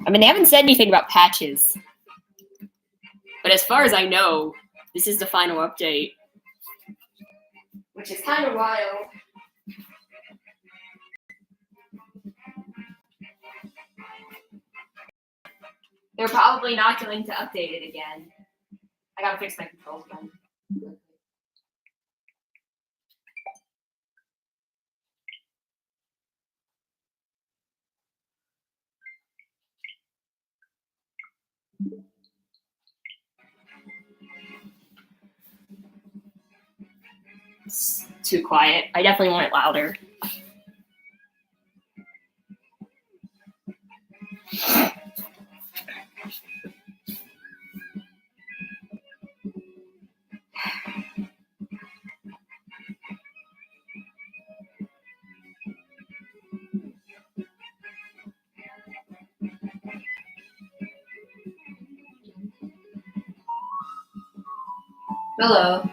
I mean, they haven't said anything about patches. But as far as I know, this is the final update. Which is kind of wild. They're probably not going to update it again. I gotta fix my controls again. It's too quiet. I definitely want it louder. Hello.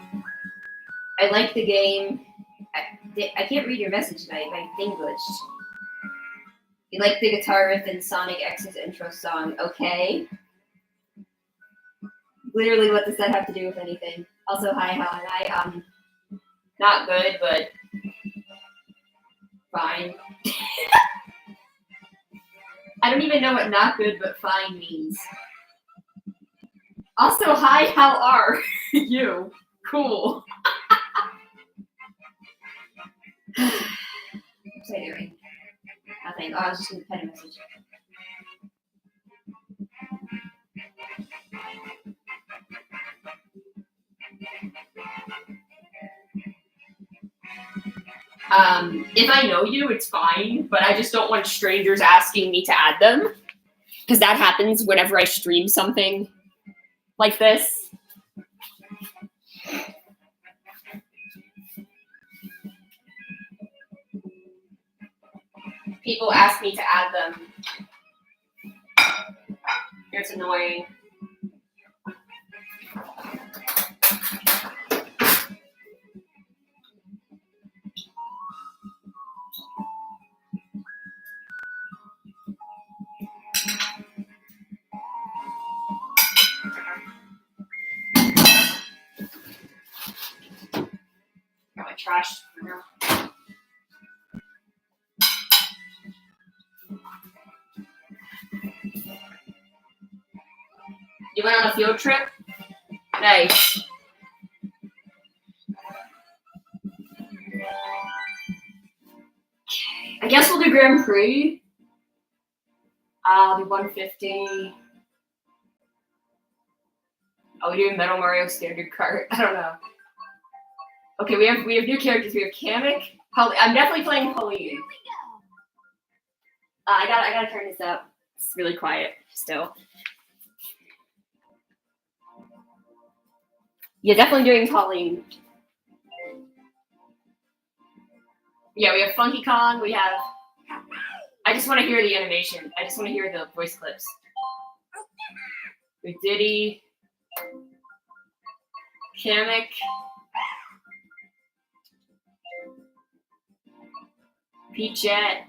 I like the game. I can't read your message tonight. My thing glitched. You like the guitar riff in Sonic X's intro song. Okay. Literally, what does that have to do with anything? Also, hi, Helen. Not good, but fine. I don't even know what not good but fine means. Also, hi, how are you? Cool. What's I doing? Nothing. Oh, I was just going to pen a message. If I know you, it's fine, but I just don't want strangers asking me to add them. Because that happens whenever I stream something like this. People ask me to add them. It's annoying. Got my trash for now. You went on a field trip? Nice. I guess we'll do Grand Prix. I'll do 150. Are we doing Metal Mario Standard Kart? I don't know. Okay, we have new characters. We have Kamek. I'm definitely playing Pauline. I gotta turn this up. It's really quiet still. Yeah, definitely doing Pauline. Yeah, we have Funky Kong. We have. I just want to hear the animation. I just want to hear the voice clips. We have Diddy, Kamek, Peachette.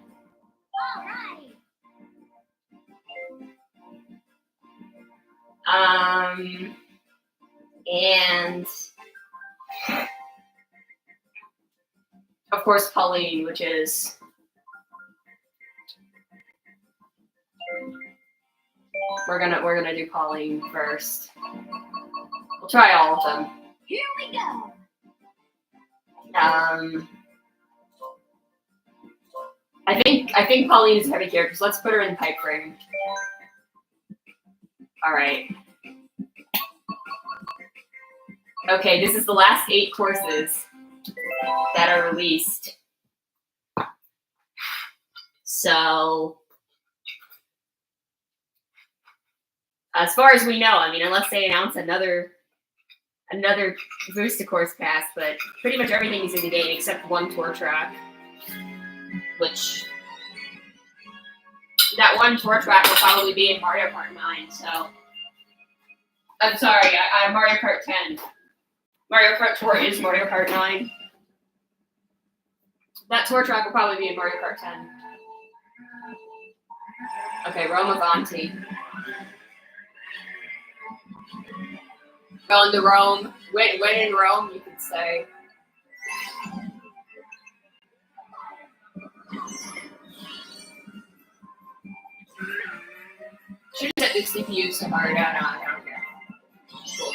And of course Pauline, which is we're gonna do Pauline first. We'll try all of them. Here we go. I think Pauline is a heavy character, so let's put her in pipe frame. All right. Okay, this is the last 8 courses that are released. So, as far as we know, I mean, unless they announce another booster course pass, but pretty much everything is in the game except one tour track, which that one tour track will probably be in Mario Kart 9. So, I'm sorry, I'm Mario Kart 10. Mario Kart Tour is Mario Kart 9. That tour track will probably be in Mario Kart 10. Okay, Rome Avanti. Going to Rome. When in Rome, you could say. Should have set the CPUs to hard. I don't care. Cool.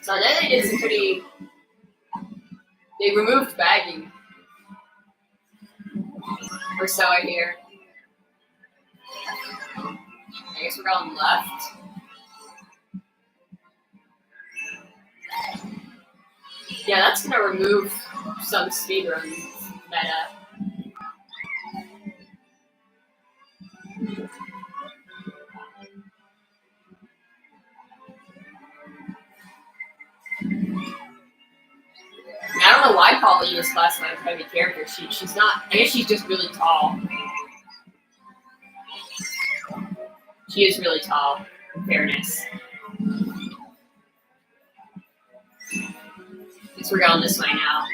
So then they did some pretty. They removed bagging. Or so I hear. I guess we're going left. Yeah, that's gonna remove some speedrun meta. I don't know why Pauline is classified as a heavy character. She's not. I guess she's just really tall. She is really tall, in fairness. Guess we're going this way now.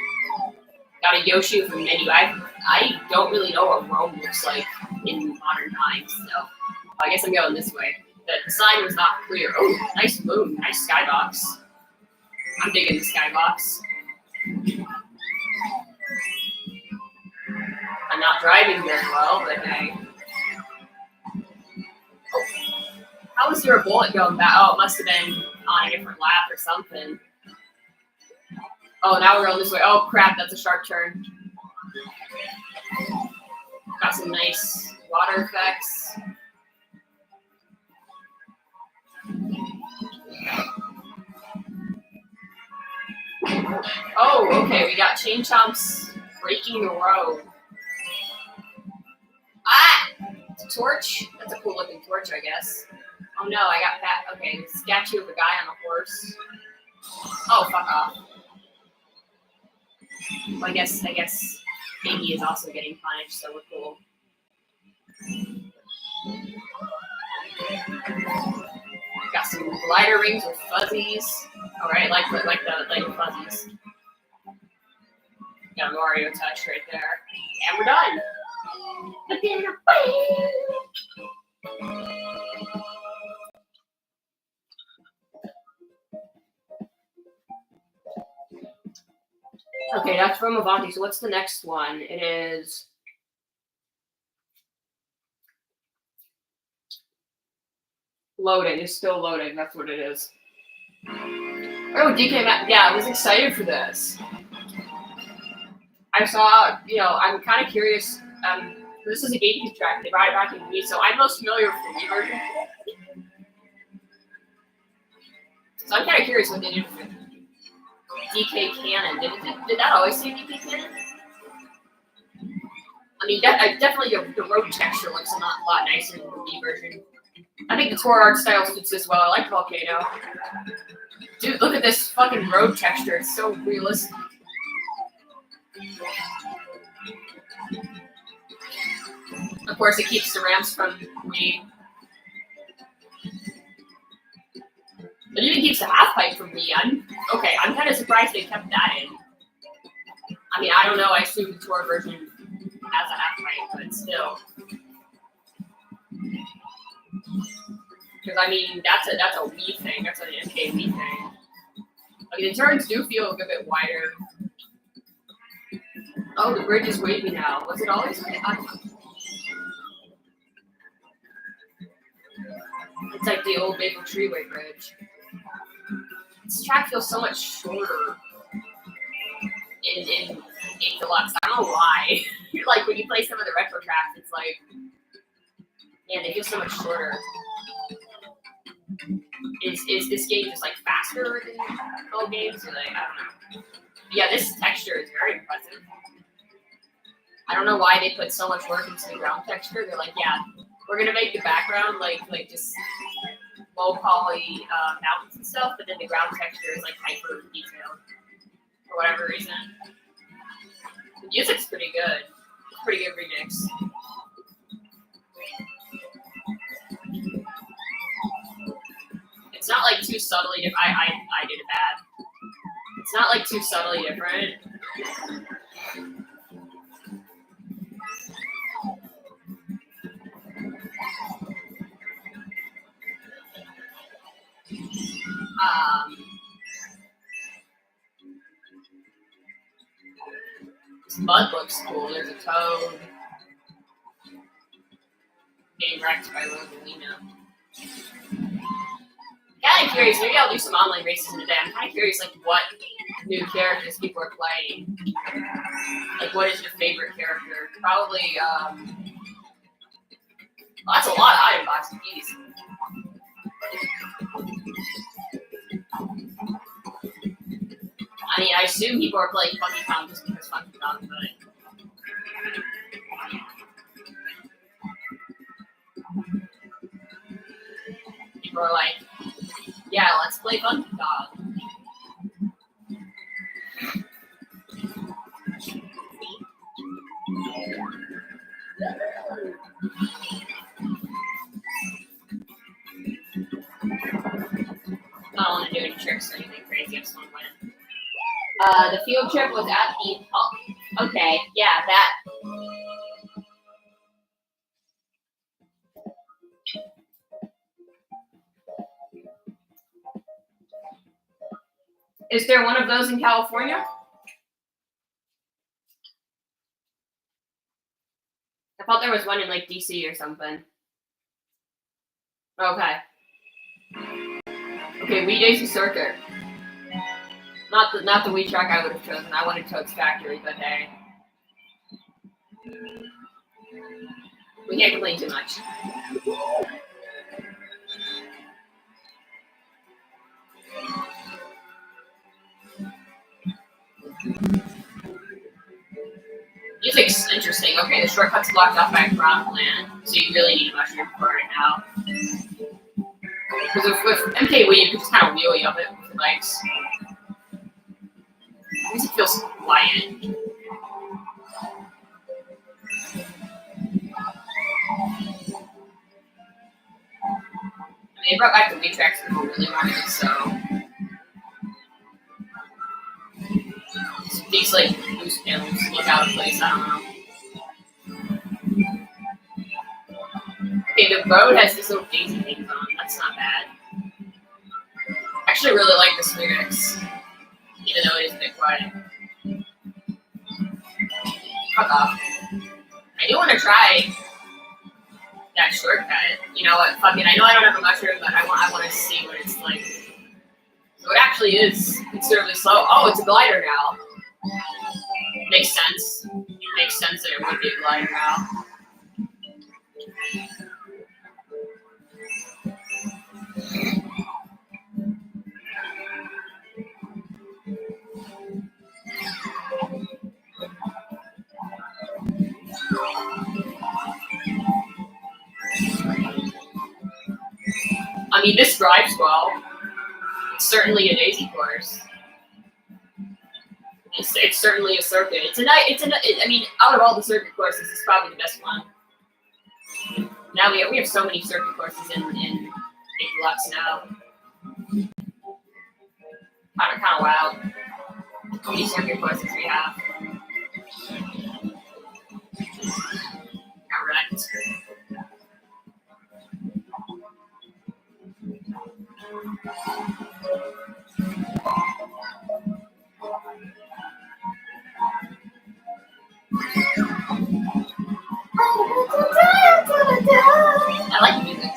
Got a Yoshi with a menu. I don't really know what Rome looks like in modern times, so I guess I'm going this way. The sign was not clear. Oh, nice moon, nice skybox. I'm digging the skybox. I'm not driving very well, but hey. Oh. How was your bullet going back? Oh, it must have been on a different lap or something. Oh, now we're going this way. Oh, crap, that's a sharp turn. Got some nice water effects. Oh, okay, we got Chain Chomps breaking the road. Ah! It's a torch? That's a cool looking torch, I guess. Oh no, I got that. Okay, statue of a guy on a horse. Oh, fuck off. Well, I guess Iggy is also getting punished, so we're cool. Got some glider rings with fuzzies. Alright, like the fuzzies. Got a Mario touch right there. And we're done! Okay, that's Rome Avanti. So what's the next one? It is loading. It's still loading. That's what it is. Oh, DK Mac. Yeah, I was excited for this. I saw, I'm kind of curious. This is a GameCube track. They brought it back in Wii, so I'm most familiar with the Wii version. So I'm kind of curious what they did with DK Cannon. Did that always say DK Cannon? I mean, definitely the road texture looks a lot nicer than the Wii version. I think the tour art style fits this well. I like Volcano. Dude, look at this fucking road texture. It's so realistic. Of course, it keeps the ramps from Wii. It even keeps the half pipe from Wii. I'm kind of surprised they kept that in. I mean, I don't know. I assume the tour version has a half pipe, but still. Because I mean, that's a Wii thing. That's an MK Wii thing. Like the turns do feel a bit wider. Oh, the bridge is wavy now. Was it always wavy? I don't know. It's like the old Maple Treeway Bridge. This track feels so much shorter in Deluxe. I don't know why. Like when you play some of the retro tracks, it's like, man, they feel so much shorter. Is this game just like faster than old games? Or like, I don't know. Yeah, this texture is very impressive. I don't know why they put so much work into the ground texture. They're like, yeah, we're gonna make the background like just low poly mountains and stuff, but then the ground texture is like hyper detailed for whatever reason. The music's pretty good. It's a pretty good remix. It's not like too subtly different. I did it bad. It's not like too subtly different. This mud looks cool. There's a toad. Getting wrecked by Rosalina. Kind of curious. Maybe I'll do some online races today. I'm kind of curious, like, what new characters people are playing. Like, what is your favorite character? Probably, well, that's a lot of item boxes. Jeez. I mean, I assume people are playing Funky Kong just because Funky Kong, but... People are like, yeah, let's play Funky Kong. I don't want to do any tricks or anything crazy. I just want to win. The field trip was at the... Oh, okay, yeah, that. Is there one of those in California? I thought there was one in, like, DC or something. Okay. Okay, Wee Daisy Circuit. Not the Wii track I would have chosen. I wanted Toad's Factory, but hey. We can't complain too much. Music's interesting. Okay, the shortcut's blocked off by a ground plan, so you really need a mushroom for it now. Because with MK Wii, you can just kind of wheelie up it with the bikes. Music feels quiet. They brought back the Wii tracks people really wanted it, so... These, like, boost panels look out of place, I don't know. Okay, the road has these little daisy things on, that's not bad. I actually really like this lyrics, even though it is a bit quiet. Fuck off. I do want to try that shortcut. You know what, fuck it, I know I don't have a mushroom, but I want to see what it's like. So it actually is considerably slow. Oh, it's a glider now. Makes sense. It makes sense that it would be a glider now. I mean, this drives well. It's certainly a daisy course. It's certainly a circuit. I mean, out of all the circuit courses, it's probably the best one. Now we have so many circuit courses in Big Deluxe now. Kind of wild. How many circuit courses we have? Got wrecked. I like the music.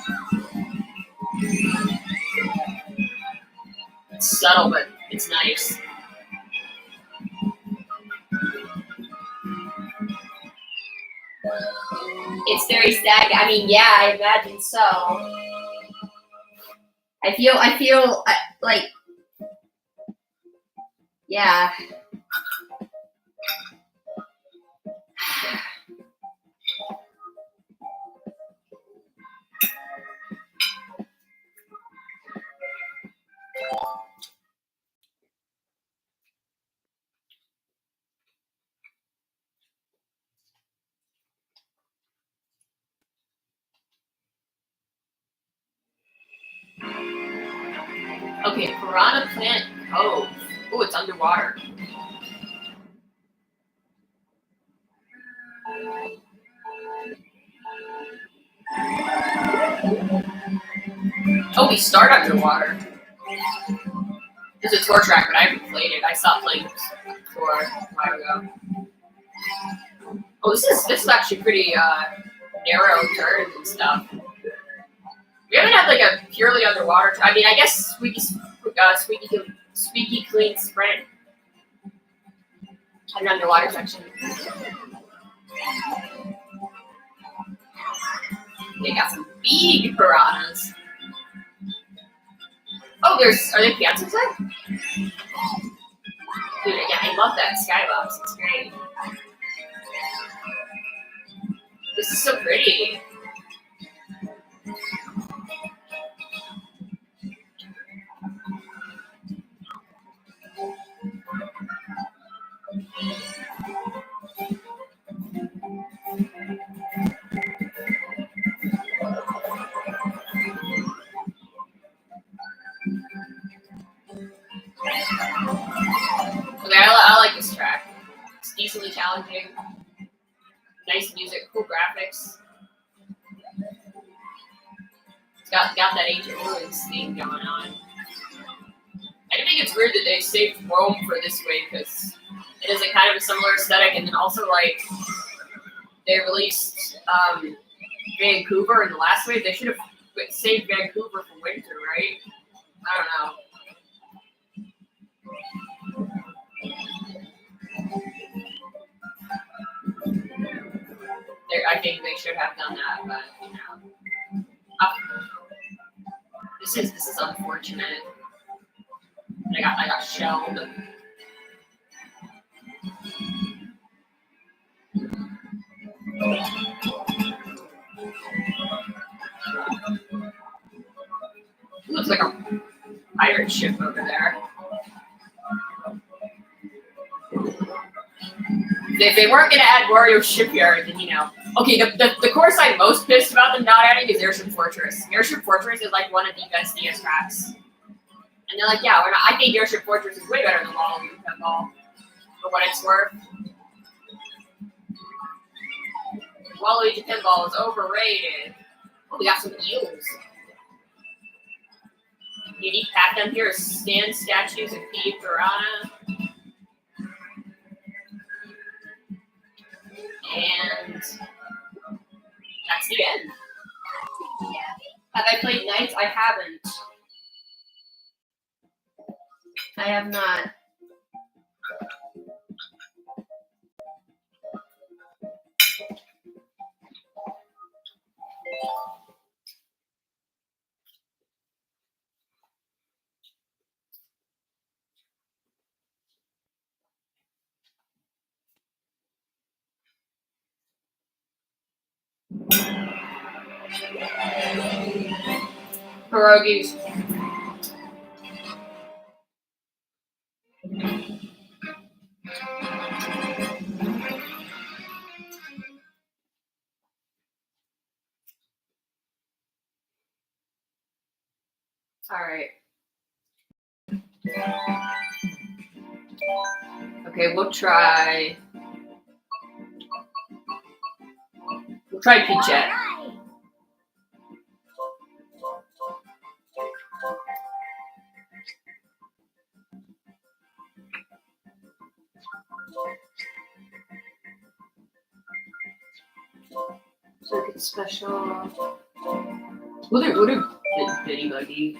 It's subtle, but it's nice. It's very sad. I mean, yeah, I imagine so. I feel like, yeah. Okay, Piranha Plant Cove. Oh, it's underwater. Oh, we start underwater. There's a tour track, but I haven't played it. I stopped playing tour a while ago. Oh, this is actually pretty narrow turns and stuff. We haven't had like a purely underwater. I mean, I guess Squeaky Clean Sprint had an underwater section. They got some big piranhas. Oh, are they piazzas there? Dude, yeah, I love that skybox. It's great. This is so pretty. Okay, I like this track. It's decently challenging. Nice music, cool graphics. It's got that ancient ruins theme going on. I think it's weird that they saved Rome for this way because it is a kind of a similar aesthetic, and then also like they released Vancouver in the last wave. They should have saved Vancouver for winter, right? I don't know. I think they should have done that, but you know, this is unfortunate. I got shelled. Looks like a pirate ship over there. If they weren't going to add Wario Shipyard, then, you know. Okay, the course I'm most pissed about them not adding is Airship Fortress. Airship Fortress is like one of the best DS tracks. And they're like, yeah, I think Airship Fortress is way better than Waluigi Pinball, for what it's worth. Waluigi Pinball is overrated. Oh, we got some eels. Unique pack down here is stand statues of Pete Piranha. And that's the end. Have I played Knights? I haven't. I have not. Pierogies. All right. Okay, we'll try Peachette. Circuit special. What a bitty buggy.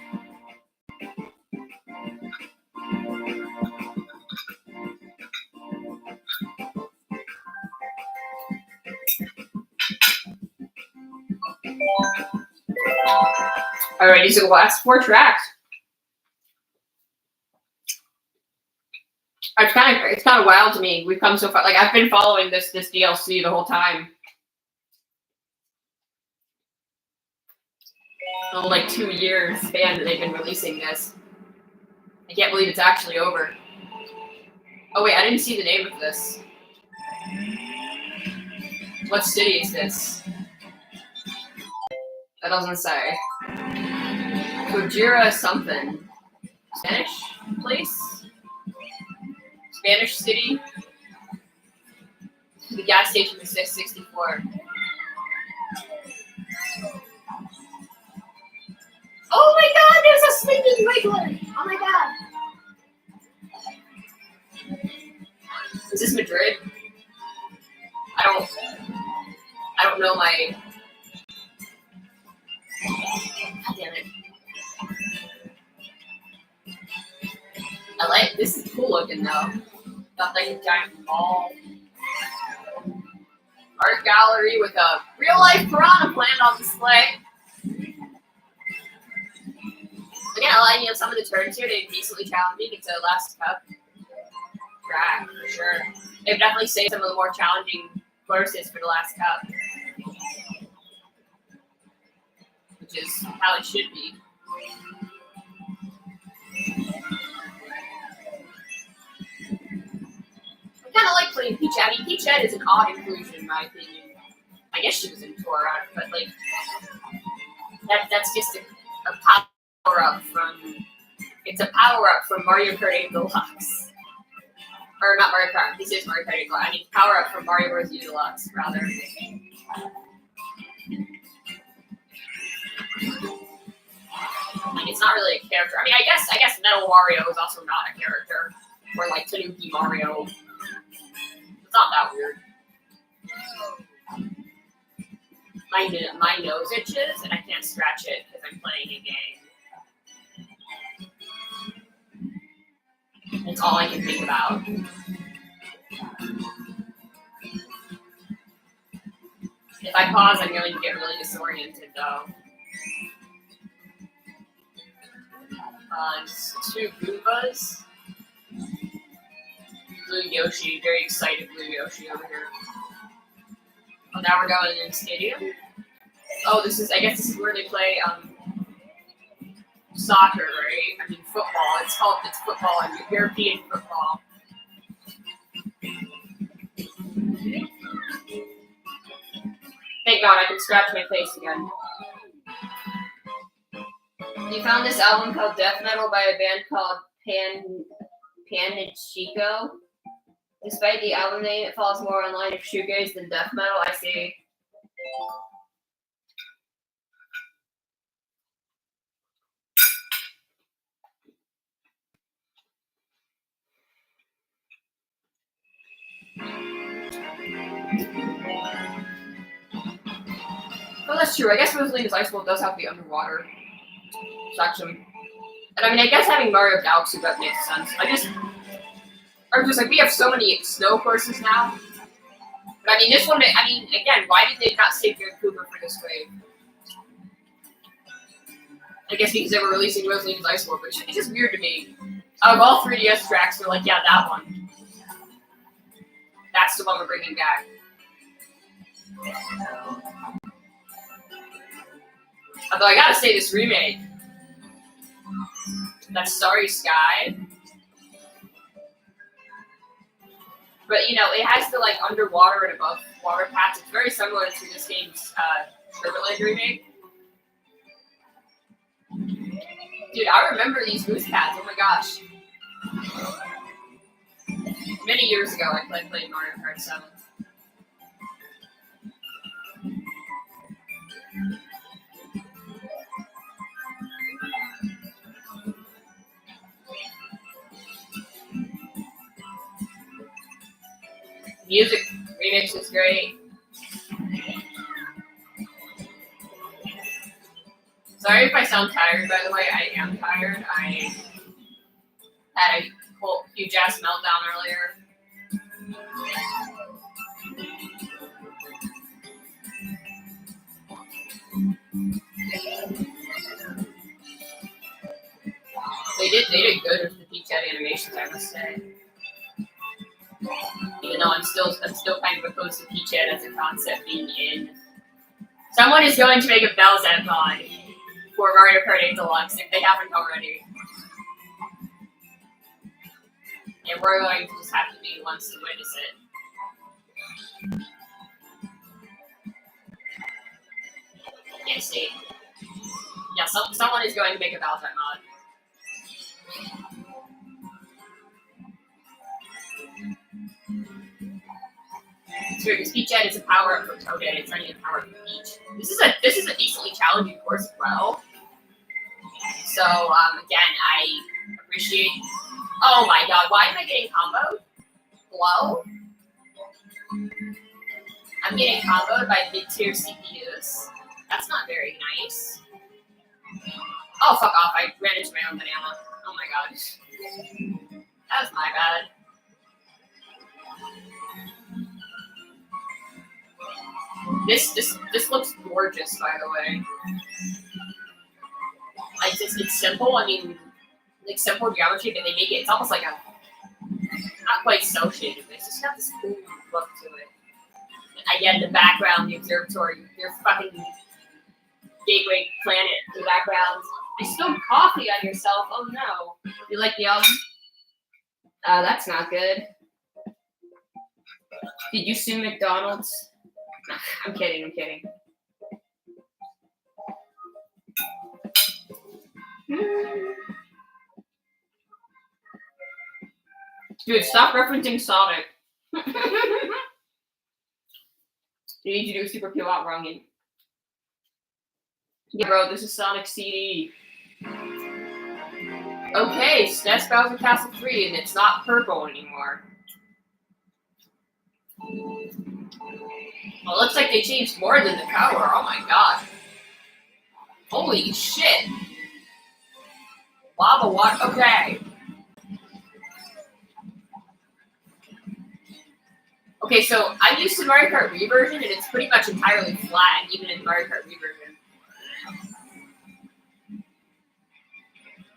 Alright, these are the last 4 tracks. It's kind of wild to me. We've come so far. Like I've been following this DLC the whole time. Oh, like 2 years span that they've been releasing this. I can't believe it's actually over. Oh wait, I didn't see the name of this. What city is this? That doesn't say. Kojira something. Spanish place? Spanish city? The gas station is 664. Oh my god, there's a sleeping wiggler! Oh my god. Is this Madrid? I don't know my. God damn it! I like this. Is cool looking though. Got like a giant ball. Art gallery with a real life piranha plant on display. Again, I like some of the turns here. They're decently challenging. It's a last cup track for sure. They've definitely saved some of the more challenging courses for the last cup, which is how it should be. I kind of like playing Peachette. I mean, Peachette is an odd inclusion in my opinion. I guess she was in Tour, but like that's just a power up from. It's a power up from Mario Kart 8 Deluxe. Or not Mario Kart. This is Mario Kart 8 Deluxe. I mean, power up from Mario Bros. U Deluxe, rather. Like, it's not really a character. I mean, I guess Metal Wario is also not a character. Or like Tanuki Mario. It's not that weird. My nose itches and I can't scratch it because I'm playing a game. That's all I can think about. If I pause, I'm going to get really disoriented though. Two Goombas. Blue Yoshi, very excited Blue Yoshi over here. Oh, now we're going in the stadium. Oh, I guess this is where they play soccer, right? I mean football. It's football and European football. Thank God I can scratch my face again. You found this album called Death Metal by a band called Panichiko. Despite the album name, it falls more on the line of shoegaze than death metal. I see. Oh, that's true. I guess Rosalina's Ice World does have the underwater section. And I mean, I guess having Mario Galaxy that makes sense. I'm just like, we have so many snow courses now. But I mean, this one, I mean, again, why did they not save Vancouver for this wave? I guess because they were releasing Rosalina's Ice World, which is just weird to me. Out of all 3DS tracks, they're like, yeah, that one. That's the one we're bringing back. Although I gotta say, this remake, that Starry Sky, but you know, it has the like underwater and above water paths. It's very similar to this game's Turbulent remake. Dude, I remember these moose paths. Oh my gosh! Many years ago, I played Mario Kart 7. Music remix is great. Sorry if I sound tired, by the way. I am tired. I had a huge ass meltdown earlier. They did good with the Peachette animations, I must say. Even though I'm still kind of opposed to Peachette as a concept being in. Someone is going to make a Bowsette mod for Mario Kart 8 Deluxe if they haven't already. And we're going to just have to be the ones to witness it. Can't see. Yeah, someone is going to make a Bowsette mod. It's weird because Peachette is a power up for Toadette. It's not even a power up for Peach. This is a decently challenging course as well. So again, I appreciate. Oh my God, why am I getting comboed? Hello? I'm getting comboed by mid-tier CPUs. That's not very nice. Oh, fuck off. I ran into my own banana. Oh my gosh. That was my bad. This looks gorgeous, by the way. Like, it's simple. I mean, like, simple geometry, but they make it, it's almost like a, not quite so shaded, but it's just got this cool look to it. Again, the background, the observatory, your fucking gateway planet in the background. I spilled coffee on yourself. Oh no. You like the album? That's not good. Did you sue McDonald's? I'm kidding. Dude, stop referencing Sonic. You need to do a super peel out wronging. Yeah, bro, this is Sonic CD. Okay, SNES Bowser Castle 3, and it's not purple anymore. Well, it looks like they changed more than the cover. Oh my gosh. Holy shit. Lava water. Okay. Okay, so I'm used to Mario Kart Wii version, and it's pretty much entirely flat, even in Mario Kart Wii version.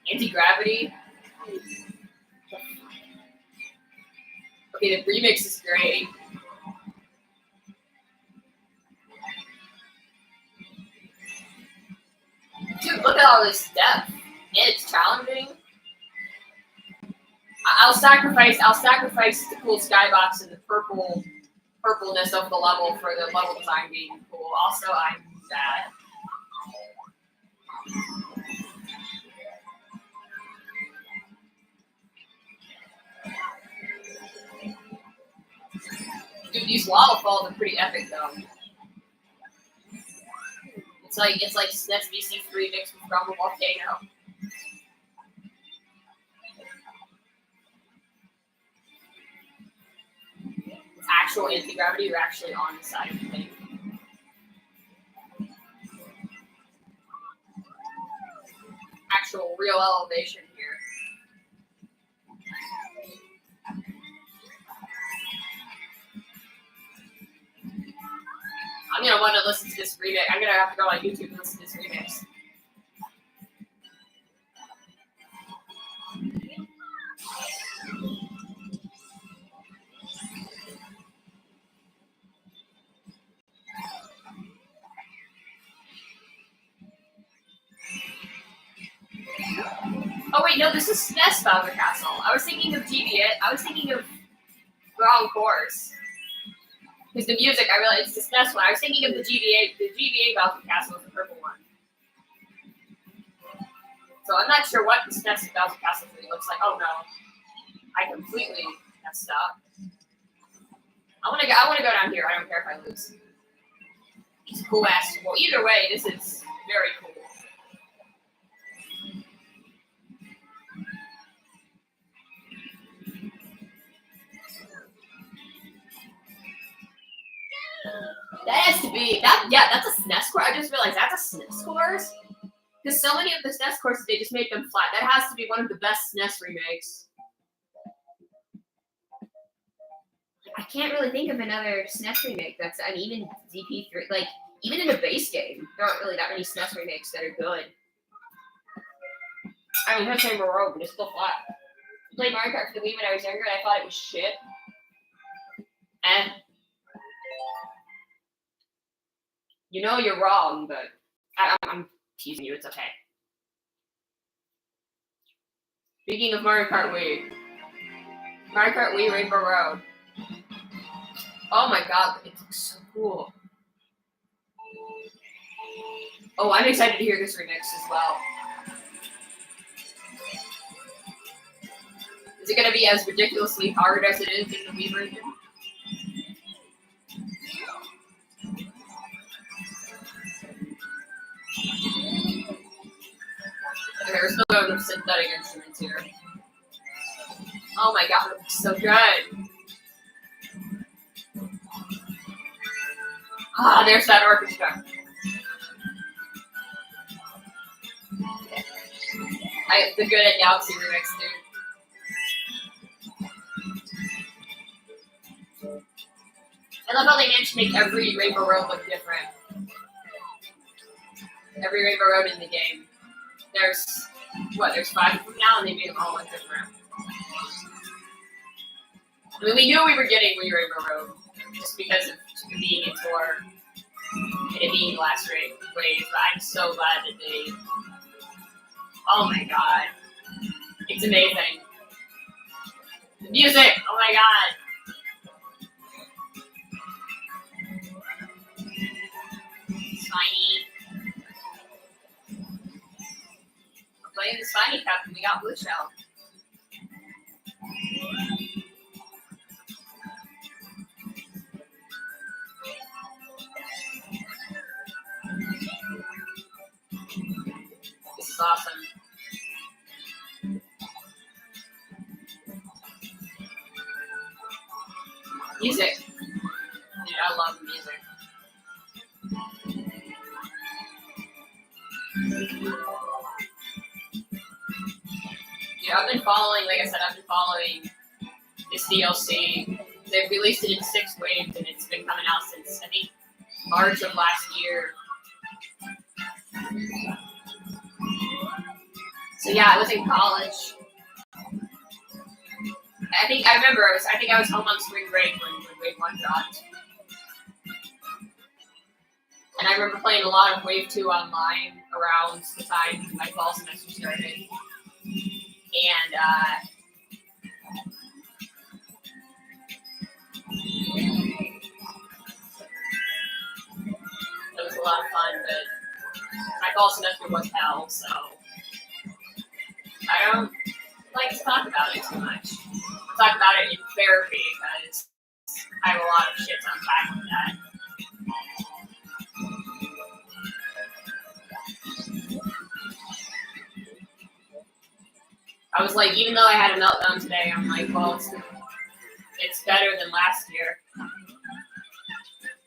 Anti-gravity. Okay, the remix is great. Dude, look at all this depth. And it's challenging. I'll sacrifice the cool skybox and the purpleness of the level for the level design being cool. Also, I'm sad. Dude, these lava falls are pretty epic though. It's like SNES VC3 mixed with Ground Volcano. It's actual anti-gravity, you're actually on the side of the thing. Actual real elevation here. I'm gonna want to listen to this remix. I'm gonna have to go on YouTube and listen to this remix. Oh wait, no, this is SNES Bowser Castle. I was thinking of GBA. I was thinking of wrong course. Because the music, I realized it's the SNES one. I was thinking of the GBA Bowser Castle is the purple one. So I'm not sure what the SNES Bowser Castle really looks like. Oh no, I completely messed up. I want to go down here. I don't care if I lose. It's cool ass. Well, either way, this is very cool. That has to be that. Yeah, that's a SNES course. I just realized that's a SNES course. Because so many of the SNES courses, they just make them flat. That has to be one of the best SNES remakes. I can't really think of another SNES remake that's, I mean, even ZP3, like, even in a base game, there aren't really that many SNES remakes that are good. I mean, Chamber Road, but it's still flat. I played Mario Kart for the Wii when I was younger, and I thought it was shit. You know you're wrong, but I'm teasing you. It's okay. Speaking of Mario Kart Wii Rainbow Road. Oh my god, it looks so cool. Oh, I'm excited to hear this remix as well. Is it going to be as ridiculously hard as it is in the Wii version? Okay, we're still going with synthetic instruments here. Oh my god, it looks so good. Ah, there's that orchestra. The good at Galaxy remix, dude. I love how they managed to make every Rainbow Road look different. Every Rainbow Road in the game. There's 5 of them now, and they made them all look different. I mean, we knew we were getting Rainbow Road just because of being in tour and it being the last wave, but I'm so glad that they. Oh my god. It's amazing. The music! Oh my god. Spiny. We're playing the Spiny Cup and we got Blue Shell. This is awesome. Music. Dude, I love the music. Yeah, I've been following this DLC. They've released it in 6 waves and it's been coming out since, I think, March of last year. So yeah, I was in college. I think I was home on spring break when Wave 1 dropped. And I remember playing a lot of Wave 2 online around the time my fall semester started. And it was a lot of fun, but my fall semester was hell, so I don't like to talk about it too much. I'll talk about it in therapy because I have a lot of shit to unpack with that. I was like, even though I had a meltdown today, I'm like, well, it's better than last year.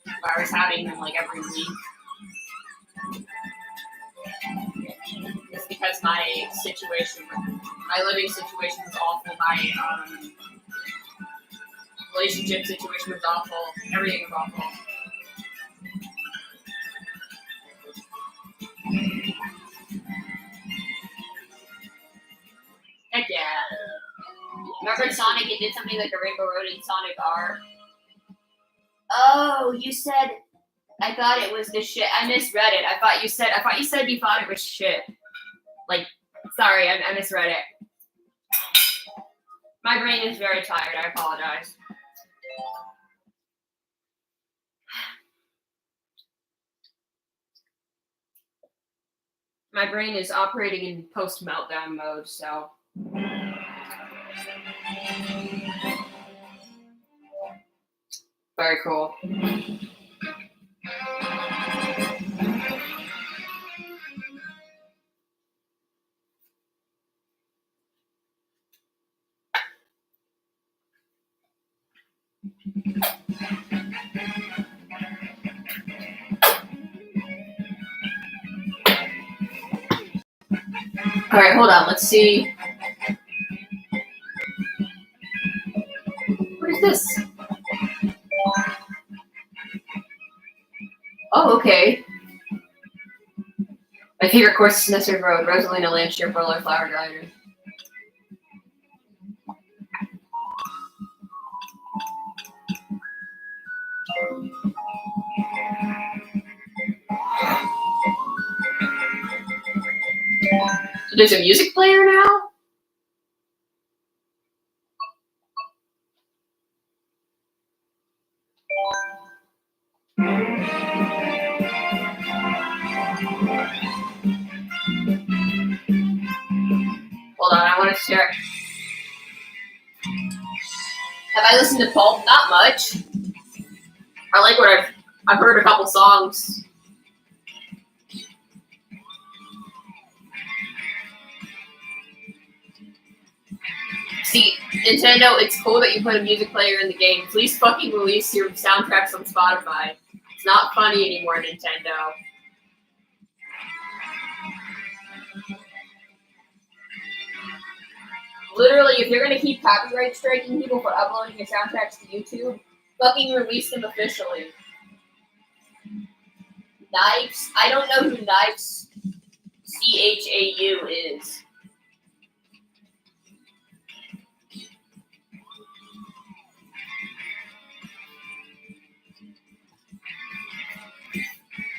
Where I was having them like every week. It's because my living situation was awful. My relationship situation was awful. Everything was awful. Heck yeah. Remember in Sonic it did something like a Rainbow Road in Sonic R? Oh, you said I thought it was the shit. I misread it. I thought you said you thought it was shit. Like, sorry, I misread it. My brain is very tired. I apologize. My brain is operating in post-meltdown mode, so. Very cool. All right, hold on. Let's see. What is this? Oh, okay. My favorite course is Nestor Road, Rosalina Landshire, Roller Flower Garden. So there's a music player now? Hold on, I want to share. Have I listened to Pulp? Not much. I like what I've heard a couple songs. See, Nintendo, it's cool that you put a music player in the game. Please fucking release your soundtracks on Spotify. It's not funny anymore, Nintendo. Literally, if you're gonna keep copyright striking people for uploading your soundtracks to YouTube, fucking release them officially. Knives? I don't know who Knives CHAU is.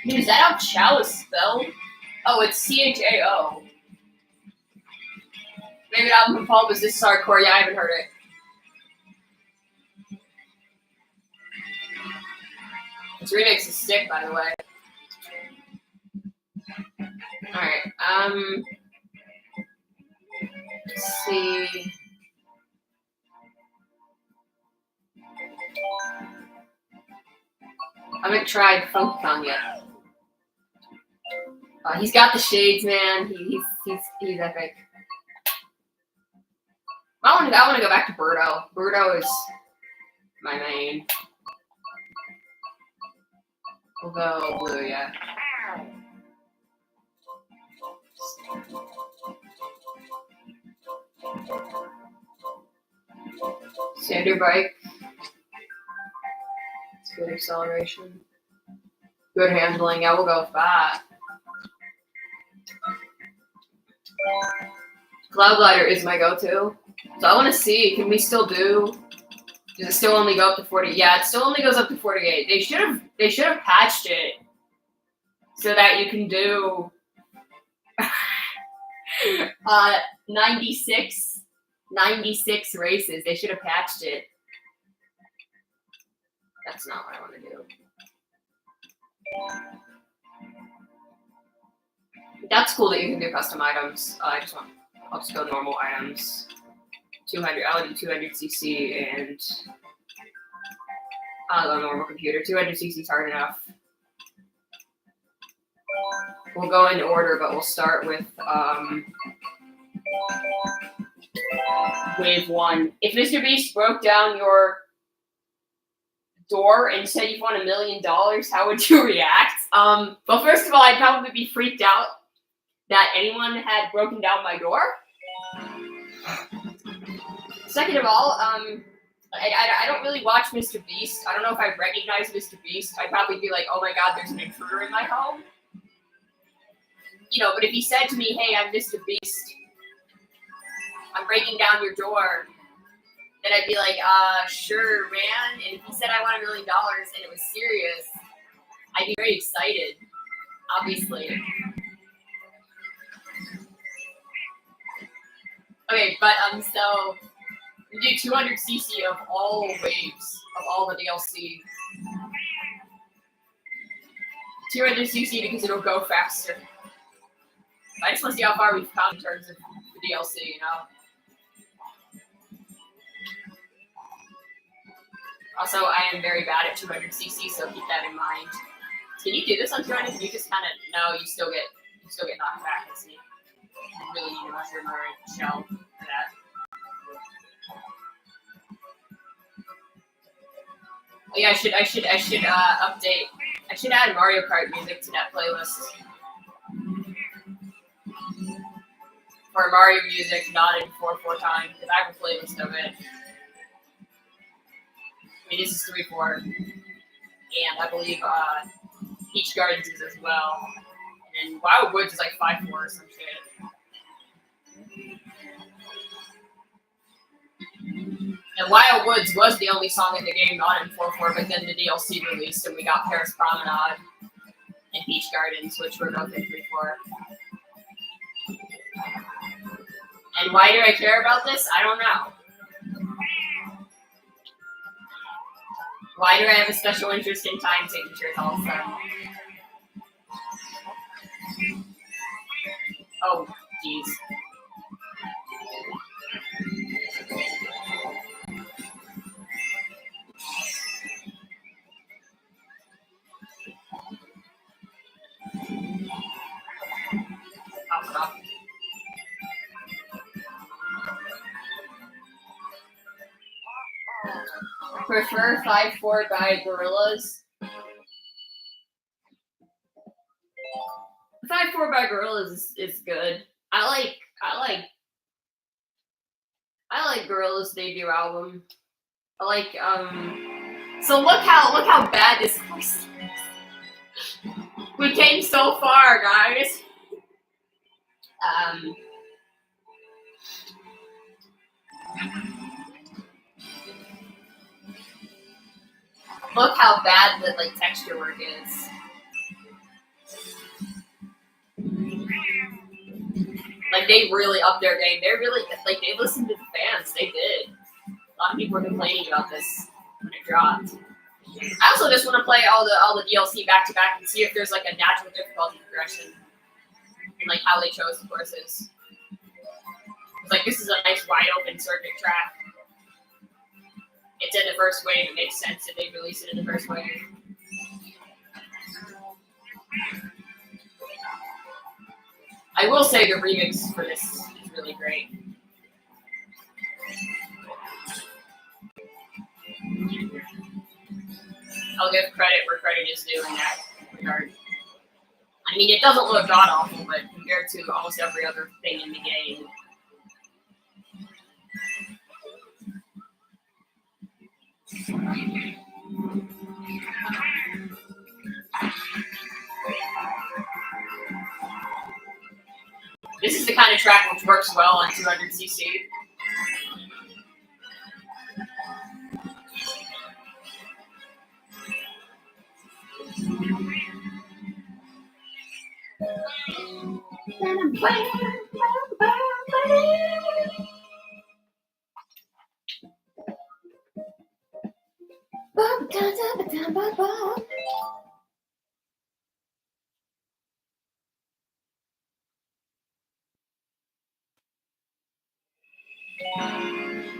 Dude, is that how Chow is spelled? Oh, it's CHAO. Maybe the album from Paul was this hardcore. Yeah, I haven't heard it. This remix is sick, by the way. Alright, let's see. I haven't tried Funk Kong yet. He's got the shades, man. He's epic. I want to go back to Birdo. Birdo is my main. We'll go blue, yeah. Standard bike. It's good acceleration. Good handling. Yeah, we'll go with that. Cloud Glider is my go-to. So I want to see, can we still do? Does it still only go up to 40? Yeah, it still only goes up to 48. They should have patched it so that you can do 96 races. They should have patched it. That's not what I want to do. That's cool that you can do custom items. I'll just go normal items. 200. I'll do 200cc and I'll go normal computer. 200cc is hard enough. We'll go in order, but we'll start with wave 1. If Mr. Beast broke down your door and said you won $1 million, how would you react? Well, first of all, I'd probably be freaked out that anyone had broken down my door. Second of all, I don't really watch Mr. Beast. I don't know if I recognize Mr. Beast. I'd probably be like, oh my god, there's an intruder in my home. You know, but if he said to me, hey, I'm Mr. Beast, I'm breaking down your door, then I'd be like, sure, man. And if he said I won $1 million and it was serious, I'd be very excited, obviously. Okay, but so we do 200cc of all waves of all the DLC. 200cc because it'll go faster. I just want to see how far we've come in terms of the DLC, you know. Also, I am very bad at 200cc, so keep that in mind. Can you do this on 200? Can you just kind of no? You still get knocked back. I see. You really need a mushroom or a shell for that. Oh yeah, I should update. I should add Mario Kart music to that playlist. Or Mario music, not in 4/4 time, because I have a playlist of it. I mean, this is 3/4, and I believe Peach Gardens is as well. And Wild Woods is like 5/4 or some shit. And Wild Woods was the only song in the game not in 4/4, but then the DLC released and we got Paris Promenade and Beach Gardens, which were both in 3/4. And why do I care about this? I don't know. Why do I have a special interest in time signatures also? Oh, jeez. Prefer 5/4 by Gorillas. The 5-4 by Gorillaz is good. I like Gorillaz' debut album. I like So look how bad this course is. We came so far, guys. Look how bad the like texture work is. Like they really upped their game. They're really like they listened to the fans. They did. A lot of people were complaining about this when it dropped. I also just want to play all the DLC back to back and see if there's like a natural difficulty progression and like how they chose the courses. It's like this is a nice wide open circuit track. It's in the first wave. It makes sense if they release it in the first wave. I will say the remix for this is really great. I'll give credit where credit is due in that regard. I mean, it doesn't look god awful, but compared to almost every other thing in the game. This is the kind of track which works well on 200cc.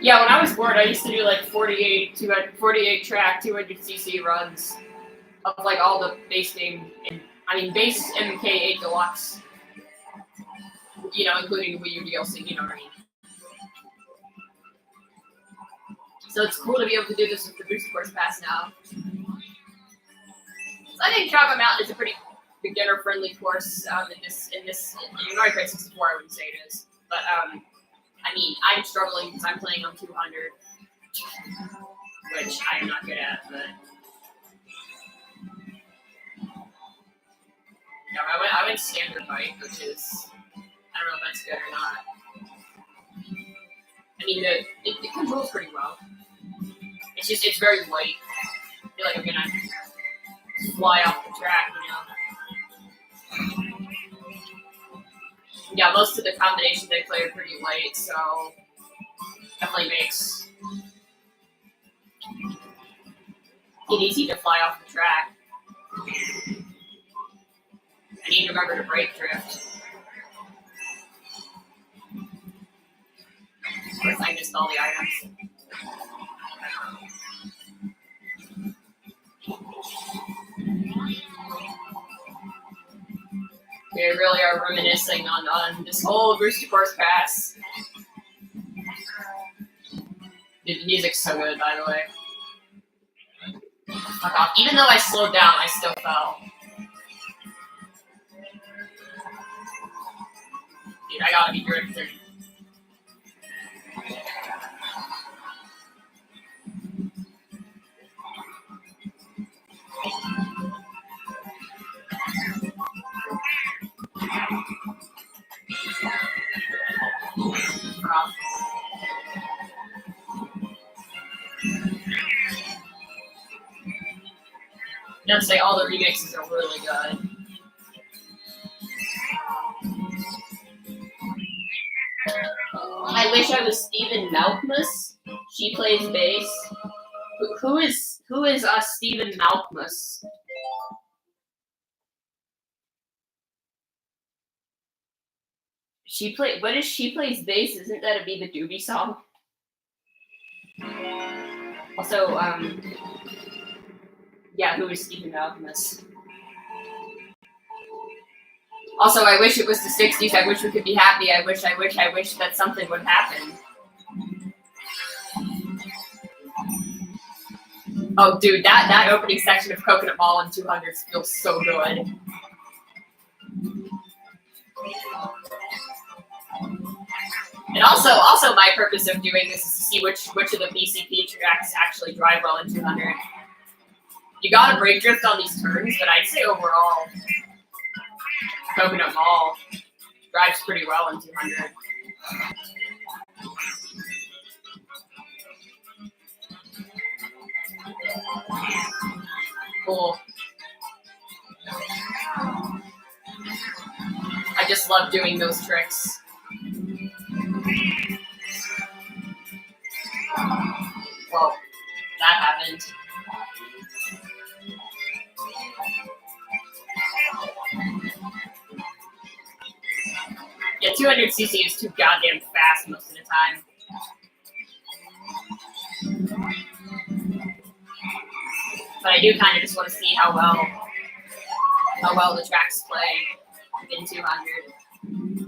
Yeah, when I was bored, I used to do like 48 track 200cc runs of like all the base game, base MK8 Deluxe, you know, including Wii U DLC, you know what I mean. So it's cool to be able to do this with the Boost Course Pass now. So I think Chocolate Mountain is a pretty beginner-friendly course in Mario Kart 64. I wouldn't say it is, but I mean, I'm struggling because I'm playing on 200, which I'm not good at, but yeah, I went standard bike, which is, I don't know if that's good or not. I mean, it controls pretty well. It's very light. I feel like I'm gonna fly off the track, you know. Yeah, most of the combinations they play are pretty light, so definitely makes it easy to fly off the track. I need to remember to brake drift. Of course, I missed all the items. We really are reminiscing on this whole Booster Course Pass. The music's so good, by the way. Fuck off. Even though I slowed down, I still fell. Dude, I gotta be drifting. I have to say, all the remixes are really good. I wish I was Stephen Malkmus. She plays bass. Who is Stephen Malkmus? What is she plays bass? Isn't that a Be the Doobie song? Also, yeah, who is Stephen Malkmus? Also, I wish it was the 60s. I wish we could be happy. I wish that something would happen. Oh, dude, that opening section of Coconut Mall in 200 feels so good. And also my purpose of doing this is to see which of the PCP tracks actually drive well in 200. You gotta brake drift on these turns, but I'd say overall, Coconut Mall drives pretty well in 200. Cool. I just love doing those tricks. Well, that happened. Yeah, 200cc is too goddamn fast most of the time. But I do kind of just want to see how well the tracks play in 200.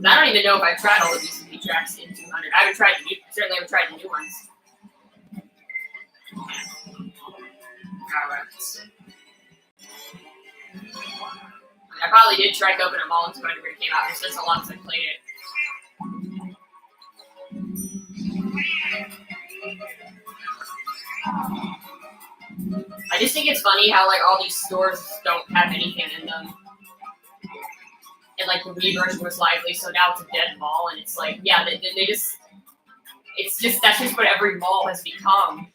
I don't even know if I've tried all the BCP tracks in 200. Certainly haven't tried the new ones. Alright. I probably did try Coconut Mall in 200 when it came out. It's been so long since I played it. I just think it's funny how like all these stores don't have anything in them. And like the Wii version was lively, so now it's a dead mall, and it's like, yeah, they just, that's just what every mall has become.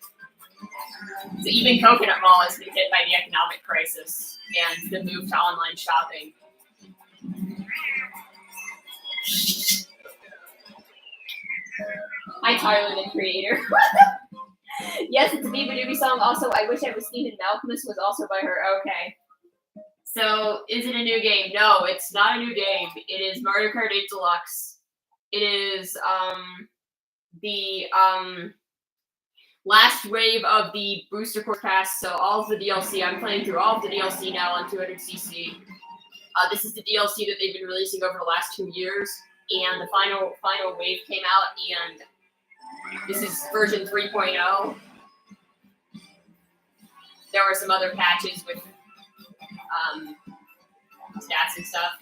So even Coconut Mall has been hit by the economic crisis and the move to online shopping. Hi, Tyler, the creator. Yes, it's a Viva Doobie song. Also, I Wish I Was Stephen Malcolmus was also by her. Okay. So, is it a new game? No, it's not a new game. It is Mario Kart 8 Deluxe. It is the last wave of the Booster Course Pass. So all of the DLC. I'm playing through all of the DLC now on 200cc. This is the DLC that they've been releasing over the last 2 years, and the final wave came out, and this is version 3.0. There were some other patches with stats and stuff.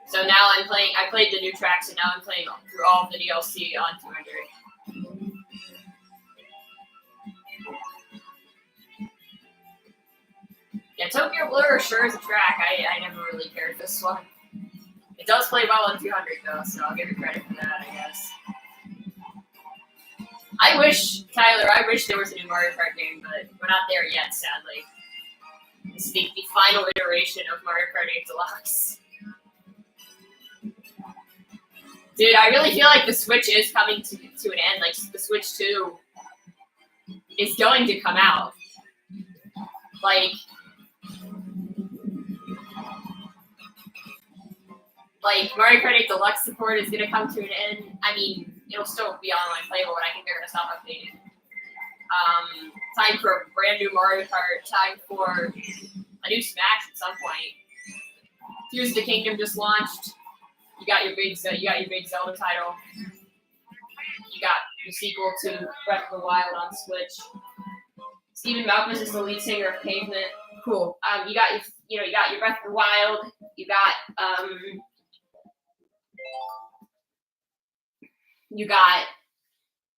So now I played the new tracks, and now I'm playing through all of the DLC on 200. Yeah, Tokyo Blur sure is a track. I never really cared for this one. It does play well on 200 though, so I'll give it credit for that, I guess. Tyler, I wish there was a new Mario Kart game, but we're not there yet, sadly. This is the final iteration of Mario Kart 8 Deluxe. Dude, I really feel like the Switch is coming to an end. Like, the Switch 2 is going to come out. Like Mario Kart 8 Deluxe support is going to come to an end. I mean, it'll still be online playable, but I think they're going to stop updating. Time for a brand new Mario Kart. Time for a new Smash at some point. Tears of the Kingdom just launched. You got your big Zelda title. You got the sequel to Breath of the Wild on Switch. Stephen Malcolmus is the lead singer of Pavement. Cool. You got your Breath of the Wild. You got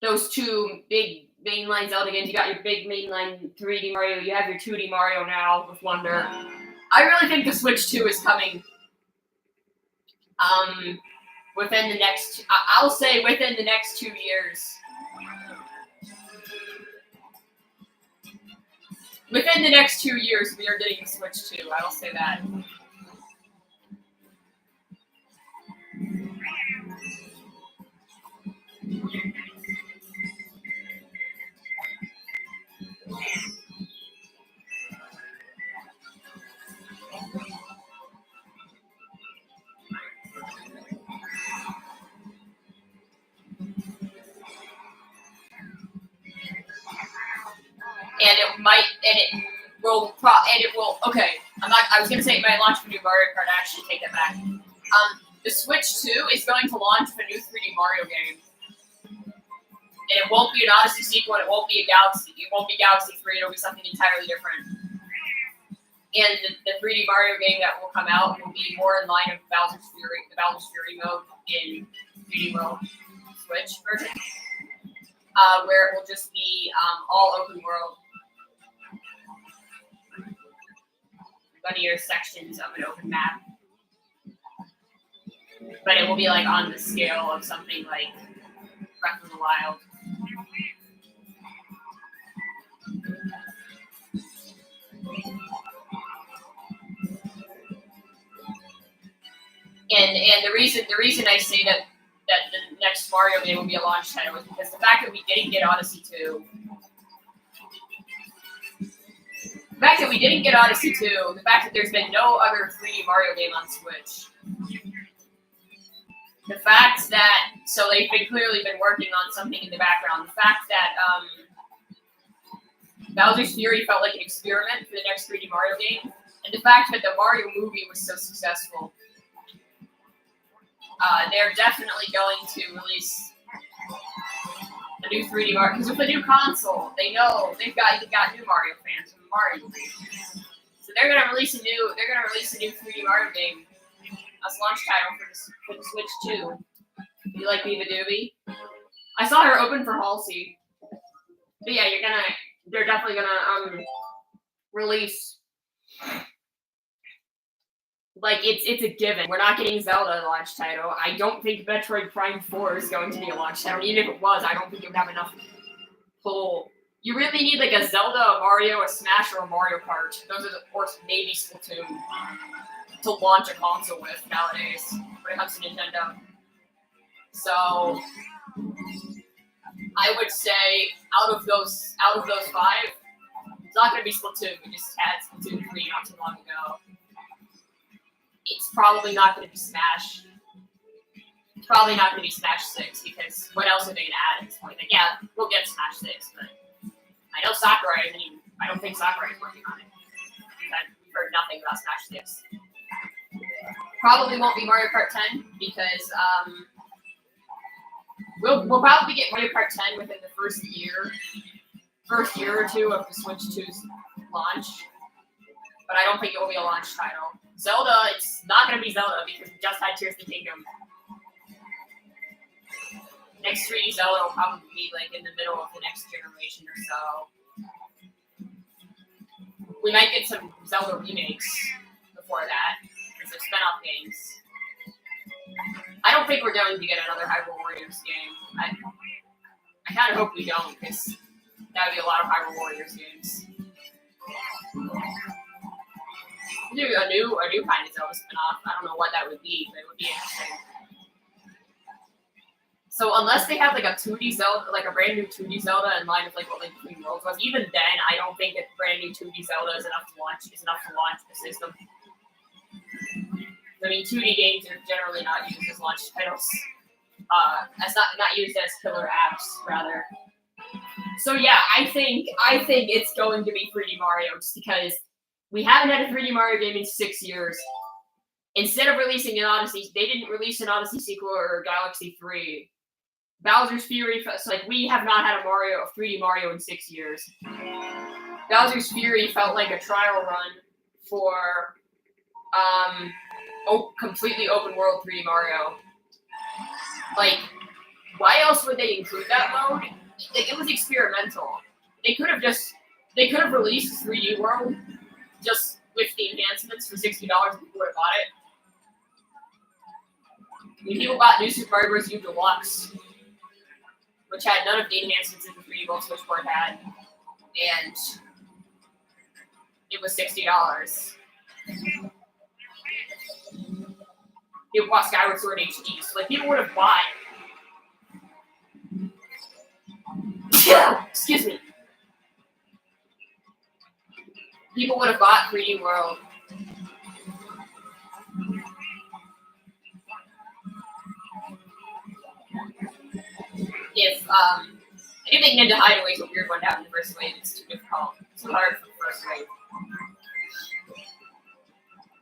those two big mainline Zelda games. You got your big mainline 3D Mario. You have your 2D Mario now with Wonder. I really think the Switch 2 is coming. Within the next, I'll say within the next 2 years. Within the next 2 years, we are getting the Switch 2. I will say that. Okay, I was gonna say it might launch a new Mario Kart. I actually take that back. The Switch 2 is going to launch a new 3D Mario game. And it won't be an Odyssey sequel, and it won't be a Galaxy. It won't be Galaxy 3, it'll be something entirely different. And the 3D Mario game that will come out will be more in line with Bowser's Fury, the Bowser's Fury mode in 3D World Switch version, where it will just be all open world, linear sections of an open map. But it will be like on the scale of something like Breath of the Wild. And the reason I say that the next Mario game will be a launch title is because the fact that we didn't get Odyssey 2. The fact that we didn't get Odyssey 2, the fact that there's been no other 3D Mario game on Switch. The fact that, so they've clearly been working on something in the background. The fact that Bowser's Fury felt like an experiment for the next 3D Mario game. And the fact that the Mario movie was so successful. They're definitely going to release a new 3D Mario, because with a new console, they know they've got new Mario fans from the Mario movie. So they're gonna release a new 3D Mario game as launch title for the Switch 2. You like Viva Doobie? I saw her open for Halsey. But yeah, they're definitely gonna release. Like, it's a given. We're not getting Zelda launch title. I don't think Metroid Prime 4 is going to be a launch title. Even if it was, I don't think it would have enough pull. You really need like a Zelda, a Mario, a Smash, or a Mario Kart. Those are or maybe Splatoon to launch a console with nowadays when it comes to Nintendo. So I would say out of those 5, it's not going to be Splatoon. We just had Splatoon 3 not too long ago. It's probably not going to be Smash. It's probably not going to be Smash 6 because what else are they going to add at this point? Like, yeah, we'll get Smash 6, but I know Sakurai isn't even. I don't think Sakurai is working on it. We've heard nothing about Smash 6. Probably won't be Mario Kart 10 because we'll probably get Mario Kart 10 within the first year or two of the Switch 2's launch. But I don't think it will be a launch title. Zelda, it's not going to be Zelda because we just had Tears of the Kingdom. Next 3D Zelda will probably be like in the middle of the next generation or so. We might get some Zelda remakes before that, because they're spin-off games. I don't think we're going to get another Hyrule Warriors game. I kind of hope we don't, because that would be a lot of Hyrule Warriors games. Do a new kind of Zelda spin-off. I don't know what that would be, but it would be interesting. So unless they have like a 2D Zelda, like a brand new 2D Zelda in line with like what Link Between Worlds was, even then I don't think a brand new 2D Zelda is enough to launch the system. I mean, 2D games are generally not used as launch titles. As not used as killer apps, rather. So yeah, I think it's going to be 3D Mario just because we haven't had a 3D Mario game in 6 years. Instead of releasing an Odyssey, they didn't release an Odyssey sequel or Galaxy 3. Bowser's Fury, so like we have not had a 3D Mario in 6 years. Bowser's Fury felt like a trial run for completely open world 3D Mario. Like, why else would they include that mode? Like, it was experimental. They could have released 3D World just with the enhancements for $60 and people would have bought it. I mean, people bought New Super Mario Bros. U Deluxe, which had none of the enhancements that the 3D World Switch board had, and it was $60. People bought Skyward Sword HD, so like people would have bought. Excuse me. People would have bought 3D World. If I do think Ninja Hideaway is a weird one to have in the first wave. It's too difficult. It's too hard for the first wave.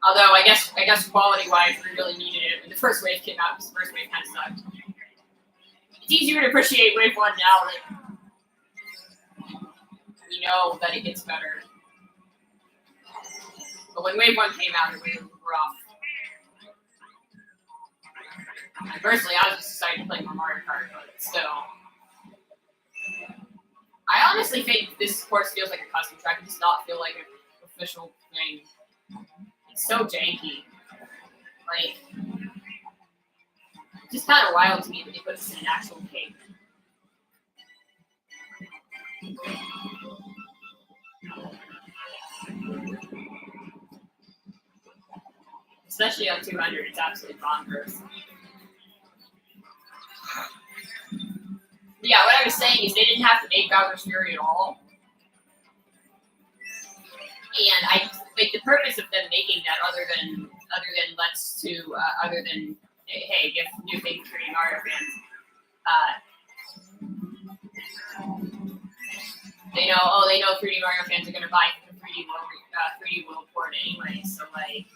Although I guess quality-wise, we really needed it when the first wave came out because the first wave kind of sucked. It's easier to appreciate Wave 1 now that we know that it gets better. But when Wave 1 came out, it was rough. And personally, I was just excited to play more Mario Kart, but still. I honestly think this course feels like a custom track. It does not feel like an official thing. It's so janky. Like, it's just kind of wild to me that they put this in an actual game. Especially on 200, it's absolutely bonkers. Yeah, what I was saying is they didn't have to make Bowser's Fury at all. And I like the purpose of them making that other than hey, give new things to 3D Mario fans. They know 3D Mario fans are gonna buy the 3D World port anyway, so like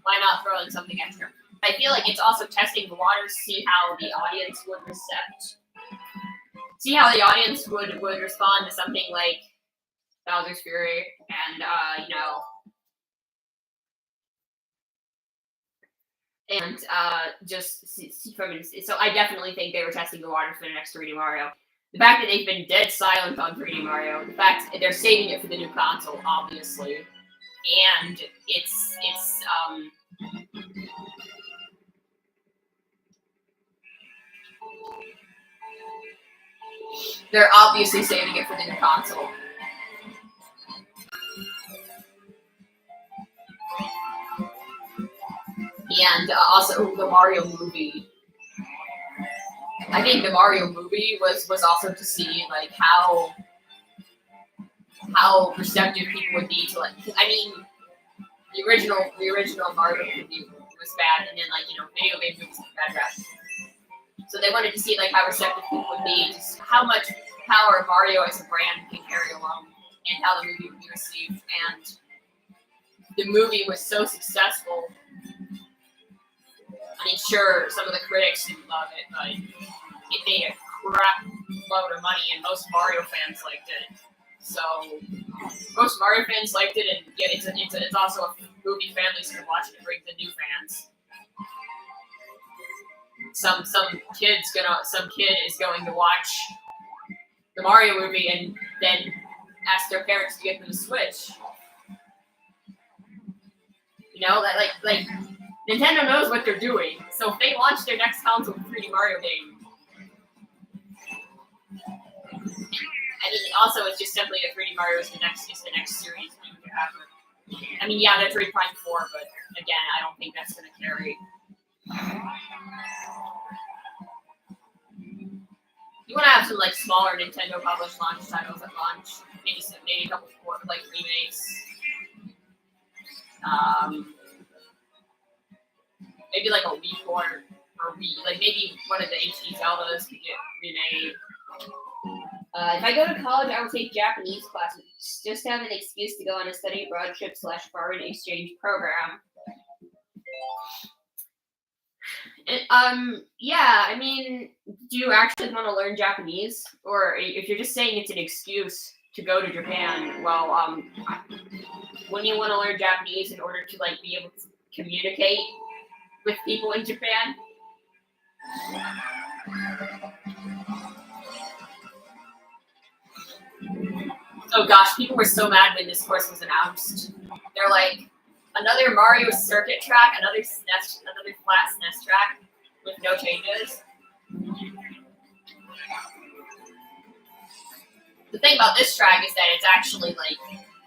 why not throw in something extra? I feel like it's also testing the waters, see how the audience would respond to something like Bowser's Fury, and just from so I definitely think they were testing the waters for the next 3D Mario. The fact that they've been dead silent on 3D Mario, the fact that they're saving it for the new console, obviously, and they're obviously saving it for the new console. And also the Mario movie. I think the Mario movie was also to see like how receptive people would be to like. I mean, the original Mario movie was bad, and then like video game movies was bad rap. So they wanted to see like how receptive people would be, just how much power Mario as a brand can carry along, and how the movie would be received. And the movie was so successful. I mean, sure, some of the critics didn't love it, but it made a crap load of money, and most Mario fans liked it. So most Mario fans liked it, and yeah, it's also a movie families can watch it and bring the new fans. Some kid is going to watch the Mario movie and then ask their parents to get them a Switch. Like Nintendo knows what they're doing. So if they launch their next console with 3D Mario game, I mean, also it's just simply a 3D Mario is the next series ever. I mean, yeah, that's Metroid Prime 4, but again, I don't think that's going to carry. You want to have some like smaller Nintendo published launch titles at launch, maybe a couple like remakes. Maybe like a Wii port or Wii, like maybe one of the HD Zeldas could get remade. If I go to college, I will take Japanese classes. Just have an excuse to go on a study abroad trip / foreign exchange program. Yeah, I mean, do you actually want to learn Japanese? Or if you're just saying it's an excuse to go to Japan, well, wouldn't you want to learn Japanese in order to like be able to communicate with people in Japan? Oh gosh, people were so mad when this course was announced. They're like, another Mario circuit track, another flat SNES track with no changes. The thing about this track is that it's actually like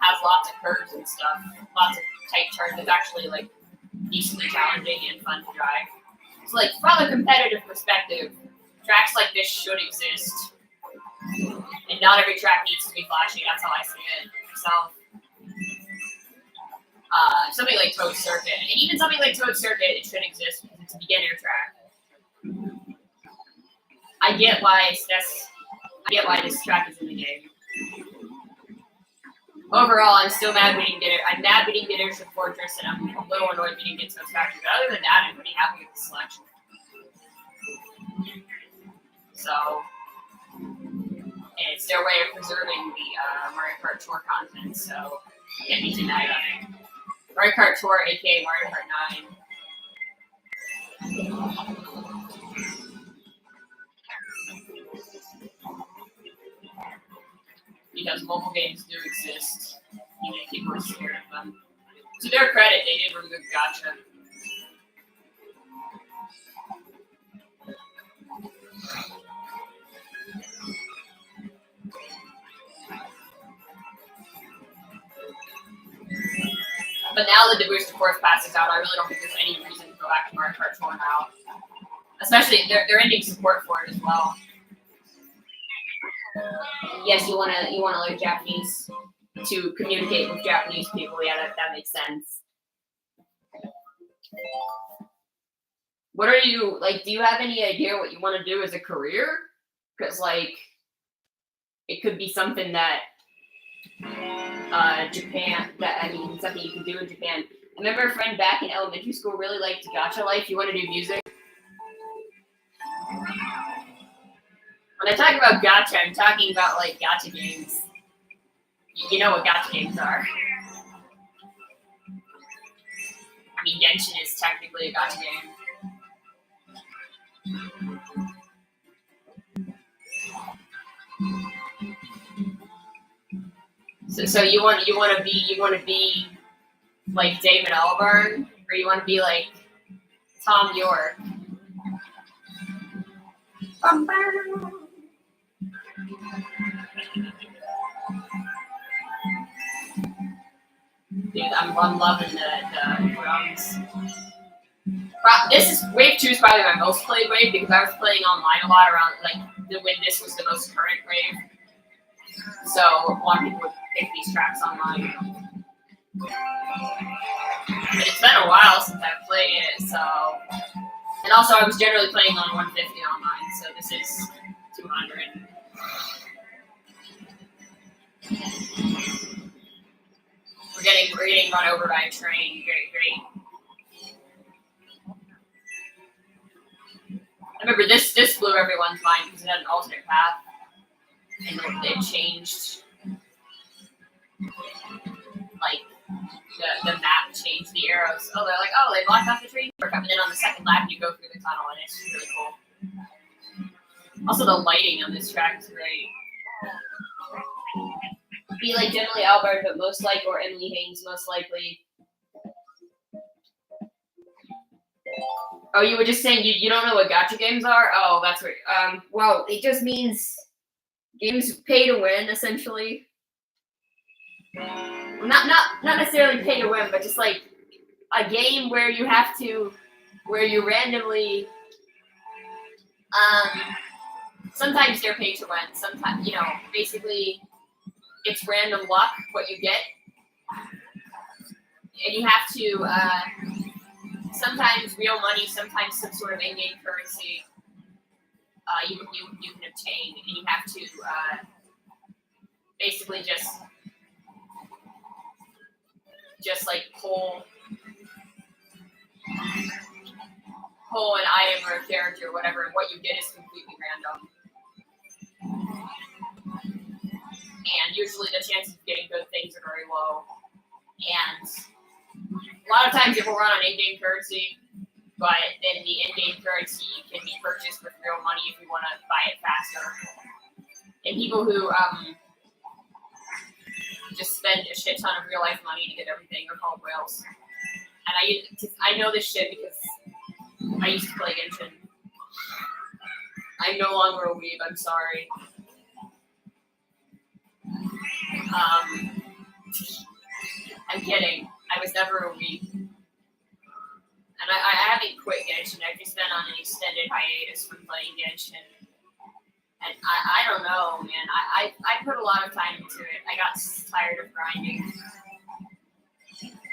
has lots of curves and stuff, lots of tight turns. It's actually like decently challenging and fun to drive. So like from a competitive perspective, tracks like this should exist. And not every track needs to be flashy. That's how I see it myself. Something like Toad Circuit, and even something like Toad Circuit, it should exist because it's a beginner track. I get why this track is in the game. Overall, I'm still mad we didn't get it. I'm mad we didn't get Airship Fortress, and I'm a little annoyed we didn't get Toad's Factory. But other than that, I'm pretty happy with the selection. So, and it's their way of preserving the Mario Kart Tour content, so can't be denied of it. Mario Kart Tour, aka Mario Kart 9. Because mobile games do exist, even if people are scared of them. To their credit, they did really good gotcha. But now that the booster force pass is out, I really don't think there's any reason to go back to Mario Kart Tour now. Especially, they're ending support for it as well. Yes, you wanna learn Japanese to communicate with Japanese people. Yeah, that makes sense. What are you like? Do you have any idea what you want to do as a career? Because like, it could be something that Japan. Something you could do in Japan. I remember a friend back in elementary school really liked gacha life. You want to do music? When I talk about gacha, I'm talking about like gacha games. You know what gacha games are. I mean, Genshin is technically a gacha game. So you want to be like Damon Albarn, or you want to be like Tom York? Dude, I'm loving the drums. This is Wave 2 is probably my most played wave because I was playing online a lot around like when this was the most current wave. So a lot of people would pick these tracks online. But it's been a while since I've played it, so. And also, I was generally playing on 150 online, so this is 200. We're getting run over by a train. Great. I remember this blew everyone's mind because it had an alternate path, and it changed. Like the map changed the arrows. Oh, they're like, they blocked off the train. And then on the second lap, you go through the tunnel, and it's really cool. Also, the lighting on this track is great. Be like generally Albert, but most like, or Emily Haynes, most likely. Oh, you were just saying you don't know what gacha games are? Oh, that's right. Well, it just means games pay to win, essentially. Not necessarily pay to win, but just like a game where you randomly, sometimes they're pay to win. Sometimes, basically it's random luck what you get, and you have to sometimes real money, sometimes some sort of in-game currency. You can obtain, and you have to basically just like pull an item or a character or whatever, and what you get is completely random. And usually the chances of getting good things are very low. And a lot of times it will run on in-game currency, but then the in-game currency can be purchased with real money if you want to buy it faster. And people who just spend a shit ton of real-life money to get everything are called whales. And I know this shit because I used to play Genshin. I'm no longer a weeb, I'm sorry. I'm kidding. I was never a weeb. And I haven't quit Genshin. I've just been on an extended hiatus from playing Genshin. And I don't know, man. I put a lot of time into it. I got tired of grinding.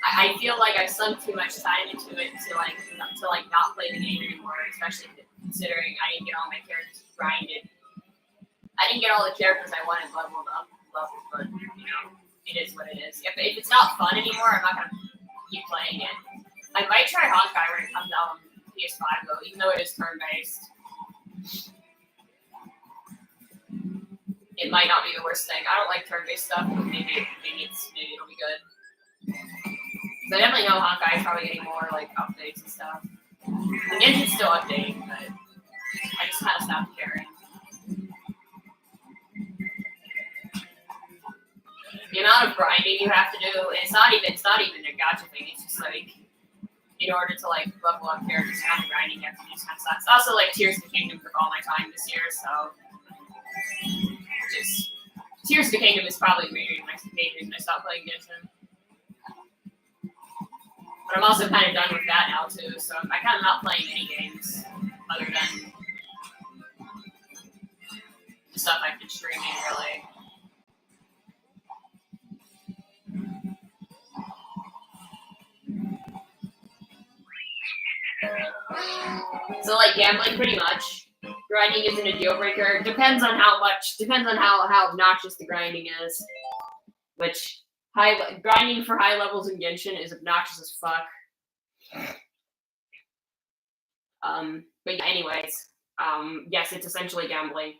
I feel like I've sunk too much time into it to not play the game anymore, especially considering I didn't get all my characters grinded. I didn't get all the characters I wanted leveled up, but it is what it is. If it's not fun anymore, I'm not gonna keep playing it. I might try Honkai when it comes out on PS5 though, even though it is turn-based. It might not be the worst thing. I don't like turn-based stuff, but maybe it'll be good. I definitely know Honkai is probably getting more like updates and stuff. The Genshin's still updating, but I just kind of stopped caring. The amount of grinding you have to do, and it's not even a gacha thing. It's just like in order to like level up characters, kind of grinding you have to do kind of stuff. It's also like Tears of the Kingdom took all my time this year, so just Tears of the Kingdom is probably the main reason I stopped playing Genshin. But I'm also kind of done with that now too, so I'm kind of not playing any games other than the stuff I've been streaming, really. So like gambling, pretty much. Grinding isn't a deal breaker. Depends on how obnoxious the grinding is. Which grinding for high levels in Genshin is obnoxious as fuck. But yeah, anyways, yes, it's essentially gambling.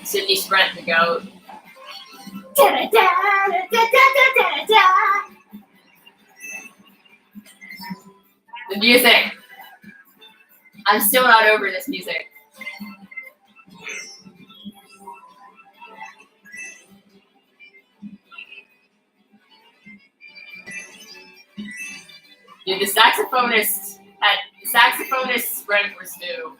Sydney Sprint the goat. The music. I'm still not over this music. Dude, the saxophonist rank was due.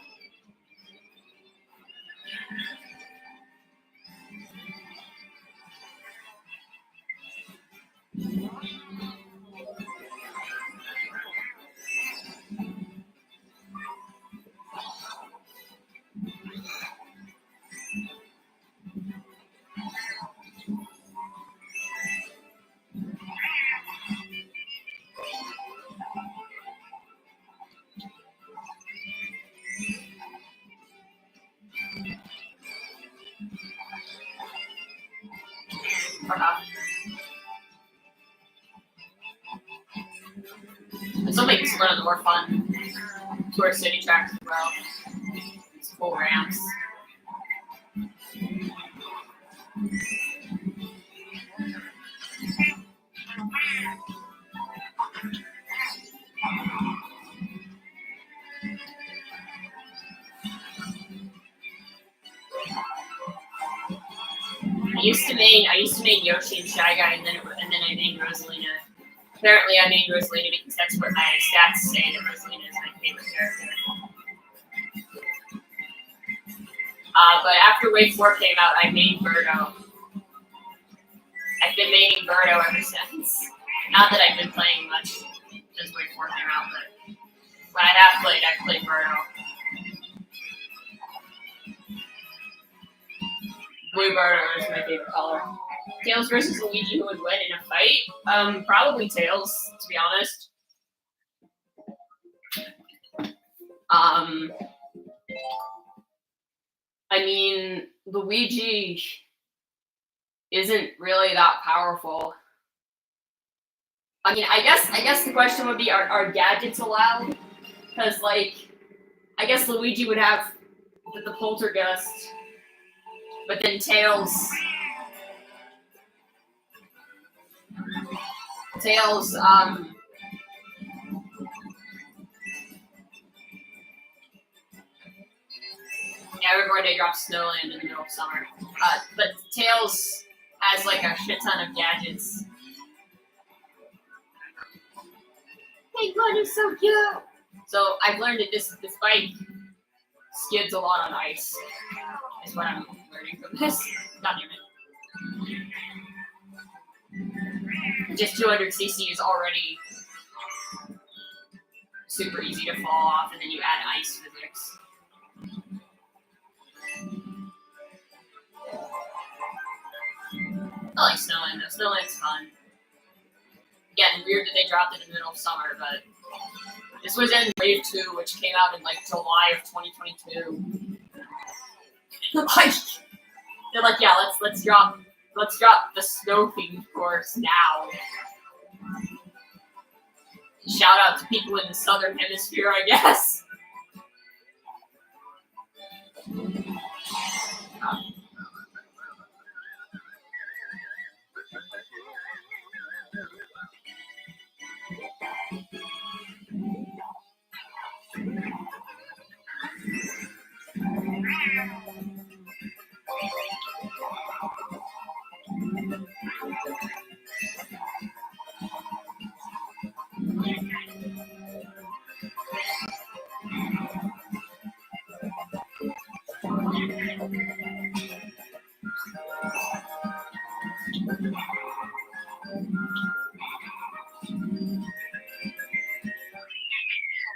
This will make this one of the more fun tourist city tracks as well. These cool ramps. I used to main Yoshi and Shy Guy, and then I made Rosalina. Apparently, I made Rosalina because that's what my stats say that Rosalina is my favorite character. But after Wave 4 came out, I made Birdo. I've been maining Birdo ever since. Not that I've been playing much since Wave 4 came out, but when I have played, I've played Birdo. Blue Birdo is my favorite color. Tails versus Luigi, who would win in a fight? Probably Tails, to be honest. I mean, Luigi isn't really that powerful. I mean, I guess the question would be, are gadgets allowed? Because, like, I guess Luigi would have the poltergust, but then Tails, yeah, every day drops Snowland in the middle of summer. But Tails has like a shit ton of gadgets. Hey, God, it's so cute. So I've learned that this bike skids a lot on ice. Is what I'm learning from this. God damn it. Just 200cc is already super easy to fall off, and then you add ice physics. I like Snowland though. Snowland's fun. Again, weird that they dropped it in the middle of summer, but this was in Wave 2, which came out in like July of 2022. Like, they're like, yeah, let's drop the snow themed course now. Shout out to people in the southern hemisphere, I guess.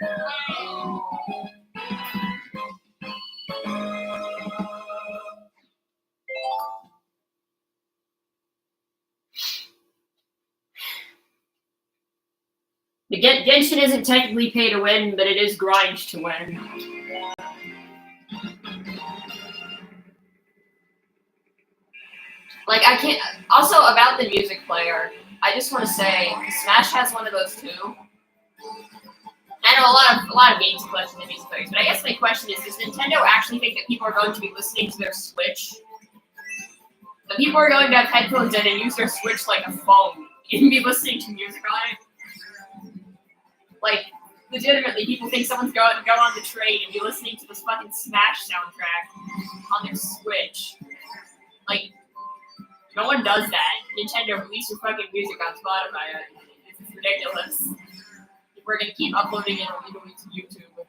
The Genshin isn't technically pay to win, but it is grind to win. Like, I can't. Also, about the music player, I just want to say Smash has one of those too. I know a lot of games question the music players, but I guess my question is: does Nintendo actually think that people are going to be listening to their Switch? That people are going to have headphones in and use their Switch like a phone and be listening to music on it? Like, legitimately, people think someone's going to go on the train and be listening to this fucking Smash soundtrack on their Switch. Like, no one does that. Nintendo, release your fucking music on Spotify. It's ridiculous. We're gonna keep uploading it illegally to YouTube.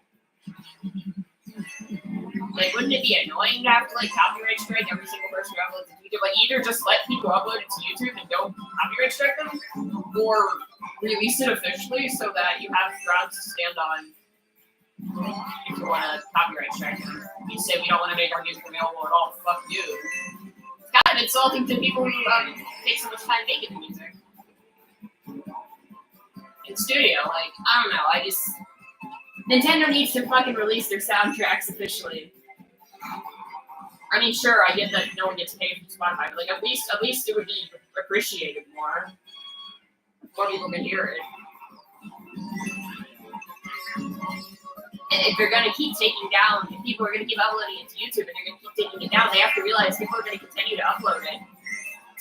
Like, wouldn't it be annoying to have to, like, copyright strike every single person who uploads to YouTube? Like, either just let people upload it to YouTube and don't copyright strike them, or release it officially so that you have grounds to stand on if you want to copyright strike them. You say we don't want to make our music available at all, fuck you. It's kind of insulting to people who take so much time making the music. In studio, like, I don't know, I just... Nintendo needs to fucking release their soundtracks officially. I mean, sure, I get that no one gets paid from Spotify, but, like, at least it would be appreciated more. More people can hear it. And if they're gonna keep taking down, if people are gonna keep uploading it to YouTube and they're gonna keep taking it down, they have to realize people are gonna continue to upload it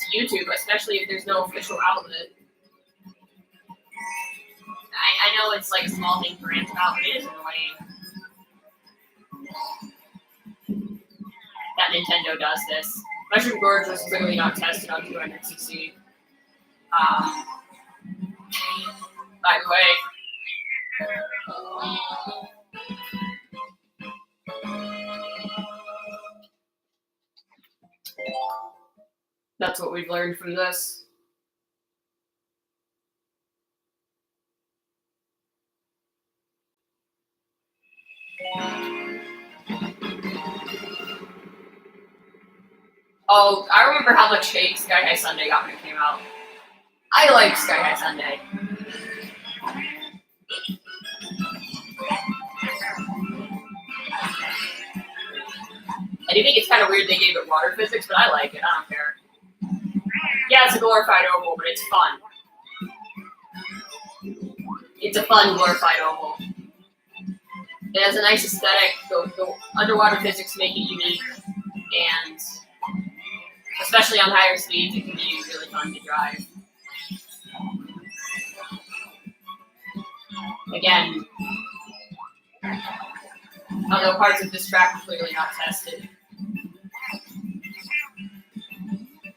to YouTube, especially if there's no official outlet. I know it's like a small thing for rant about, but it is annoying that Nintendo does this. Mushroom Gorge was clearly not tested on 200cc. By the way, that's what we've learned from this. Oh, I remember how much hate Sky High Sunday got when it came out. I like Sky High Sunday. I do think it's kind of weird they gave it water physics, but I like it. I don't care. Yeah, it's a glorified oval, but it's fun. It's a fun glorified oval. It has a nice aesthetic. The underwater physics make it unique, and especially on higher speeds, it can be really fun to drive. Again, although parts of this track are clearly not tested.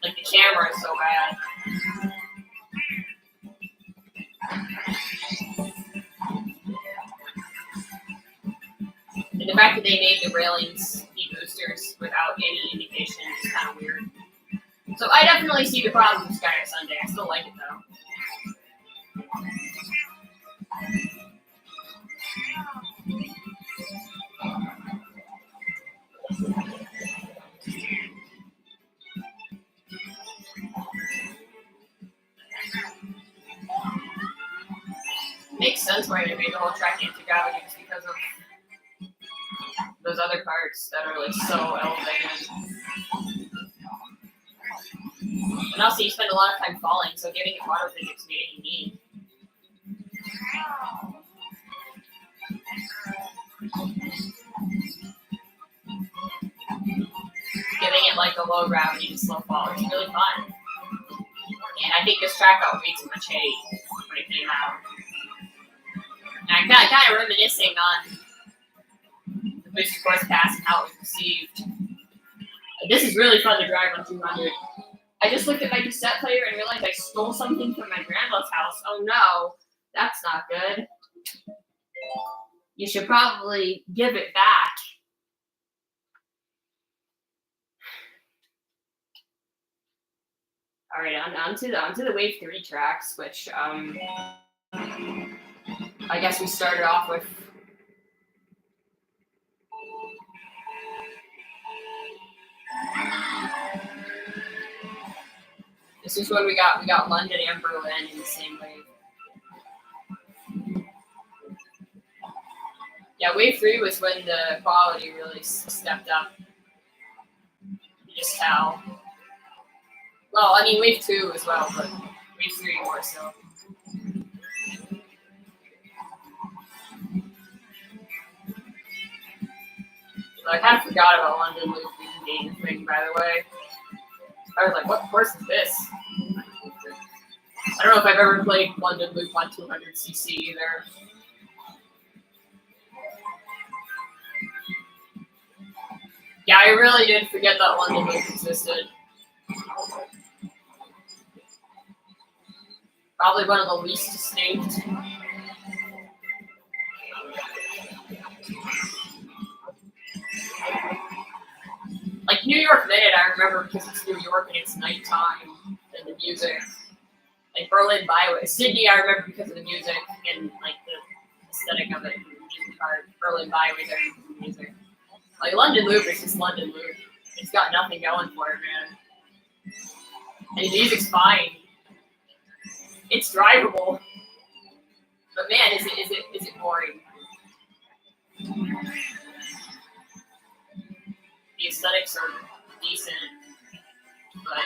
Like, the camera is so bad. And the fact that they made the railings be boosters without any indication is kind of weird. So I definitely see the problem with Sky High Sunday. I still like it though. Makes sense why they made the whole track anti-gravity, just because of those other parts that are like so elevated. And also you spend a lot of time falling, so giving it water physics made it unique. Giving it like a low gravity to slow fall. It's really fun. And I think this track got way too much hate when it came out. And I'm kind of reminiscing on the Booster Course Pass and how it was received. This is really fun to drive on 200. I just looked at my cassette player and realized I stole something from my grandma's house. Oh no, that's not good. You should probably give it back. All right, on to the Wave 3 tracks, which I guess we started off with This is when we got London and Berlin in the same wave. Yeah, wave 3 was when the quality really stepped up. You just tell. Well, I mean wave 2 as well, but wave 3 more so. So I kind of forgot about London Loop being game thing, by the way. I was like, what course is this? I don't know if I've ever played London Loop on 200cc either. Yeah, I really did forget that London Loop existed. Probably one of the least distinct. Like New York Minute, I remember because it's New York and it's nighttime and the music. Like Berlin Byway. Sydney, I remember because of the music and like the aesthetic of it. Berlin Byway, there the music. Like London Loop is just London Loop. It's got nothing going for it, man. And the music's fine. It's drivable. But man, is it boring? The aesthetics are decent, but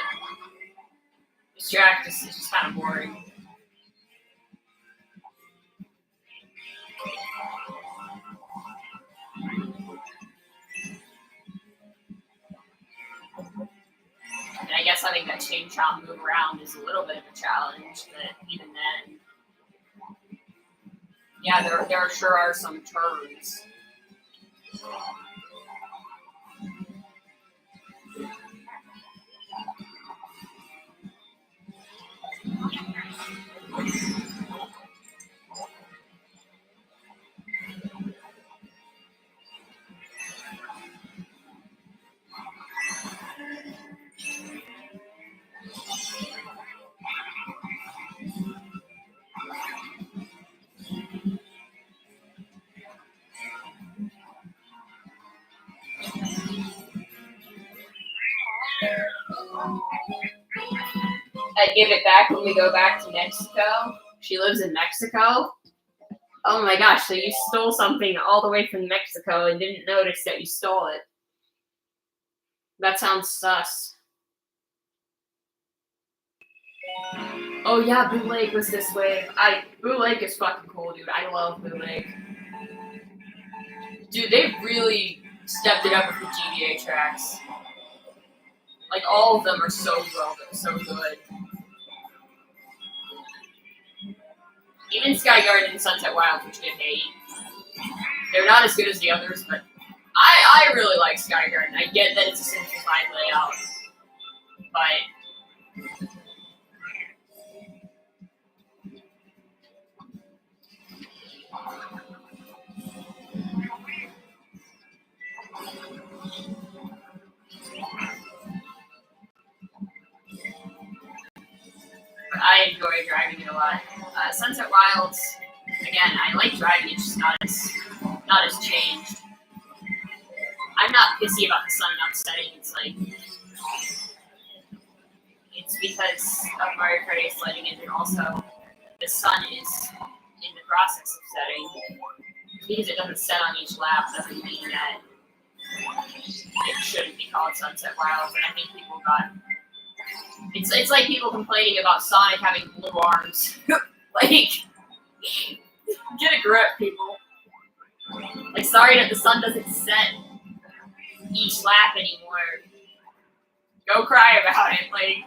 this track is just kind of boring. And I guess having that chain chomp move around is a little bit of a challenge, but even then, yeah, there sure are some turns. I'd give it back when we go back to Mexico. She lives in Mexico. Oh my gosh, so you stole something all the way from Mexico and didn't notice that you stole it. That sounds sus. Oh yeah, Blue Lake was this way. Blue Lake is fucking cool, dude. I love Blue Lake. Dude, they really stepped it up with the GBA tracks. Like all of them are so good. Even Sky Garden and Sunset Wilds, which get hate. They're not as good as the others, but I really like Sky Garden. I get that it's a simplified layout, but I enjoy driving it a lot. Sunset Wilds, again, I like driving it, just not as changed. I'm not pissy about the sun not setting. It's because of Mario Kart 8 sledding, and then also the sun is in the process of setting. Because it doesn't set on each lap doesn't mean that it shouldn't be called Sunset Wilds. And I think people got. It's like people complaining about Sonic having blue arms. Like, get a grip, people. Like, sorry that the sun doesn't set each lap anymore. Go cry about it. Like,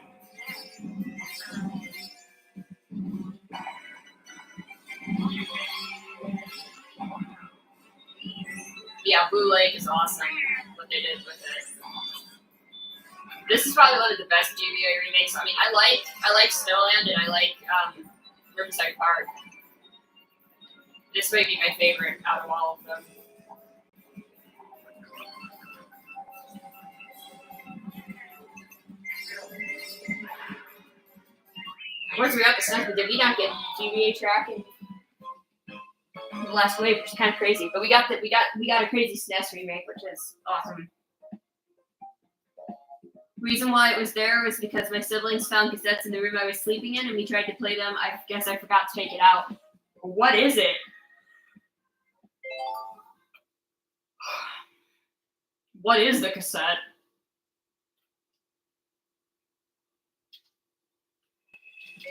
yeah, Blue Lake is awesome. What they did with it. This is probably one of the best GBA remakes. I mean, I like Snowland and I like Riverside Park. This may be my favorite out of all of them. Once we got the second, did we not get GBA track in the last wave, which is kind of crazy? But we got a crazy SNES remake, which is awesome. Reason why it was there was because my siblings found cassettes in the room I was sleeping in, and we tried to play them. I guess I forgot to take it out. What is it? What is the cassette?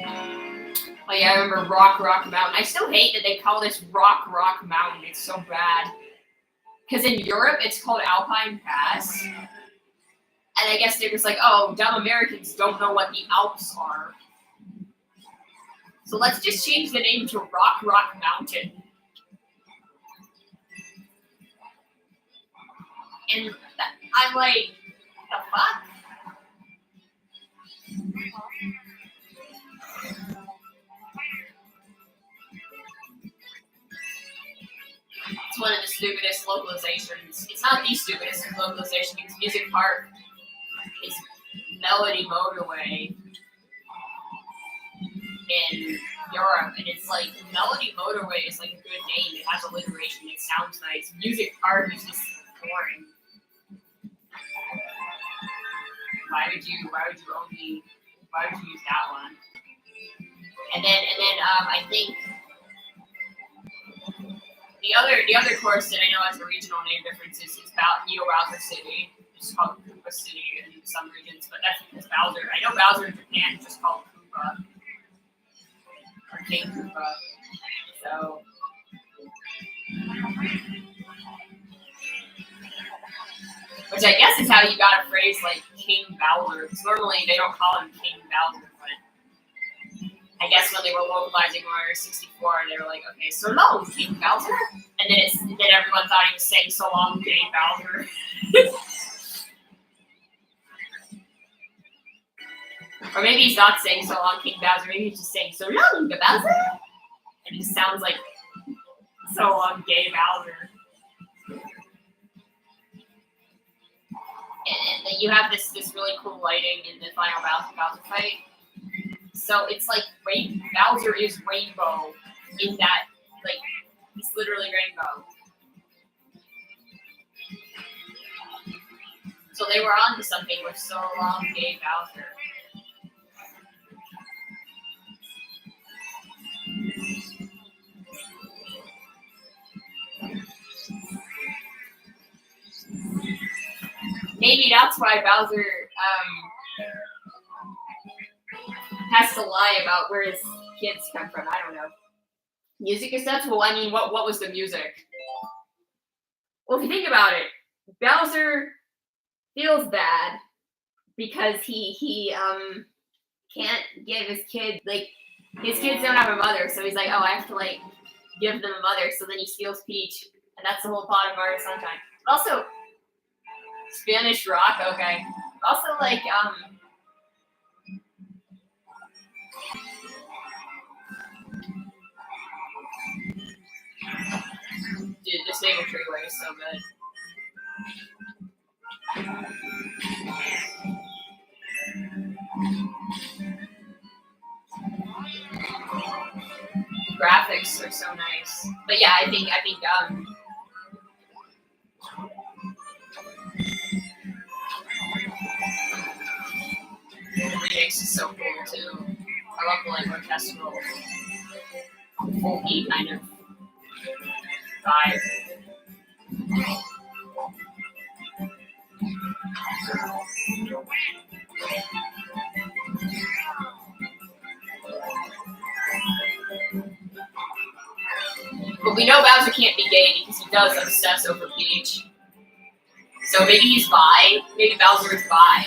Oh yeah, I remember Rock Mountain. I still hate that they call this Rock Mountain. It's so bad. Because in Europe, it's called Alpine Pass. And I guess they're just like, oh, dumb Americans don't know what the Alps are. So let's just change the name to Rock Mountain. And I'm like, the fuck? It's one of the stupidest localizations. It's not the stupidest localization because Music Park is Melody Motorway in Europe, and it's like Melody Motorway is like a good name. It has alliteration. It sounds nice. Music Park is just boring. Why would you use that one? And then I think the other course that I know has a regional name difference is about Bowser City. It's called Koopa City in some regions, but that's because Bowser. I know Bowser in Japan is just called Koopa or King Koopa. So. Which I guess is how you got a phrase like King Bowser, because normally they don't call him King Bowser, but I guess when they were localizing Mario 64, they were like, okay, so long, King Bowser? And then everyone thought he was saying so long, King Bowser. Or maybe he's not saying so long, King Bowser, maybe he's just saying so long, Bowser? And he sounds like so long, gay Bowser. And you have this really cool lighting in the final Bowser fight. So it's like Bowser is rainbow in that, like, he's literally rainbow. So they were on to something with so long, gay Bowser. Maybe that's why Bowser has to lie about where his kids come from. I don't know. Music cassettes? Well, I mean, what was the music? Well, if you think about it, Bowser feels bad because he can't give his kids, like, his kids don't have a mother, so he's like, oh, I have to, like, give them a mother, so then he steals Peach, and that's the whole plot of Mario Sunshine. But also, Spanish rock, okay. Also, like, dude, this Naval Treeway is so good. Graphics are so nice. But yeah, I think the remix is so cool too. I love the like orchestral folky kind of vibe. But we know Bowser can't be gay because he does obsess over Peach. So maybe he's bi. Maybe Bowser is bi.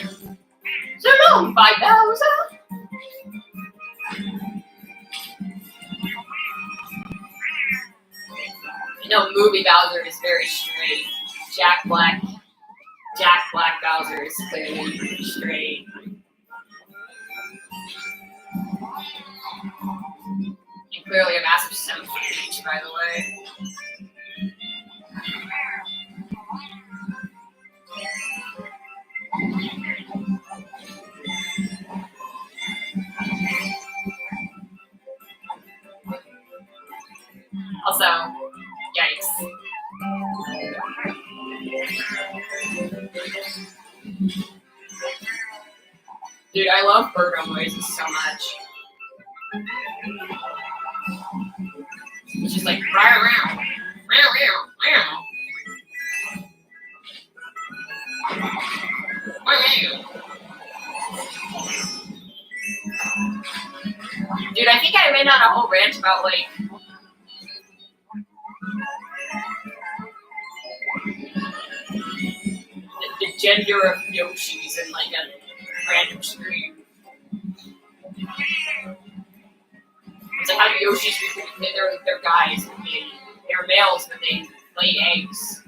So no, bi Bowser. You know, movie Bowser is very straight. Jack Black Bowser is clearly straight. And clearly a massive simp for Peach, by the way. Also, yikes. Dude, I love Birdo noises so much. It's just like meow meow meow meow meow. Dude, I think I went on a whole rant about like the gender of Yoshis in like a random stream. It's like how do Yoshis reproduce? They're guys, they're males, but they lay eggs.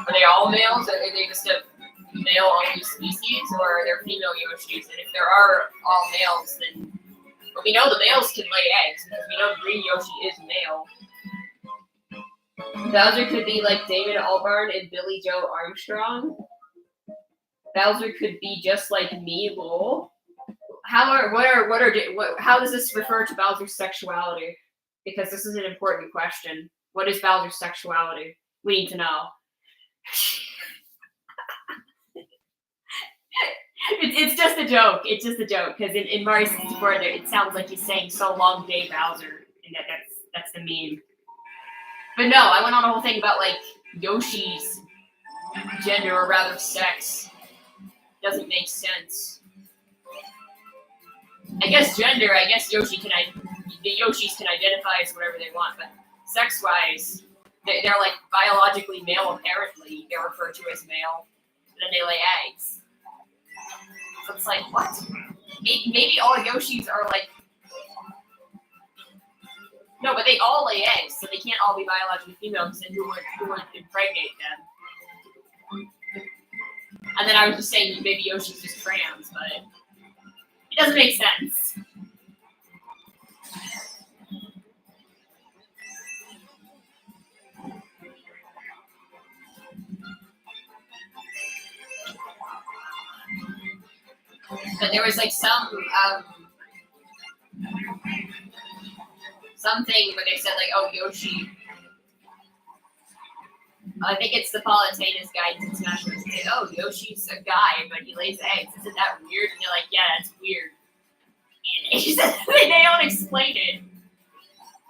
Are they all males? Are they just a male-only species, or are there female Yoshis? And if there are all males, then well, we know the males can lay eggs because we know Green Yoshi is male. Bowser could be like David Albarn and Billy Joe Armstrong. Bowser could be just like me, lol. How does this refer to Bowser's sexuality? Because this is an important question. What is Bowser's sexuality? We need to know. It's just a joke. It's just a joke because in Mario 64, it sounds like he's saying "So long, day, Bowser," and that's the meme. But no, I went on a whole thing about like Yoshi's gender, or rather sex. Doesn't make sense. I guess gender. I guess the Yoshis can identify as whatever they want, but sex-wise, they're like biologically male. Apparently, they're referred to as male, and then they lay eggs. So it's like, what? Maybe all Yoshis are like... No, but they all lay eggs, so they can't all be biologically female, because then who would impregnate them? And then I was just saying maybe Yoshi's just trans, but it doesn't make sense. But there was like something where they said like, oh, Yoshi. I think it's the Palutina's guide to Smash Bros. Say, oh, Yoshi's a guy, but he lays eggs. Isn't that weird? And you're like, yeah, that's weird. And they don't explain it.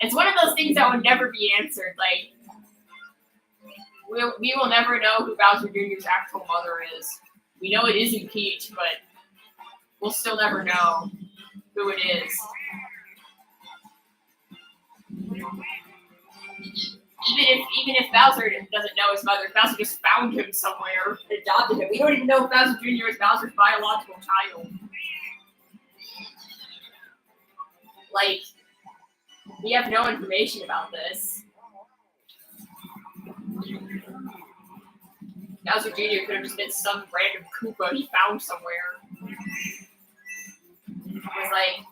It's one of those things that would never be answered. Like, we will never know who Bowser Jr.'s actual mother is. We know it isn't Peach, but we'll still never know who it is. Even if Bowser doesn't know his mother, if Bowser just found him somewhere and adopted him, we don't even know if Bowser Jr. is Bowser's biological child. Like, we have no information about this. Bowser Jr. could have just been some random Koopa he found somewhere. It was like...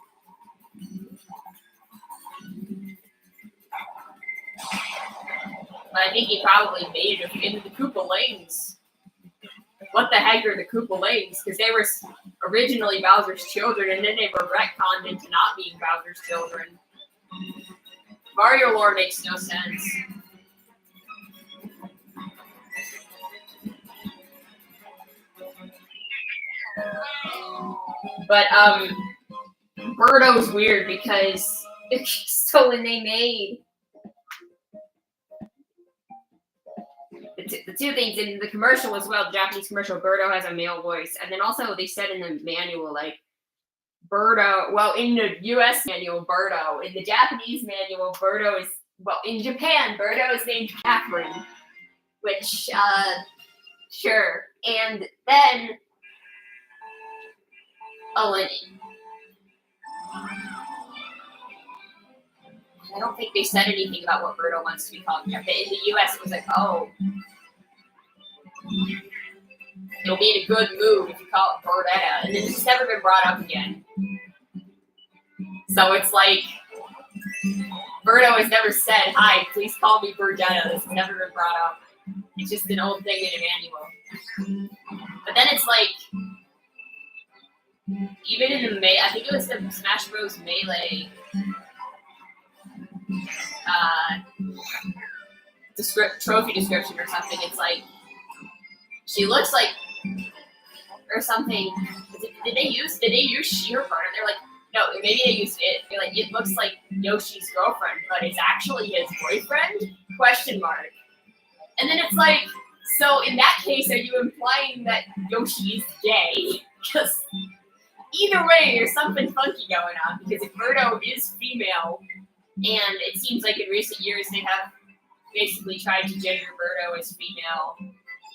But I think he probably made it into the Koopa Lanes. What the heck are the Koopa Lanes? Because they were originally Bowser's children, and then they were retconned into not being Bowser's children. Mario lore makes no sense. But Birdo's weird because so when they made the two things in the commercial as well, the Japanese commercial, Birdo has a male voice, and then also they said in the manual like Birdo. Well, in the U.S. manual, Birdo. In the Japanese manual, Birdo is in Japan, Birdo is named Catherine, which sure, and then I don't think they said anything about what Birdo wants to be called. But in the U.S., it was like, oh, you'll be in a good mood if you call it Birdetta. And it's just never been brought up again. So it's like, Birdo has never said, hi, please call me Birdetta. This has never been brought up. It's just an old thing in a manual. But then it's like, even in the I think it was the Smash Bros. Melee trophy description or something. It's like she looks like or something. Is it did they use she her partner? They're like, no, maybe they used it. They're like, it looks like Yoshi's girlfriend, but it's actually his boyfriend? Question mark. And then it's like, so in that case, are you implying that Yoshi is gay? Because either way, there's something funky going on. Because if Birdo is female, and it seems like in recent years they have basically tried to gender Birdo as female.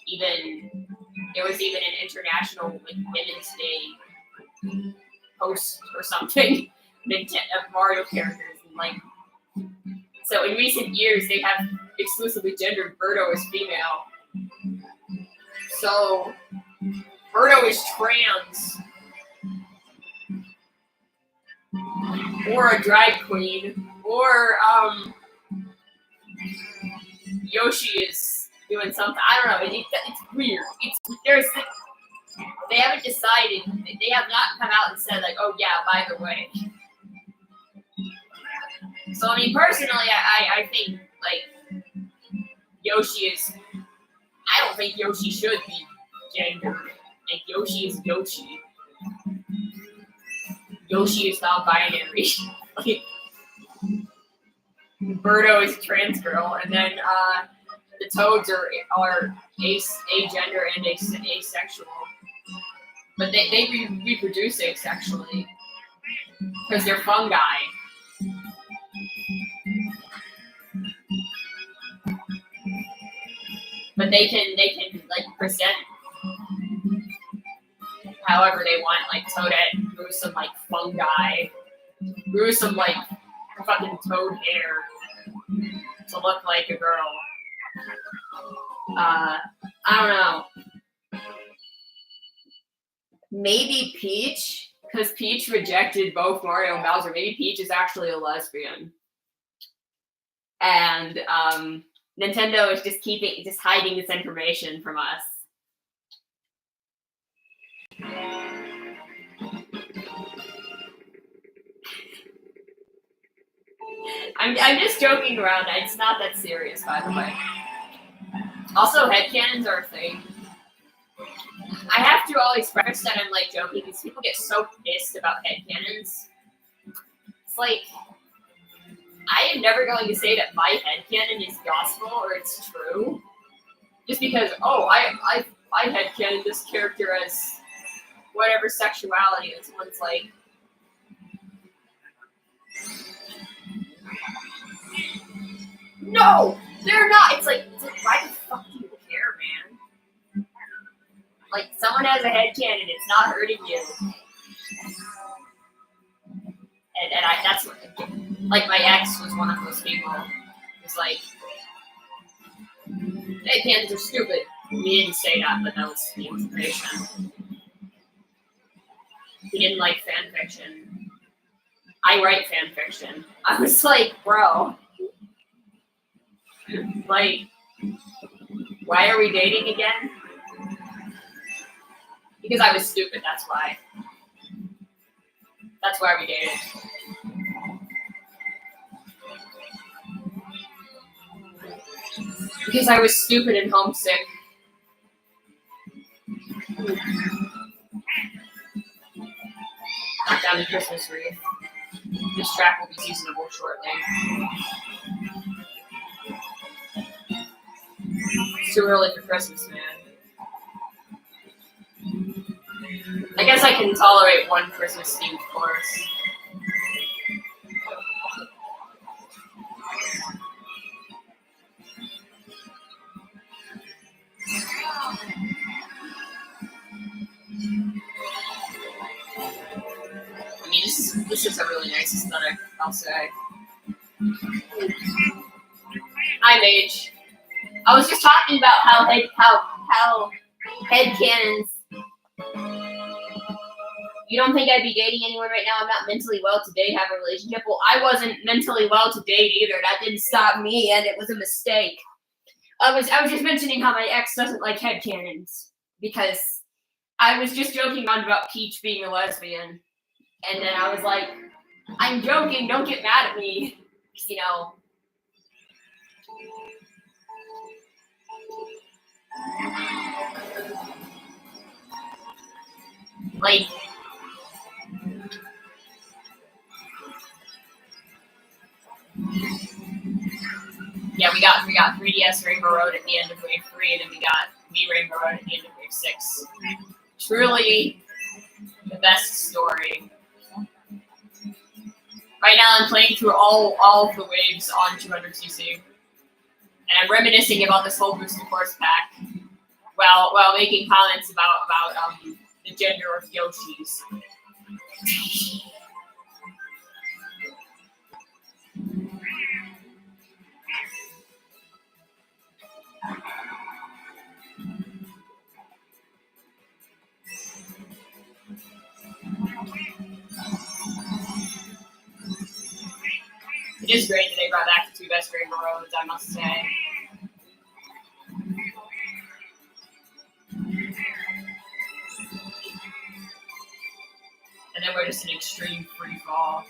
Even there was even an international like Women's Day post or something of Mario characters, and like so in recent years they have exclusively gendered Birdo as female. So Birdo is trans or a drag queen or Yoshi is doing something. I don't know. It's weird. They haven't decided. They have not come out and said like, oh yeah, by the way. So I mean, personally, I think like Yoshi is. I don't think Yoshi should be gendered. Like Yoshi is Yoshi. Yoshi is not binary. Like, Birdo is a trans girl, and then the Toads are agender and asexual, but they reproduce asexually because they're fungi. But they can like present however they want. Like Toadette grew some like fungi, grew some like fucking toad hair to look like a girl. I don't know. Maybe Peach, because Peach rejected both Mario and Bowser. Maybe Peach is actually a lesbian, and Nintendo is just hiding this information from us. I'm just joking around. It's not that serious, by the way. Also, headcanons are a thing. I have to always preface that I'm like joking because people get so pissed about headcanons. It's like I am never going to say that my headcanon is gospel or it's true. Just because, I headcanon this character as whatever sexuality is. Someone's like, no, they're not. It's like why the fuck do you care, man? Like, someone has a headcanon, it's not hurting you. And that's what, like, my ex was one of those people. It's like, headcanons are stupid. He didn't say that, but that was the information. He didn't like fan fiction. I write fan fiction. I was like, bro. Like, why are we dating again? Because I was stupid, that's why. That's why we dated. Because I was stupid and homesick. Knock down the Christmas wreath. This track will be seasonable shortly. It's too early for Christmas, man. I guess I can tolerate one Christmas themed chorus. I mean, this is a really nice aesthetic, I'll say. Hi, Mage. I was just talking about how headcanons. You don't think I'd be dating anyone right now? I'm not mentally well to date, have a relationship. Well, I wasn't mentally well to date either. That didn't stop me, and it was a mistake. I was just mentioning how my ex doesn't like headcanons because I was just joking around about Peach being a lesbian, and then I was like, "I'm joking. Don't get mad at me," you know. Like, we got 3DS Rainbow Road at the end of Wave 3, and then we got Wii Rainbow Road at the end of Wave 6. Truly the best story. Right now I'm playing through all of the waves on 200cc. And I'm reminiscing about this whole boosted course pack while making comments about the gender of Yoshis. It is great that they brought back the two best Rainbow Roads, I must say. And then we're just an extreme free fall.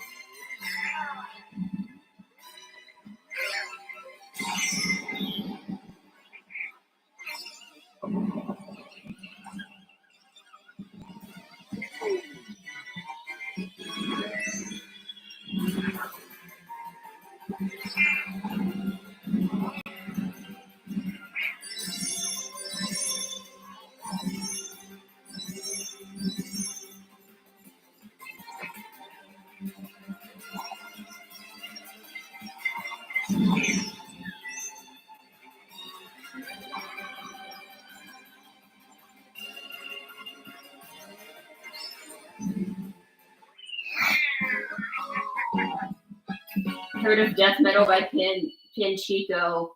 Heard of death metal by Pinchico.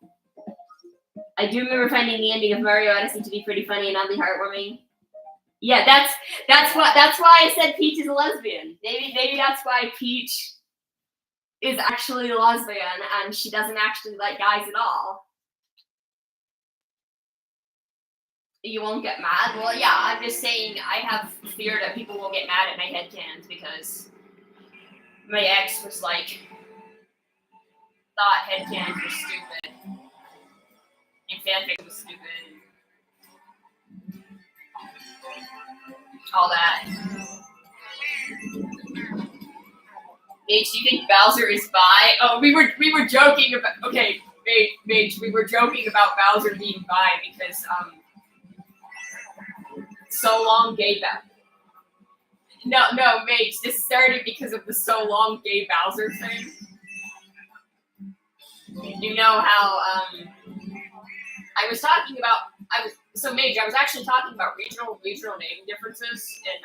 I do remember finding the ending of Mario Odyssey to be pretty funny and oddly heartwarming. Yeah, that's why I said Peach is a lesbian. Maybe that's why Peach is actually a lesbian and she doesn't actually like guys at all. You won't get mad? Well, yeah, I'm just saying I have fear that people will get mad at my headcanons because my ex was like, thought headcanons were stupid. And fanfic was stupid. All that. Mage, do you think Bowser is bi? Oh, we were joking about, okay, Mage, we were joking about Bowser being bi because, so long gay Bowser. No, Mage, this started because of the so long gay Bowser thing. You know how, Mage, I was actually talking about regional naming differences in,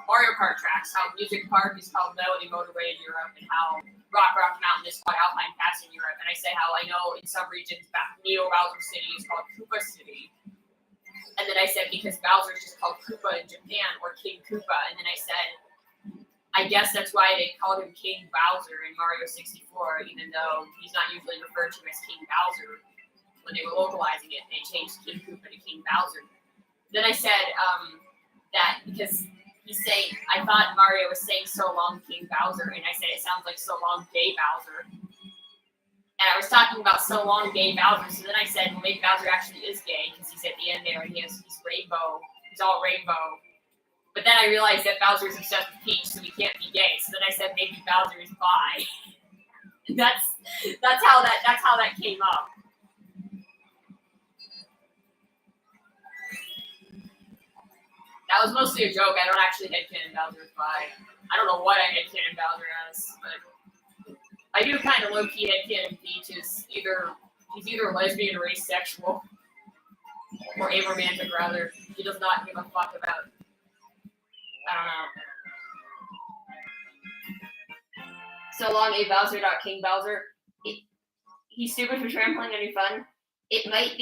Mario Kart tracks, how Music Park is called Melody Motorway in Europe, and how Rock Mountain is called Alpine Pass in Europe. And I say how I know in some regions Neo Bowser City is called Koopa City. And then I said because Bowser is just called Koopa in Japan, or King Koopa. And then I said, I guess that's why they called him King Bowser in Mario 64, even though he's not usually referred to as King Bowser. When they were localizing it, they changed King Koopa to King Bowser. Then I said that because he's saying, I thought Mario was saying so long King Bowser, and I said it sounds like so long gay Bowser. And I was talking about so long gay Bowser, so then I said, well, maybe Bowser actually is gay, because he's at the end there, and he's rainbow, he's all rainbow. But then I realized that Bowser is obsessed with Peach, so he can't be gay. So then I said maybe Bowser is bi. that's how that came up. That was mostly a joke. I don't actually headcanon Bowser as bi. I don't know what I headcanon Bowser as, but I do kind of low-key headcanon Peach is he's either lesbian or asexual, or aromantic rather. He does not give a fuck about. I don't know. So long, A Bowser. King Bowser. He's stupid for trampling any fun. It might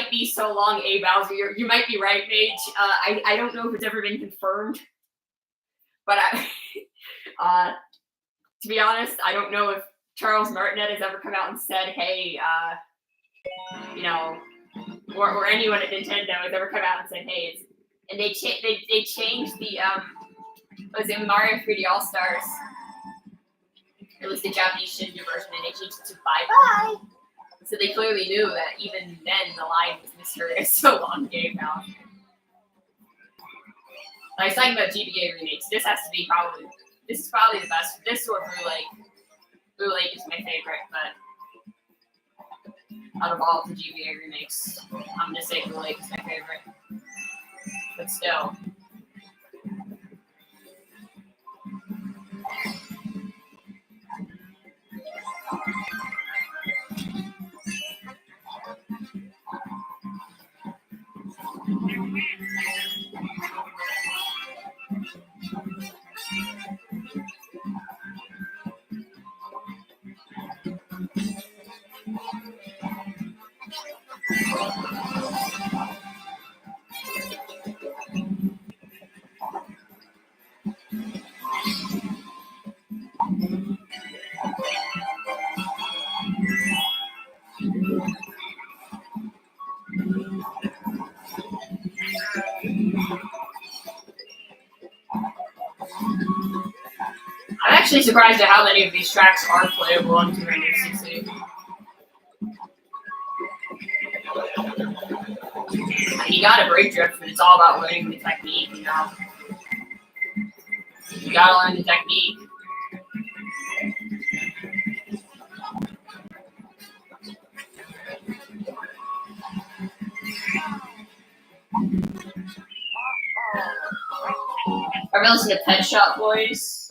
be so long, A Bowser. You might be right, Mage. I don't know if it's ever been confirmed, but to be honest, I don't know if Charles Martinet has ever come out and said, hey, or anyone at Nintendo has ever come out and said, hey, it's, and they changed the was it Mario 3D All Stars? It was the Japanese Shinju version, and they changed it to bye bye. So they clearly knew that even then the line was misheard as so long game now. I was talking about GBA remakes. This is probably the best. This or Blue Lake. Blue Lake is my favorite, but Out of all of the GBA remakes, I'm gonna say Relay is my favorite. But still. I'm actually surprised at how many of these tracks are playable on 200cc. You gotta brake drift, but it's all about learning the technique, you know? You gotta learn the technique. I've been listening to Pet Shop Boys.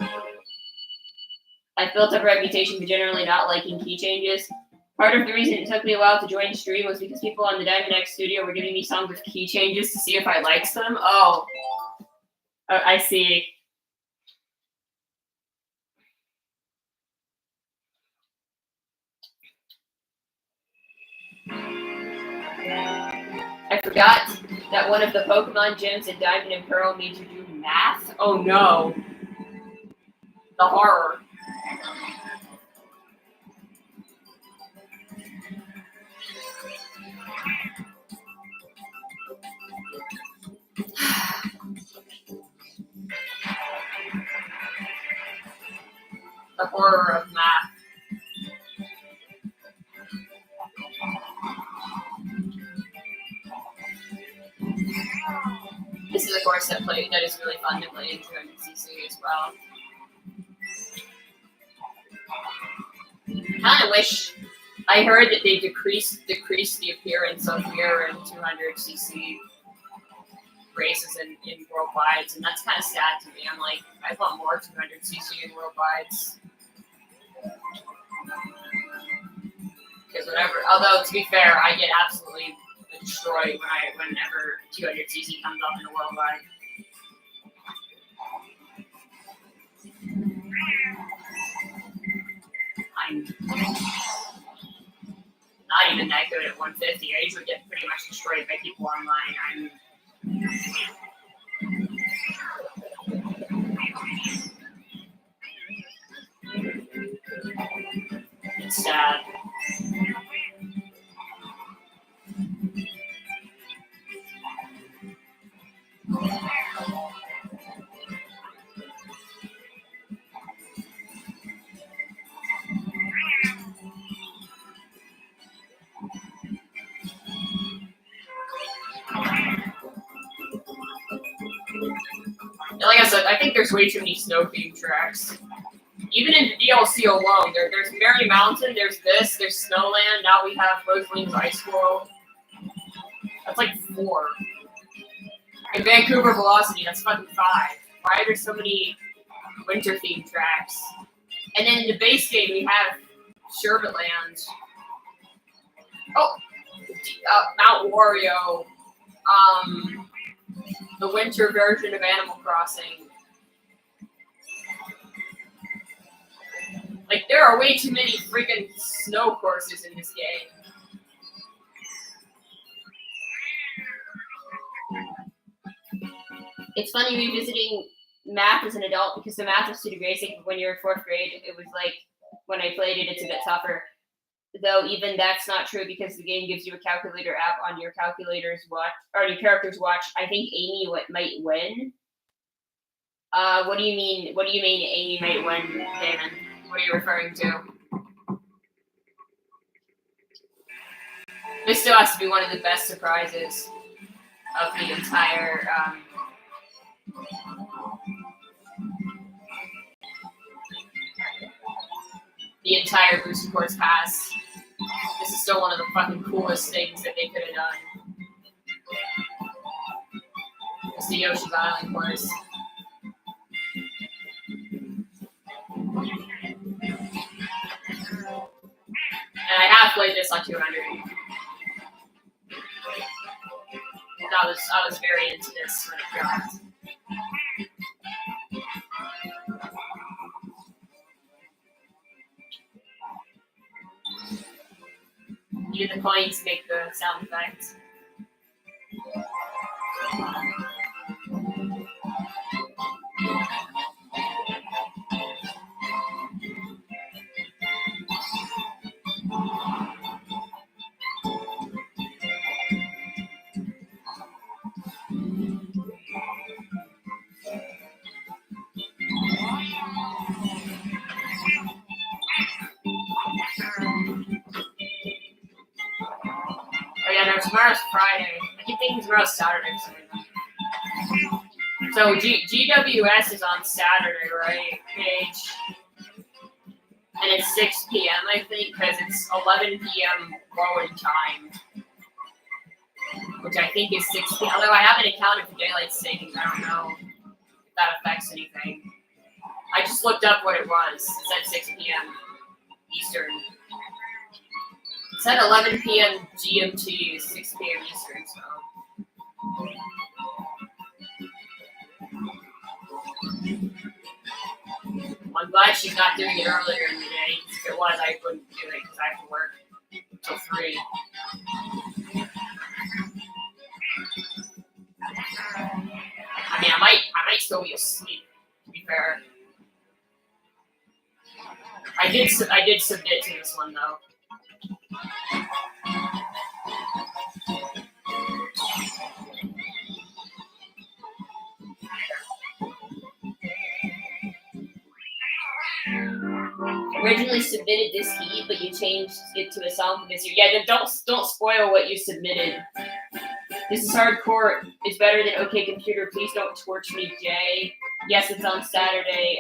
I've built up a reputation for generally not liking key changes. Part of the reason it took me a while to join the stream was because people on the Diamond X studio were giving me songs with key changes to see if I liked them. Oh, I see. I forgot that one of the Pokemon gyms in Diamond and Pearl made you do math. Oh no. The horror. The horror of math. This is a course that is really fun to play in 200cc as well. I kind of wish I heard that they decreased the appearance of mirror in 200cc races in worldwides, and that's kind of sad to me. I'm like, I want more 200cc in worldwides. Because whatever, although to be fair, I get absolutely destroyed whenever 200cc comes up in a worldwide. I'm not even that good at 150. I usually get pretty much destroyed by people online. It's sad. Like I said, I think there's way too many snow-themed tracks. Even in the DLC alone, there's Merry Mountain, there's Snowland, now we have Rosalind's Ice World. That's like 4. And Vancouver Velocity, that's fucking 5. Why are there so many winter-themed tracks? And then in the base game, we have Sherbetland. Oh! Mount Wario. The winter version of Animal Crossing. Like, there are way too many freaking snow courses in this game. It's funny revisiting math as an adult because the math was too basic when you're in 4th grade. It was like, when I played it, it's a bit tougher. Though even that's not true because the game gives you a calculator app on your calculator's watch, or your character's watch. I think Amy might win. What do you mean? What do you mean Amy might win, Damon? What are you referring to? This still has to be one of the best surprises of the entire. The entire Booster Course Pass. This is still one of the fucking coolest things that they could have done. It's the Yoshi's Island course. And I have played this on 200. I was very into this when it dropped. Even the coins make the sound effects. Oh yeah, no, tomorrow's Friday. I keep thinking tomorrow's Saturday. So GWS is on Saturday, right, Paige? And it's 6 p.m. I think, because it's 11 p.m. Rowan time, which I think is 6 p.m. Although I haven't accounted for daylight savings, I don't know if that affects anything. I just looked up what it was. It said 6 p.m. Eastern. It said 11 p.m. GMT, 6 p.m. Eastern, so. I'm glad she's not doing it earlier in the day. If it was, I wouldn't do it because I have to work till 3. I mean, I might still be asleep, to be fair. I did submit to this one though. Originally submitted this heat, but you changed it to a song for this year. Yeah, don't spoil what you submitted. This is hardcore. It's better than OK Computer. Please don't torch me, Jay. Yes, it's on Saturday.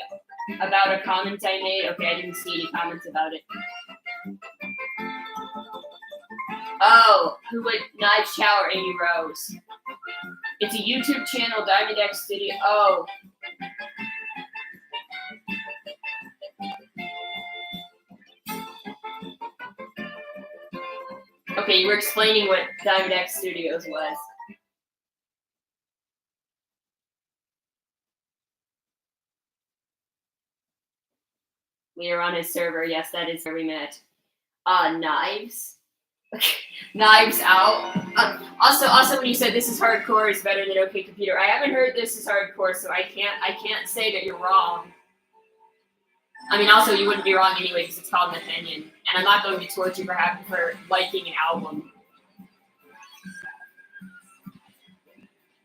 About a comment I made. Okay, I didn't see any comments about it. Oh, who would Knife Chow or Amy Rose? It's a YouTube channel, Diamond X Studio. Oh. Okay, you were explaining what Diamond X Studios was. We are on his server. Yes, that is where we met. Knives. Knives Out. Also, when you said this is hardcore is better than OK Computer, I haven't heard this is hardcore, so I can't say that you're wrong. I mean, also you wouldn't be wrong anyway because it's called an opinion, and I'm not going to torture you for liking an album.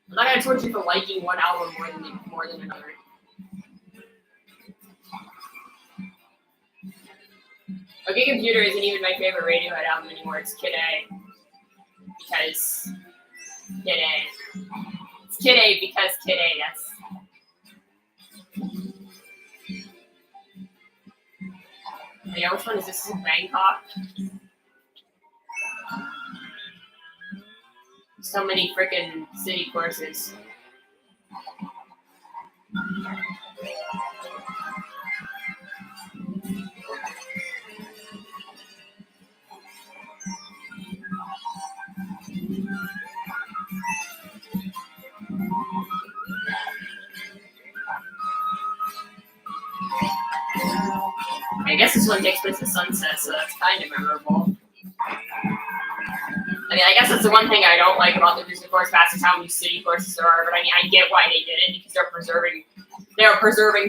I'm not going to torture you for liking one album more than another. OK Computer isn't even my favorite Radiohead album anymore. It's Kid A. Because Kid A. It's Kid A because Kid A, yes. Yeah, which one is this? This is Bangkok. So many freaking city courses. I guess this one takes place at sunset, so that's kind of memorable. I mean, I guess that's the one thing I don't like about the Disney Course Pass is how many city courses there are, but I mean, I get why they did it, because they're preserving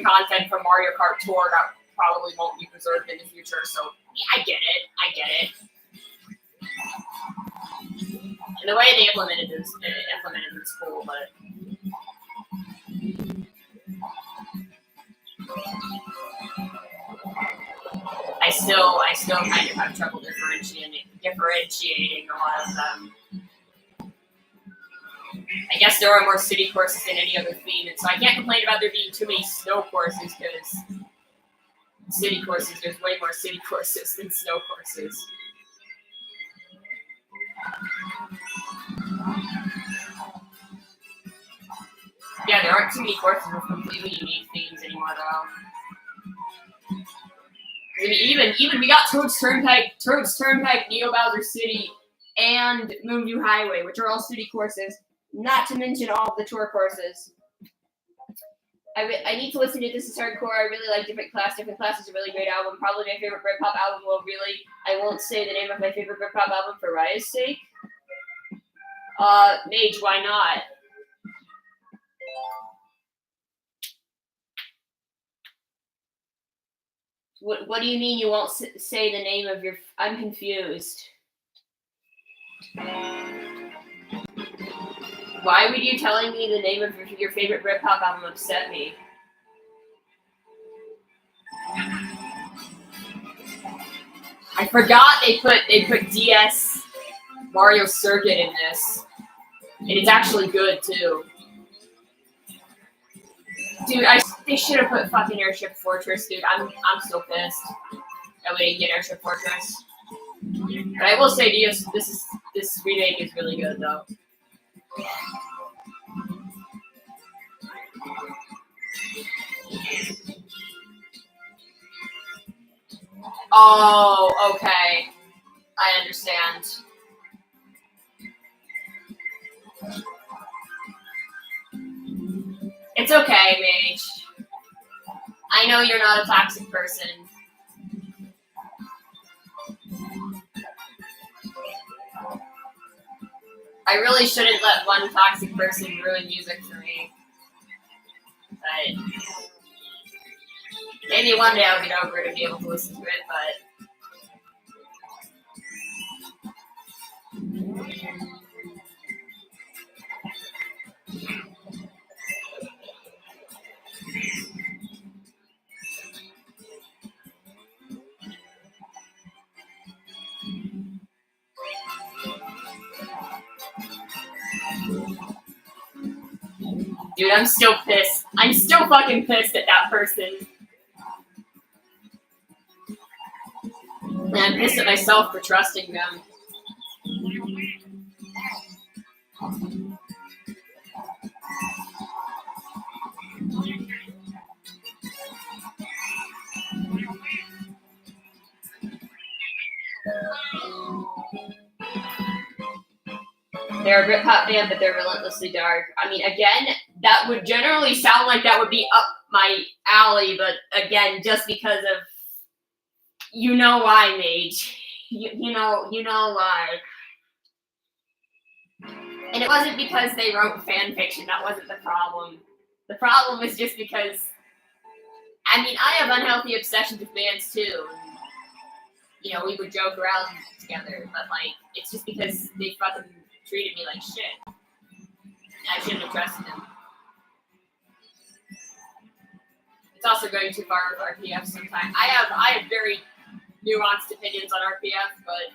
content from Mario Kart Tour that probably won't be preserved in the future, so yeah, I get it. And the way they implemented this is cool, but I still kind of have trouble differentiating a lot of them. I guess there are more city courses than any other theme, and so I can't complain about there being too many snow courses, because there's way more city courses than snow courses. Yeah, there aren't too many courses with completely unique themes anymore, though. I mean, even we got Toad's Turnpike, Neo Bowser City, and Moonview Highway, which are all city courses. Not to mention all of the tour courses. I need to listen to This Is Hardcore. I really like Different Class. Different Class is a really great album. Probably my favorite Britpop album. I won't say the name of my favorite Britpop album for Raya's sake. Mage, why not? What do you mean you won't say the name of your... I'm confused. Why would you telling me the name of your favorite Britpop album upset me? I forgot they put DS Mario Circuit in this. And it's actually good too. Dude, they should have put fucking Airship Fortress, dude. I'm so pissed that we didn't get Airship Fortress. But I will say this remake is really good though. Oh, okay. I understand. It's okay, Mage. I know you're not a toxic person. I really shouldn't let one toxic person ruin music for me. But maybe one day I'll get over it and be able to listen to it, but dude, I'm still pissed. I'm still fucking pissed at that person. And I'm pissed at myself for trusting them. They're a Britpop band, but they're relentlessly dark. I mean, again, that would generally sound like that would be up my alley, but again, just because of you know why, Mage. You know why. And it wasn't because they wrote fan fiction. That wasn't the problem. The problem was just because, I mean, I have unhealthy obsessions with bands too. You know, we would joke around together, but like, it's just because they fucking treated me like shit. I shouldn't have trusted them. It's also going too far with RPF sometimes. I have very nuanced opinions on RPF, but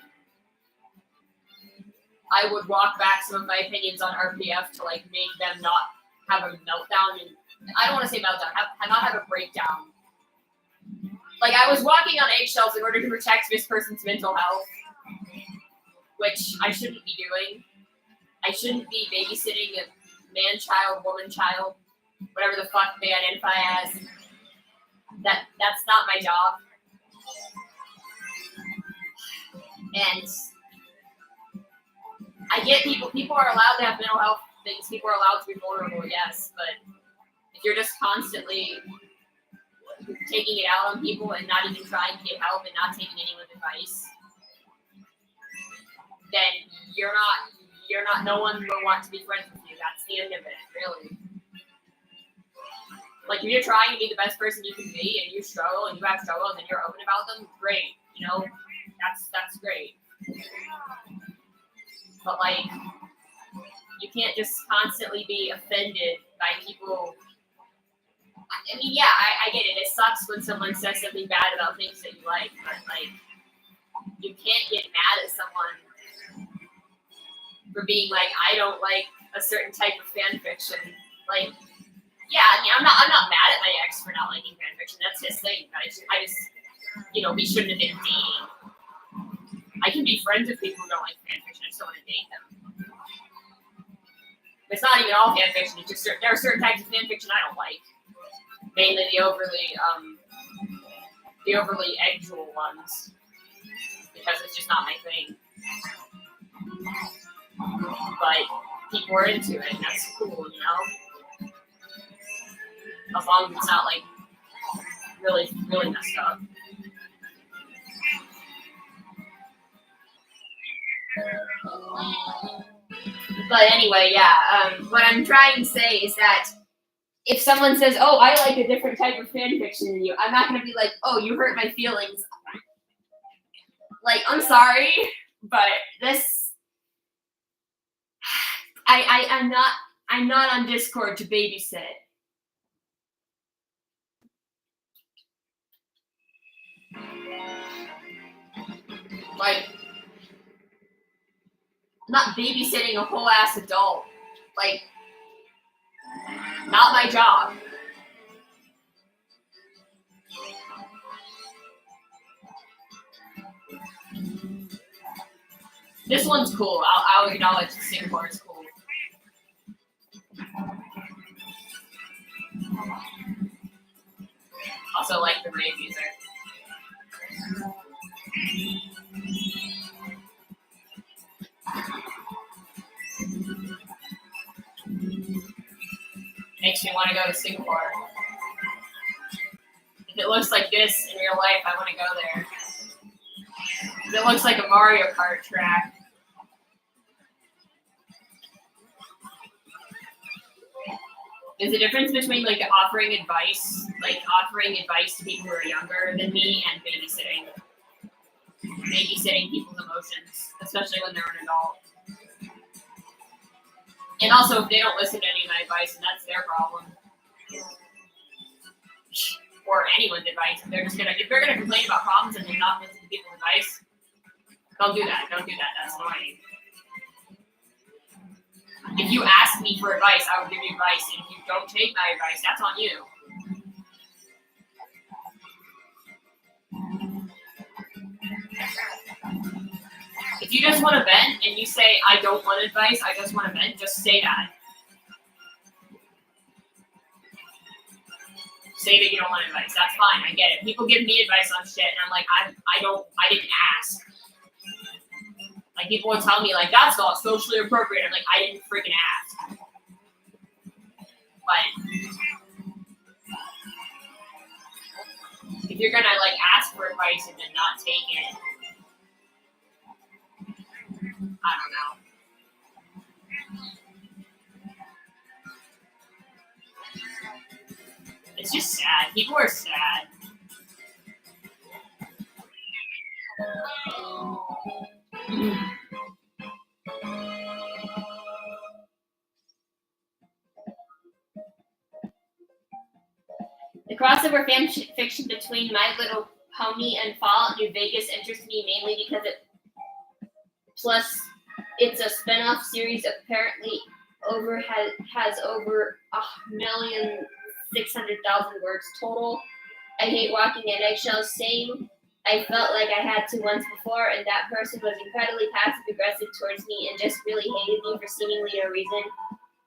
I would walk back some of my opinions on RPF to like make them not have a meltdown, and I don't want to say meltdown, not have a breakdown. Like, I was walking on eggshells in order to protect this person's mental health, which I shouldn't be doing. I shouldn't be babysitting a man-child, woman-child, whatever the fuck they identify as. That's not my job. And I get people are allowed to have mental health things. People are allowed to be vulnerable, yes, but if you're just constantly taking it out on people and not even trying to get help and not taking anyone's advice, then no one will want to be friends with you. That's the end of it, really. Like, if you're trying to be the best person you can be and you struggle and you have struggles and you're open about them, great. You know, that's great. But like, you can't just constantly be offended by people. I mean, yeah, I get it. It sucks when someone says something bad about things that you like, but like, you can't get mad at someone for being like, I don't like a certain type of fan fiction. Like, yeah, I mean, I'm not mad at my ex for not liking fan fiction. That's his thing. I just, you know, we shouldn't have been dating. I can be friends with people who don't like fanfiction. I just don't want to date them. It's not even all fanfiction. It's just there are certain types of fanfiction I don't like. Mainly the overly actual ones, because it's just not my thing. But people are into it, and that's cool, you know? As long as it's not, like, really, really messed up. But anyway, yeah, what I'm trying to say is that if someone says, oh, I like a different type of fanfiction than you, I'm not going to be like, oh, you hurt my feelings. Like, I'm sorry, but this... I'm not on Discord to babysit. Like, I'm not babysitting a whole ass adult. Like, not my job. This one's cool. I'll acknowledge the Singapore is cool. Also like the rave music. Makes me want to go to Singapore. If it looks like this in real life, I want to go there. If it looks like a Mario Kart track. There's a difference between like offering advice to people who are younger than me and babysitting. Babysitting people's emotions, especially when they're an adult. And also, if they don't listen to any of my advice, and that's their problem. Or anyone's advice. If they're gonna complain about problems and they're not listening to people's advice, don't do that. Don't do that. That's annoying. If you ask me for advice, I will give you advice. And if you don't take my advice, that's on you. If you just want to vent and you say, I don't want advice, I just want to vent, just say that. Say that you don't want advice. That's fine. I get it. People give me advice on shit, and I'm like, I didn't ask. Like, people would tell me, like, that's not socially appropriate. I'm like, I didn't freaking ask. But if you're gonna, like, ask for advice and then not take it, I don't know. It's just sad. People are sad. The crossover fan fiction between My Little Pony and Fallout New Vegas interests me mainly because it's a spin-off series apparently has over 1,600,000 words total. I hate walking in eggshells. Same. I felt like I had to once before, and that person was incredibly passive-aggressive towards me and just really hated me for seemingly no reason.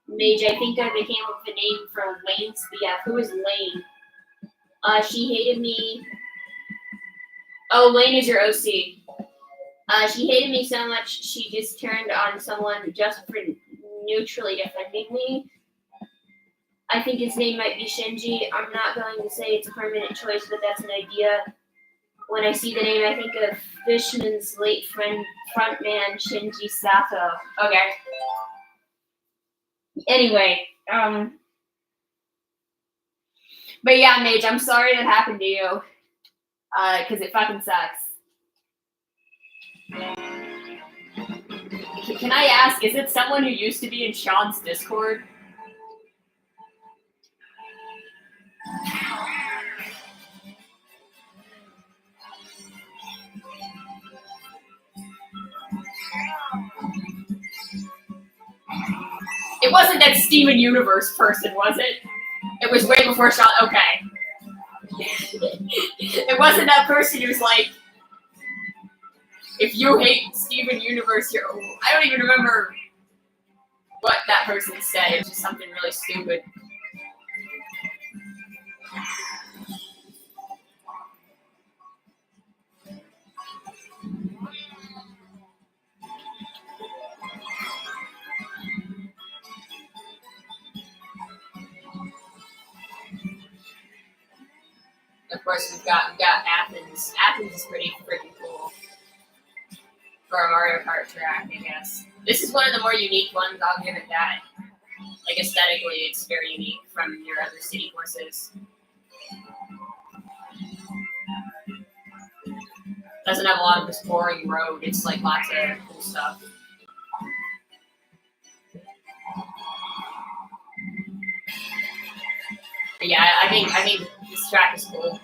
Mage, I think I came up with a name for Wayne. Yeah, who is Lane? She hated me. Oh, Lane is your OC. She hated me so much she just turned on someone just for neutrally defending me. I think his name might be Shinji. I'm not going to say it's a permanent choice, but that's an idea. When I see the name, I think of Fishman's late frontman Shinji Sato. Okay. Anyway, but yeah, Mage, I'm sorry that happened to you. Because it fucking sucks. Can I ask, is it someone who used to be in Sean's Discord? It wasn't that Steven Universe person, was it? It was way before Sean. Okay. It wasn't that person who's like. If you hate Steven Universe, I don't even remember what that person said. It was just something really stupid. Of course, we've got Athens. Athens is pretty freaking cool for a Mario Kart track, I guess. This is one of the more unique ones. I'll give it that. Like aesthetically, it's very unique from your other city courses. Doesn't have a lot of this boring road. It's like lots of cool stuff. But yeah, I think this track is cool.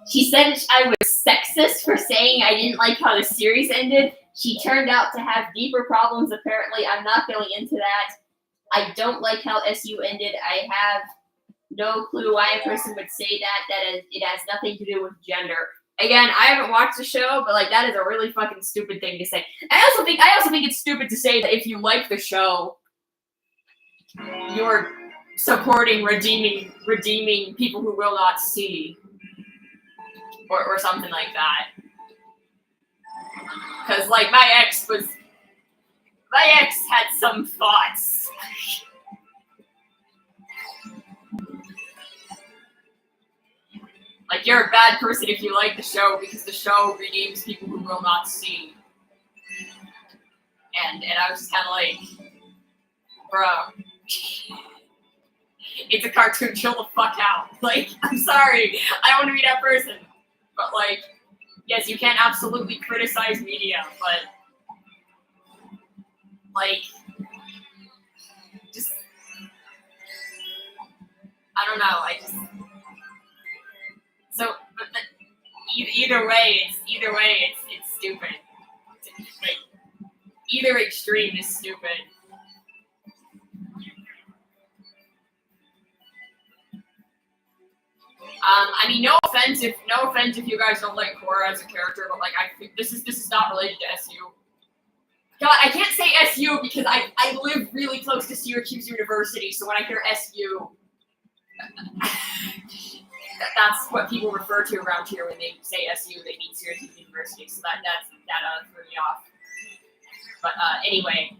She said I was sexist for saying I didn't like how the series ended. She turned out to have deeper problems, apparently. I'm not going into that. I don't like how SU ended. I have no clue why a person would say that it has nothing to do with gender. Again, I haven't watched the show, but like that is a really fucking stupid thing to say. I also think it's stupid to say that if you like the show, you're supporting redeeming people who will not see. Or something like that. Because, like, my ex had some thoughts. Like, you're a bad person if you like the show because the show redeems people who will not see. And I was just kind of like, bro, it's a cartoon, chill the fuck out. Like, I'm sorry, I don't want to be that person. But, like, yes, you can absolutely criticize media, but, like, just, I don't know, but either way, it's stupid. Like, either extreme is stupid. I mean, no offense if you guys don't like Korra as a character, but like this is not related to SU. God, I can't say SU because I live really close to Syracuse University, so when I hear SU, that's what people refer to around here when they say SU. They mean Syracuse University, so that threw me off. But anyway,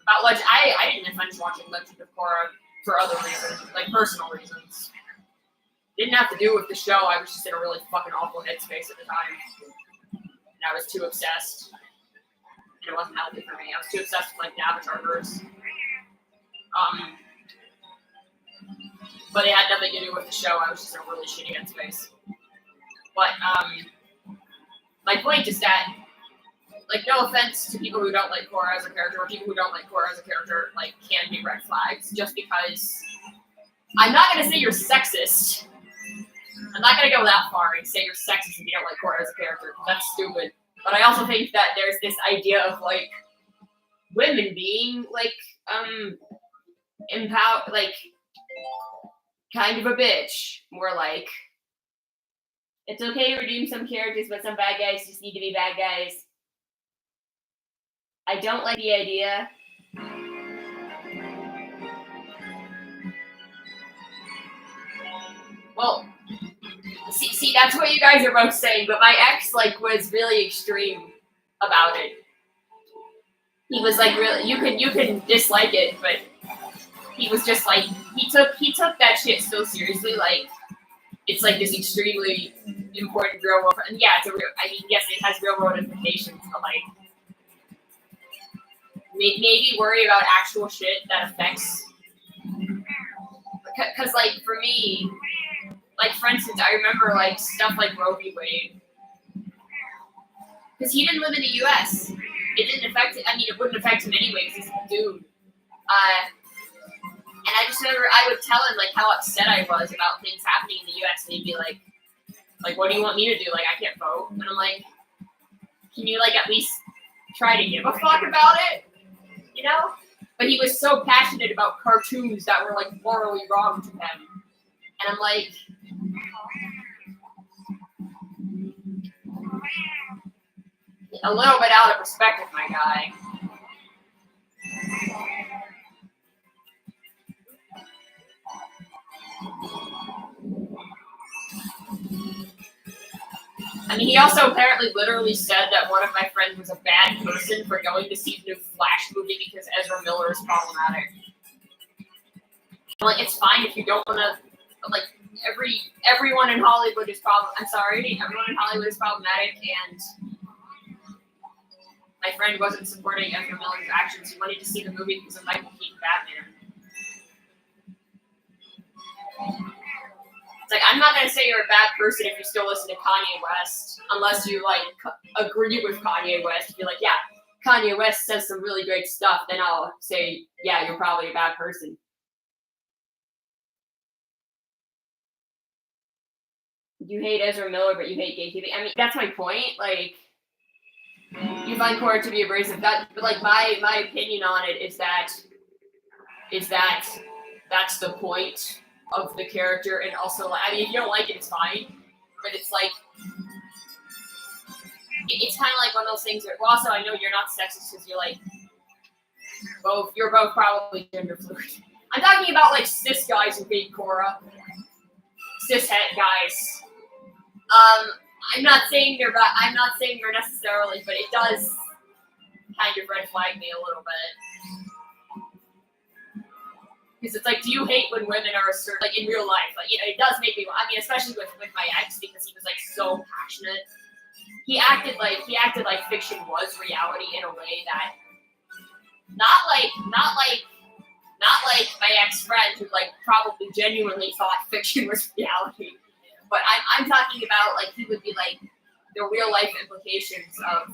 about Legend, I didn't finish watching Legend of Korra for other reasons, like personal reasons. Didn't have to do with the show. I was just in a really fucking awful headspace at the time. And I was too obsessed. And it wasn't healthy for me. I was too obsessed with like the Avatar verse. But it had nothing to do with the show. I was just in a really shitty headspace. But my point is that, like, no offense to people who don't like Korra as a character, or people who don't like Korra as a character, like, can be red flags, just because I'm not gonna say you're sexist. I'm not going to go that far and say you're sexist if you don't like Korra as a character. That's stupid. But I also think that there's this idea of, like, women being, like, empowered, like, kind of a bitch. More like, it's okay to redeem some characters, but some bad guys just need to be bad guys. I don't like the idea. Well, see, that's what you guys are both saying, but my ex, like, was really extreme about it. He was like, really, you can dislike it, but he was just like, he took that shit so seriously, like, it's like this extremely important real world, and yeah, it's a real, I mean, yes, it has real world implications, but like, maybe worry about actual shit that affects Because, like, for me, like, for instance, I remember, like, stuff like Roe v. Wade. Because he didn't live in the U.S. It didn't affect him. I mean, it wouldn't affect him anyway because he's a dude. And I just remember I would tell him, like, how upset I was about things happening in the U.S. And he'd be like, what do you want me to do? Like, I can't vote. And I'm like, can you, like, at least try to give a fuck about it? You know? But he was so passionate about cartoons that were, like, morally wrong to him. And I'm like, a little bit out of perspective, my guy. I mean, he also apparently literally said that one of my friends was a bad person for going to see the new Flash movie because Ezra Miller is problematic. Like, it's fine if you don't want to, like, everyone in Hollywood is everyone in Hollywood is problematic, and my friend wasn't supporting Ezra Miller's actions. He wanted to see the movie because of Michael Keaton Batman. It's like, I'm not going to say you're a bad person if you still listen to Kanye West, unless you, like, agree with Kanye West. If you're like, yeah, Kanye West says some really great stuff, then I'll say, yeah, you're probably a bad person. You hate Ezra Miller, but you hate gatekeeping. I mean, that's my point. Like, you find Kart to be abrasive. But, like, my opinion on it is that that's the point of the character, and also, I mean, if you don't like it, it's fine, but it's like, it's kind of like one of those things where, well, also, I know you're not sexist because you're both probably gender fluid. I'm talking about, like, cis guys who hate Korra. Cis het guys. I'm not saying they're necessarily, but it does kind of red flag me a little bit. Because it's like, do you hate when women are assertive, like, in real life? Like, you know, it does make me, I mean, especially with my ex, because he was, like, so passionate. He acted like fiction was reality in a way that, not like my ex-friend who, like, probably genuinely thought fiction was reality. But I'm talking about, like, he would be like, the real life implications of,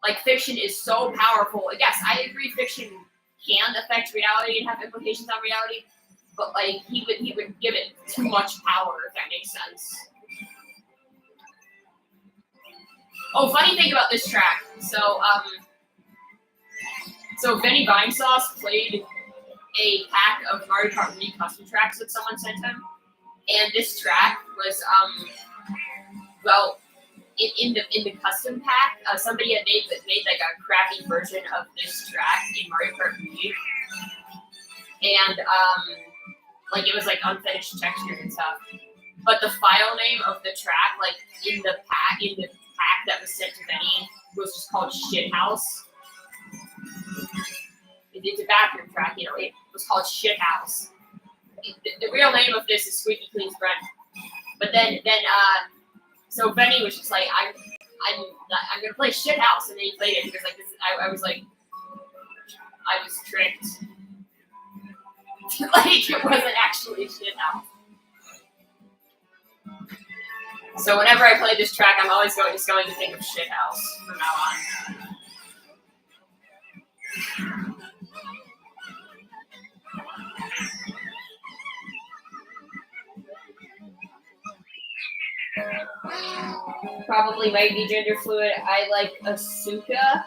like, fiction is so powerful. Yes, I agree fiction can affect reality and have implications on reality, but, like, he would give it too much power, if that makes sense. Oh, funny thing about this track. So Benny Vinesauce played a pack of Mario Kart Wii custom tracks that someone sent him, and this track was in the custom pack, somebody had made like a crappy version of this track in Mario Kart Wii, and like, it was like unfinished textures and stuff. But the file name of the track, like, in the pack that was sent to Benny, was just called Shithouse. It's a bathroom track, you know. It was called Shithouse. The real name of this is Squeaky Clean's Friend. But then so Benny was just like, I'm gonna play Shithouse, and then he played it because, like, this, I was like, I was tricked. Like, it wasn't actually Shithouse. So whenever I play this track, I'm always just going to think of Shithouse from now on. Probably might be gender fluid. I like Asuka.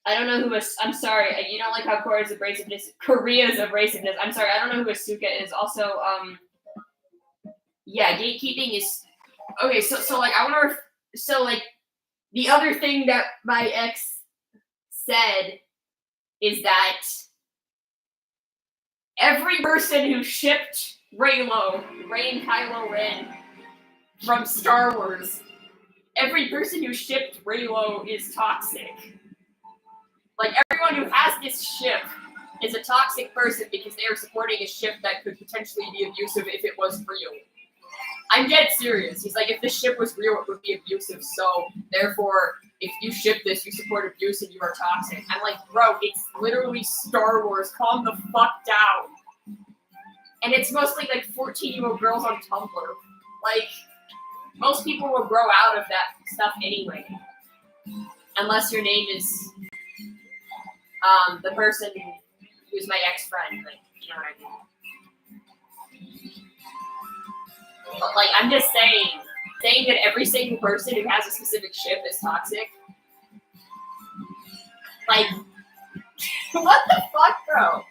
I don't know who I'm sorry. You don't like how Korea's abrasiveness. I'm sorry. I don't know who Asuka is. Also, yeah, gatekeeping is okay. So like, I wonder if like, the other thing that my ex said is that every person who shipped Rey and Kylo Ren from Star Wars, every person who shipped Reylo is toxic. Like, everyone who has this ship is a toxic person because they are supporting a ship that could potentially be abusive if it was real. I'm dead serious. He's like, if this ship was real, it would be abusive. So therefore, if you ship this, you support abuse and you are toxic. I'm like, bro, it's literally Star Wars. Calm the fuck down. And it's mostly like 14-year-old girls on Tumblr. Like, most people will grow out of that stuff anyway. Unless your name is the person who's my ex-friend. Like, you know what I mean? But, like, I'm just saying that every single person who has a specific ship is toxic. Like, what the fuck, bro?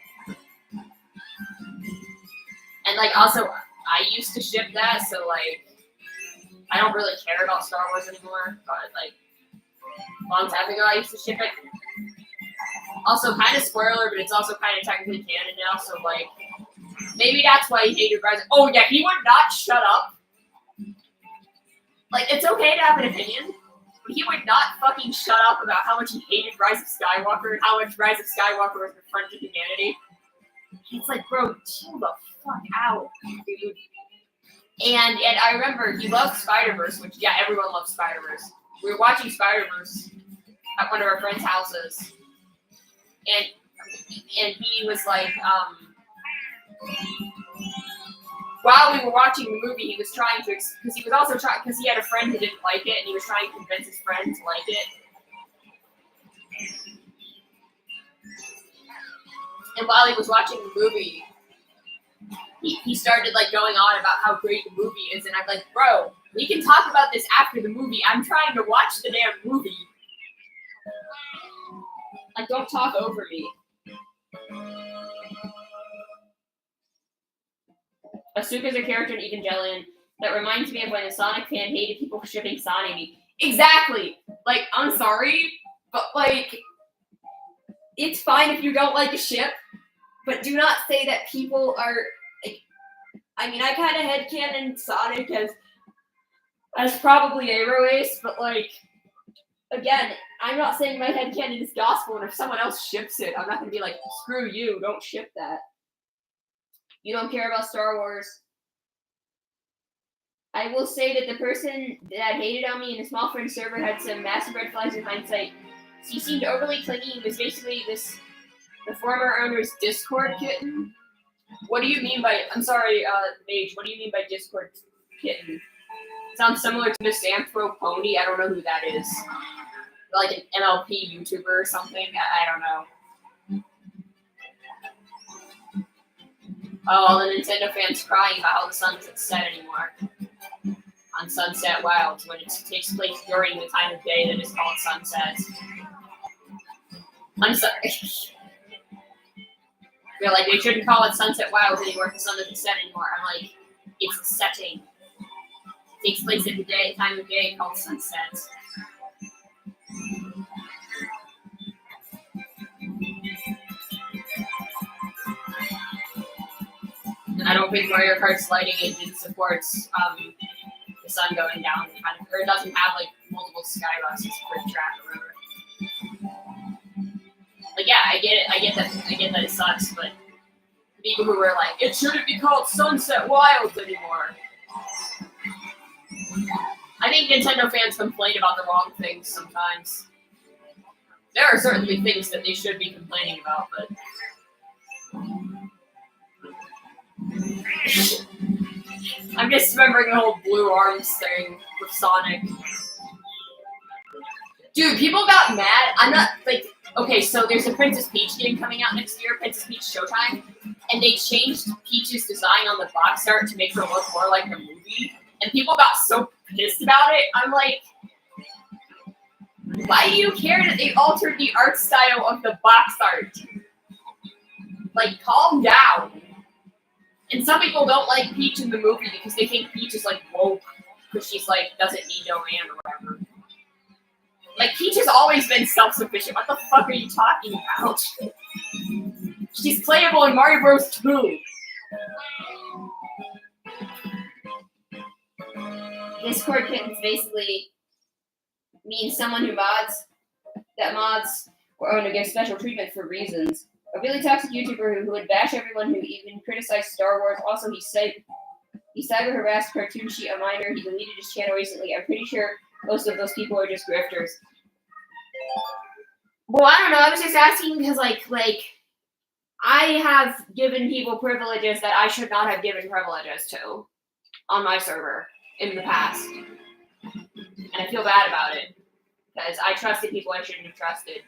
And, like, also, I used to ship that, so, like, I don't really care about Star Wars anymore, but, like, a long time ago I used to ship it. Also, kind of spoiler, but it's also kind of technically canon now, so, like, maybe that's why he hated Rise. Oh, yeah, he would not shut up. Like, it's okay to have an opinion, but he would not fucking shut up about how much he hated Rise of Skywalker and how much Rise of Skywalker was a friend to humanity. It's like, bro, chill the fuck out, dude. And I remember he loved Spider-Verse, which, yeah, everyone loves Spider-Verse. We were watching Spider-Verse at one of our friends' houses, and he was like, while we were watching the movie, he was trying to, because he was also trying, because he had a friend who didn't like it, and he was trying to convince his friend to like it. And while he was watching the movie, he started, like, going on about how great the movie is, and I'm like, bro, we can talk about this after the movie. I'm trying to watch the damn movie. Like, don't talk over me. Asuka's a character in Evangelion that reminds me of when a Sonic fan hated people for shipping Sonny. Exactly! Like, I'm sorry, but, like, it's fine if you don't like a ship, but do not say that people are, like, I mean, I kind of headcanon Sonic as probably Aero Ace, but, like, again, I'm not saying my headcanon is gospel, and if someone else ships it, I'm not going to be like, screw you, don't ship that. You don't care about Star Wars. I will say that the person that hated on me in a small friend server had some massive red flags in hindsight. He seemed overly clingy. He was basically the former owner's Discord kitten. What do you mean by, I'm sorry, Mage, what do you mean by Discord kitten? Sounds similar to Misanthrope Pony. I don't know who that is. Like an MLP YouTuber or something. I don't know. Oh, the Nintendo fans crying about how the sun isn't set anymore. On Sunset Wilds, when it takes place during the time of day that is called sunset. I'm sorry. They're like, they shouldn't call it Sunset Wilds anymore because the sun doesn't set anymore. I'm like, it's setting. It takes place at the time of day called sunset. And I don't think Mario Kart's lighting engine supports the sun going down, or it doesn't have like multiple skyboxes for the track or whatever. Like, yeah, I get that it sucks, but people who were like, it shouldn't be called Sunset Wilds anymore. I think Nintendo fans complain about the wrong things sometimes. There are certainly things that they should be complaining about, but I'm just remembering the whole Blue Arms thing with Sonic. Dude, people got mad. I'm not, like, okay, so there's a Princess Peach game coming out next year, Princess Peach Showtime, and they changed Peach's design on the box art to make her look more like the movie, and people got so pissed about it. I'm like, why do you care that they altered the art style of the box art? Like, calm down. And some people don't like Peach in the movie because they think Peach is, like, woke, because she's, like, doesn't need no man or whatever. Like, Peach has always been self-sufficient. What the fuck are you talking about? She's playable in Mario Bros. 2. Discord kittens basically means someone who mods or to give special treatment for reasons. A really toxic YouTuber who would bash everyone who even criticized Star Wars. Also, he said He cyber harassed Cartoon Sheet, a minor. He deleted his channel recently. I'm pretty sure most of those people are just grifters. Well, I don't know. I was just asking because, like, I have given people privileges that I should not have given privileges to on my server in the past. And I feel bad about it because I trusted people I shouldn't have trusted.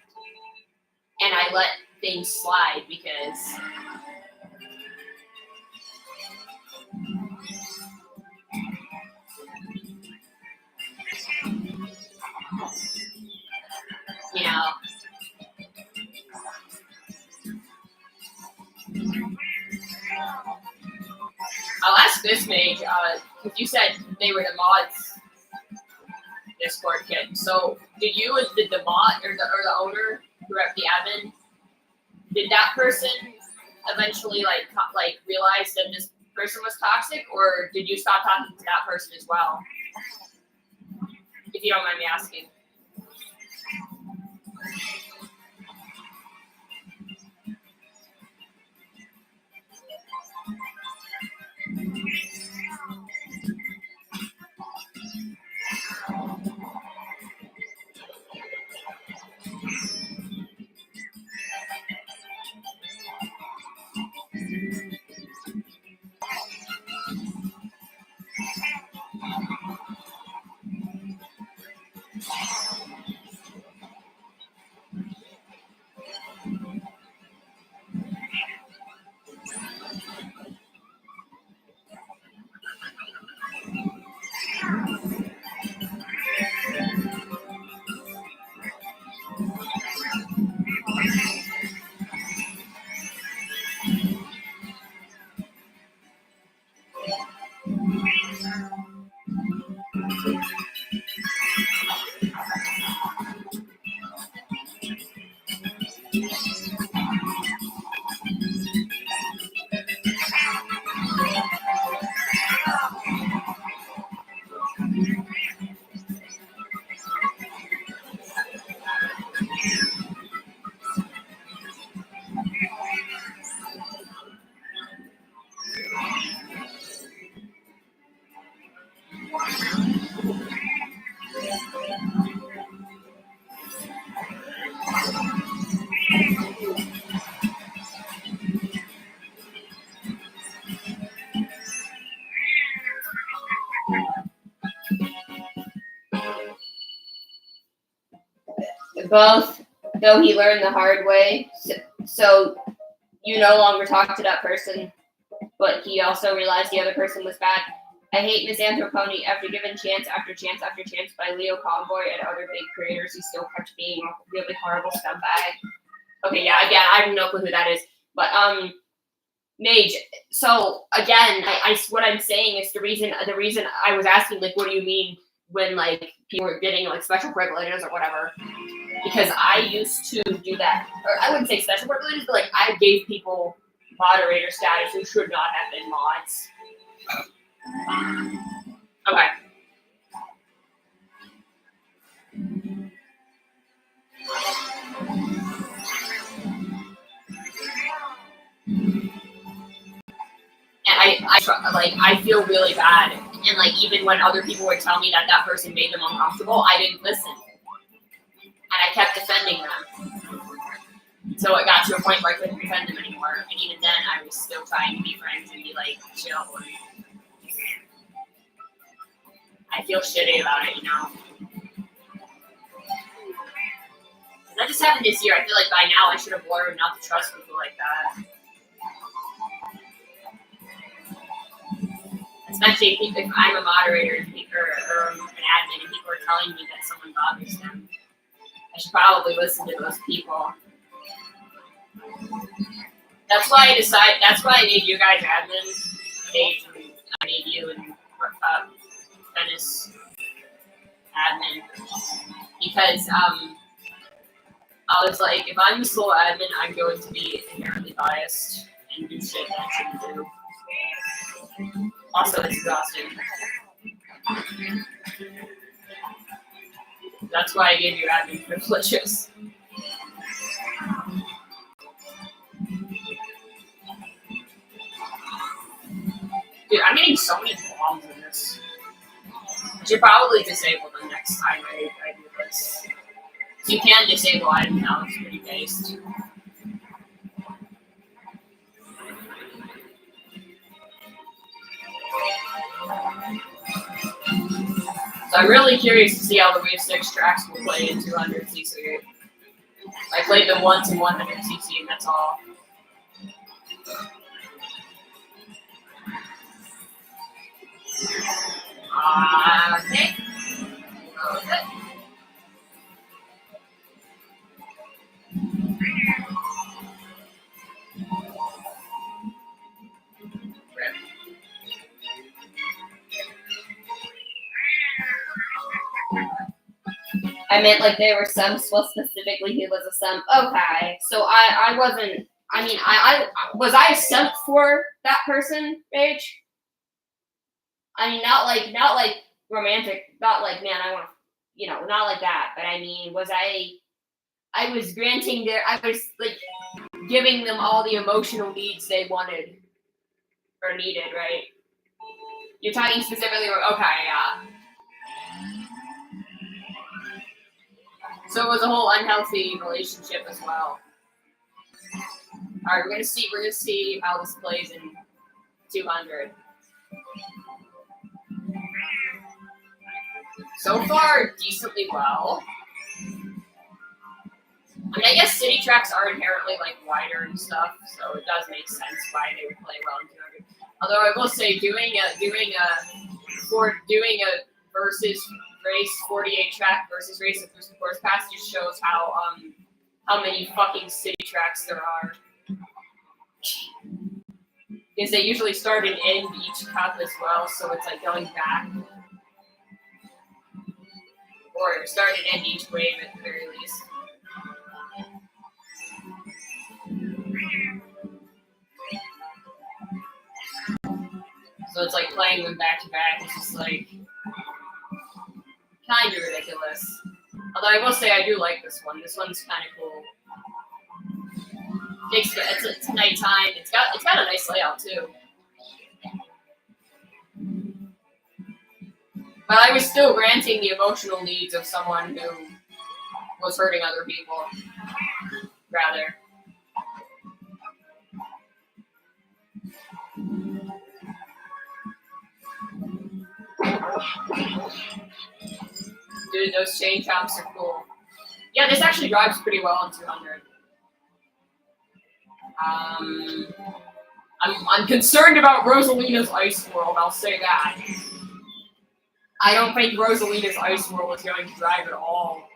And I let things slide because you know. I'll ask this mage, because you said they were the mods Discord kid. So did you, as the mod or the owner, who rep the admin, did that person eventually like realize that this person was toxic, or did you stop talking to that person as well? If you don't mind me asking. Both, though he learned the hard way. So you no longer talk to that person, but he also realized the other person was bad. I hate Misanthropony. After given chance after chance after chance by Leo Convoy and other big creators, he still kept being a really horrible scumbag. Okay, yeah, again, I have no clue who that is. But Mage. So again, I what I'm saying is the reason I was asking, like, what do you mean when like people were getting like special privileges or whatever? Because I used to do that, or I wouldn't say special privileges, but like I gave people moderator status who should not have been mods. Okay. And I feel really bad, and like even when other people would tell me that that person made them uncomfortable, I didn't listen, and I kept defending them. So it got to a point where I couldn't defend them anymore, and even then I was still trying to be friends and be like chill. I feel shitty about it, you know. That just happened this year. I feel like by now I should have learned not to trust people like that. Especially if I'm a moderator or an admin and people are telling me that someone bothers them. I should probably listen to those people. That's why I made you guys admins. I made you and Dennis admin. Because I was like, if I'm the sole admin, I'm going to be inherently biased and do shit that I shouldn't do. Also, it's exhausting. That's why I gave you admin privileges. Dude, I'm getting so many bombs in this. I should probably disable them next time I do this. You can disable item counts, pretty based. So I'm really curious to see how the Wave 6 tracks will play in 200cc. I played them once in 100cc and that's all. Okay. Okay. I meant like there were some, well, specifically he was a sum. Okay, so I wasn't. I mean, I was I a simp for that person, Rage? I mean, not like romantic, not like man, I want to, not like that. But I mean, was I? I was granting I was like giving them all the emotional needs they wanted or needed, right? You're talking specifically, okay, yeah. So it was a whole unhealthy relationship as well. All right, we're gonna see how this plays in 200. So far, decently well. I mean, I guess city tracks are inherently like wider and stuff, so it does make sense why they would play well in 200. Although I will say, doing a versus race 48 track versus race of Boost Course Pass just shows how many fucking city tracks there are. Because they usually start and end each cup as well, so it's like going back. Or start and end each wave at the very least. So it's like playing them back to back. It's just like kind of ridiculous. Although I will say I do like this one. This one's kind of cool. It's nighttime. It's got a nice layout too. But I was still granting the emotional needs of someone who was hurting other people. Rather. Dude, those chain chomps are cool. Yeah, this actually drives pretty well in 200. I'm concerned about Rosalina's Ice World, I'll say that. I don't think Rosalina's Ice World is going to drive at all.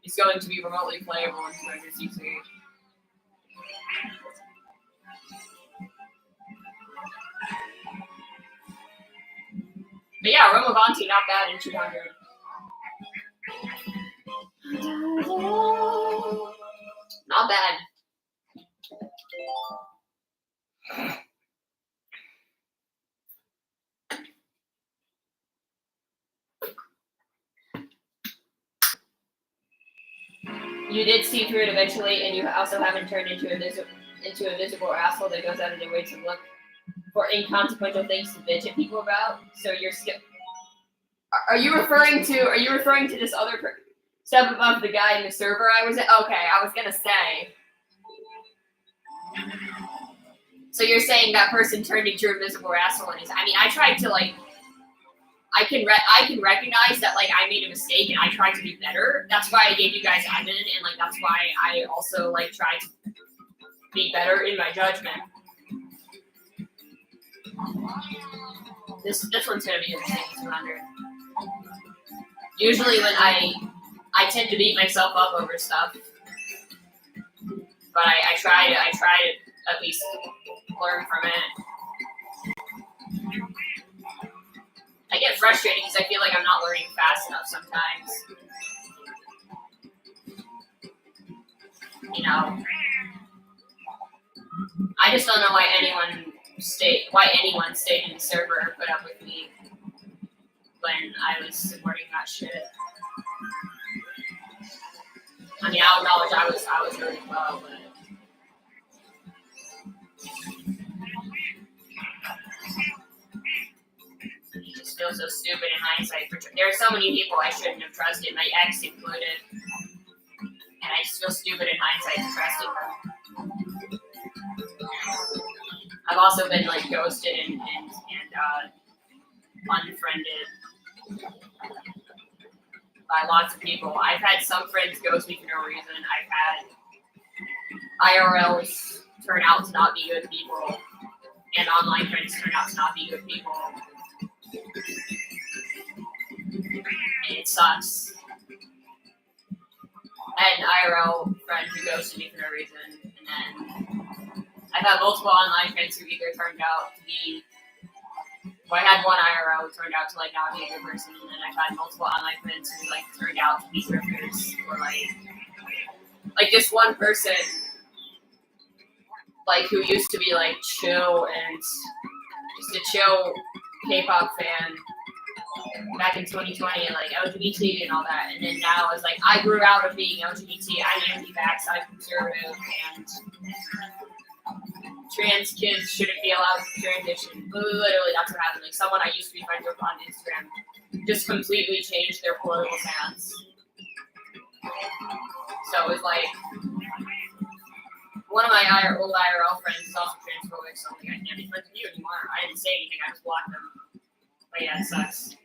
It's going to be remotely playable in 200cc. But yeah, Romavanti not bad in 200. Not bad. You did see through it eventually, and you also haven't turned into a visible asshole that goes out of their way to look for inconsequential things to bitch at people about. So you're still. Are you referring to this other step above the guy in the server I was at? Okay, I was gonna say. So you're saying that person turned into a miserable asshole, and I mean, I tried to like. I can recognize that like I made a mistake and I tried to do better. That's why I gave you guys admin, and like that's why I also like tried to be better in my judgment. This one's gonna be interesting. 200. Usually when I tend to beat myself up over stuff, but I try to at least learn from it. I get frustrated because I feel like I'm not learning fast enough sometimes. You know, I just don't know why anyone stayed in the server or put up with me when I was supporting that shit. I mean, I'll acknowledge I was really well, but. feel so stupid in hindsight. There are so many people I shouldn't have trusted, my ex included, and I just feel stupid in hindsight for trusting them. I've also been like ghosted and unfriended by lots of people. I've had some friends ghost me for no reason. I've had IRLs turn out to not be good people, and online friends turn out to not be good people. And it sucks. I had an IRL friend who ghosted me for no reason, and then I've had multiple online friends who either turned out to be, well, I had one IRL who turned out to like not be a good person, and then I've had multiple online friends who like turned out to be drifters, or like this one person, like who used to be like chill and just a chill K-pop fan back in 2020 and like LGBT and all that, and then now it's like I grew out of being LGBT, I'm anti-vax, I'm conservative, and trans kids shouldn't be allowed to transition. Literally, that's what happened. Like someone I used to be friends with on Instagram just completely changed their political stance. So it was like one of my old IRL friends is also transphobic, so I'm like, I can't be friends with you anymore. I didn't say anything, I just blocked them. But yeah, it sucks.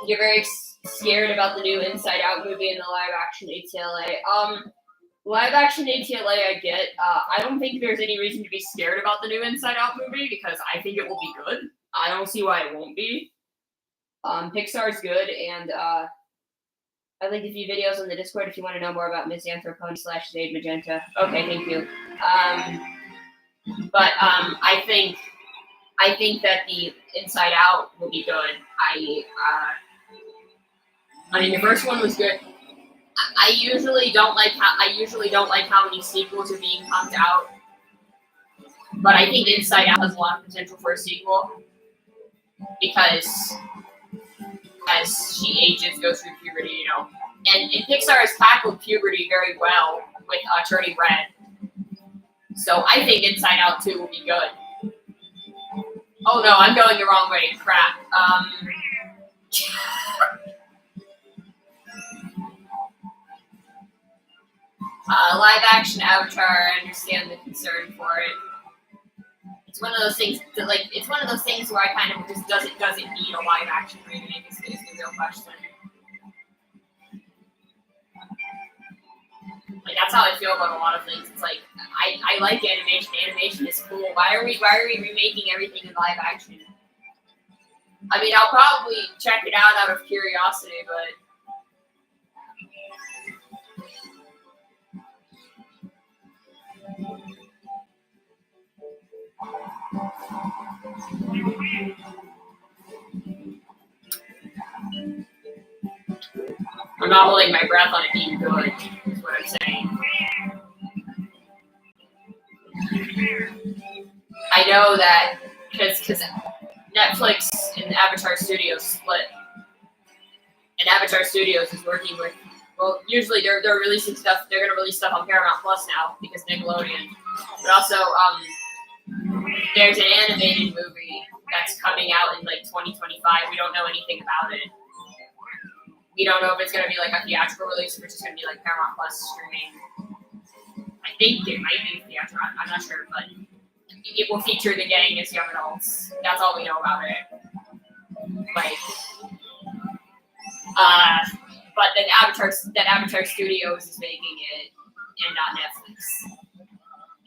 You're very scared about the new Inside Out movie and the live-action ATLA. Live-action ATLA I get. I don't think there's any reason to be scared about the new Inside Out movie because I think it will be good. I don't see why it won't be. Pixar's good, and I linked a few videos on the Discord if you want to know more about Misanthropone / Zade Magenta. Okay, thank you. But I think that the Inside Out will be good. I mean, the first one was good. I usually don't like how many sequels are being pumped out, but I think Inside Out has a lot of potential for a sequel because as she ages, goes through puberty, you know, and Pixar has tackled puberty very well with Turning Red. So I think Inside Out 2 will be good. Oh no, I'm going the wrong way. Crap. Live action Avatar, I understand the concern for it. It's one of those things that, like, it's one of those things where I kind of just doesn't need a live action remake is the real question. Like that's how I feel about a lot of things. It's like I like animation. Animation is cool. Why are we remaking everything in live action? I mean, I'll probably check it out of curiosity, but I'm not holding my breath on it being good, is what I'm saying. I know that because Netflix and Avatar Studios split, and Avatar Studios is working with, well, usually they're releasing stuff. They're gonna release stuff on Paramount Plus now because Nickelodeon, but also there's an animated movie that's coming out in like 2025. We don't know anything about it. We don't know if it's going to be like a theatrical release or it's just going to be like Paramount Plus streaming. I think it might be theatrical. I'm not sure, but it will feature the gang as young adults. That's all we know about it. Like, but then Avatar Studios is making it, and not Netflix.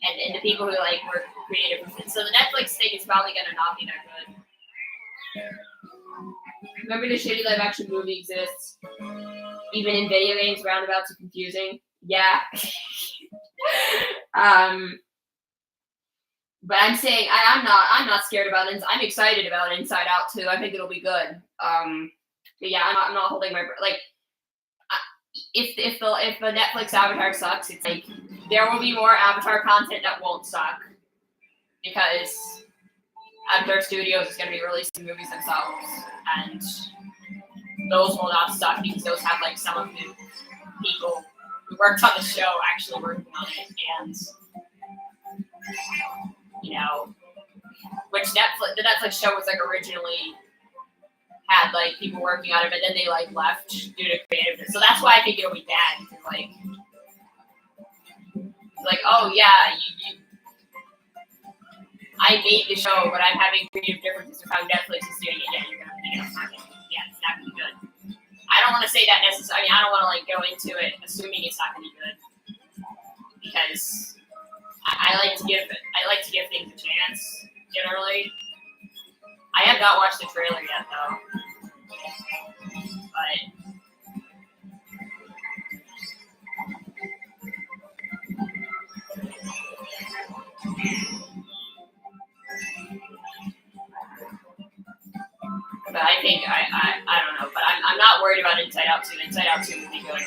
And the people who like work creative with it. So the Netflix thing is probably going to not be that good. Remember the shitty live action movie exists? Even in video games, roundabouts are confusing. Yeah. But I'm saying I'm not scared about it. I'm excited about Inside Out too. I think it'll be good. But yeah, I'm not holding my breath. Like, if the Netflix Avatar sucks, it's like there will be more Avatar content that won't suck because Avatar Studios is going to be releasing movies themselves, and those will not suck because those have like some of the people who worked on the show actually working on it, and which the Netflix show was like originally had like people working on it, but then they like left due to creative. So that's why I think it'll be bad because like oh yeah, you I made the show, but I'm having creative differences with how Netflix is doing it. Yeah, it's not gonna be good. I don't want to say that necessarily. I mean, I don't want to like go into it assuming it's not gonna be good because I like to give things a chance generally. I have not watched the trailer yet though, but I think I don't know. But I'm not worried about Inside Out 2. Inside Out 2 will be good.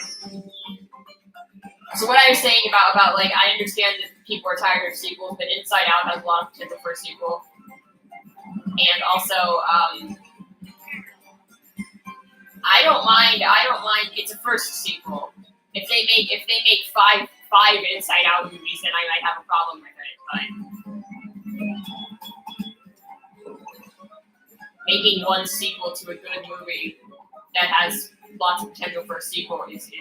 So what I was saying about like I understand that people are tired of sequels, but Inside Out has a lot of potential for a sequel. And also, I don't mind. It's a first sequel. If they make five Inside Out movies, then I might have a problem with it. But making one sequel to a good movie that has lots of potential for a sequel is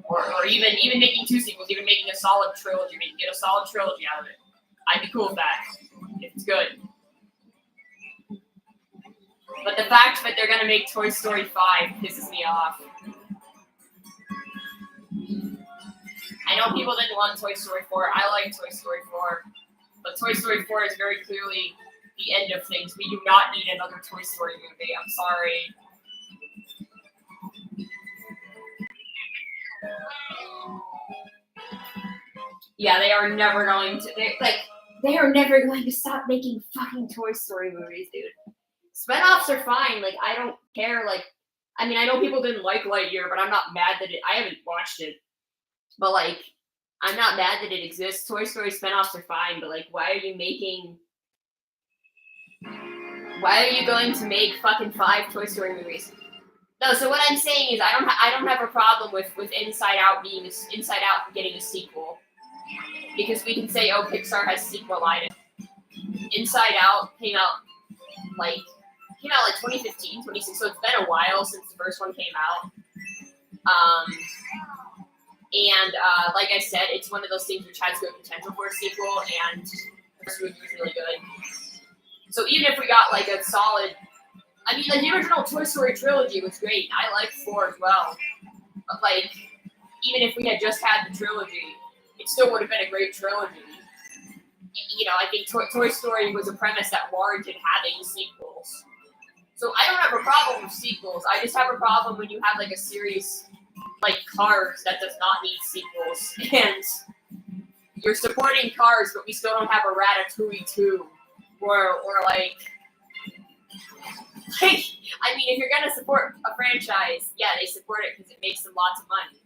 or even making two sequels, even making a solid trilogy, get a solid trilogy out of it. I'd be cool with that if it's good. But the fact that they're gonna make Toy Story 5 pisses me off. I know people didn't want Toy Story 4. I like Toy Story 4. But Toy Story 4 is very clearly the end of things. We do not need another Toy Story movie. I'm sorry. Yeah, they are never going to. They are never going to stop making fucking Toy Story movies, dude. Spinoffs are fine. Like, I don't care. Like, I mean, I know people didn't like Lightyear, but I'm not mad that I haven't watched it. But, like, I'm not mad that it exists. Toy Story spinoffs are fine, but, like, why are you going to make fucking 5 Toy Story movies? No, so what I'm saying is I don't have a problem with Inside Out getting a sequel. Because we can say, oh, Pixar has sequelitis. Inside Out came out like 2015, 2016, so it's been a while since the first one came out. Like I said, it's one of those things which has good potential for a sequel, and the first movie was really good. So even if we got like a solid, I mean, like the original Toy Story trilogy was great. I liked 4 as well, but like even if we had just had the trilogy, it still would have been a great trilogy. I think Toy Story was a premise that warranted having sequels. So I don't have a problem with sequels. I just have a problem when you have like a series like Cars that does not need sequels, and you're supporting Cars, but we still don't have a Ratatouille 2, or like I mean, if you're gonna support a franchise, yeah, they support it because it makes them lots of money.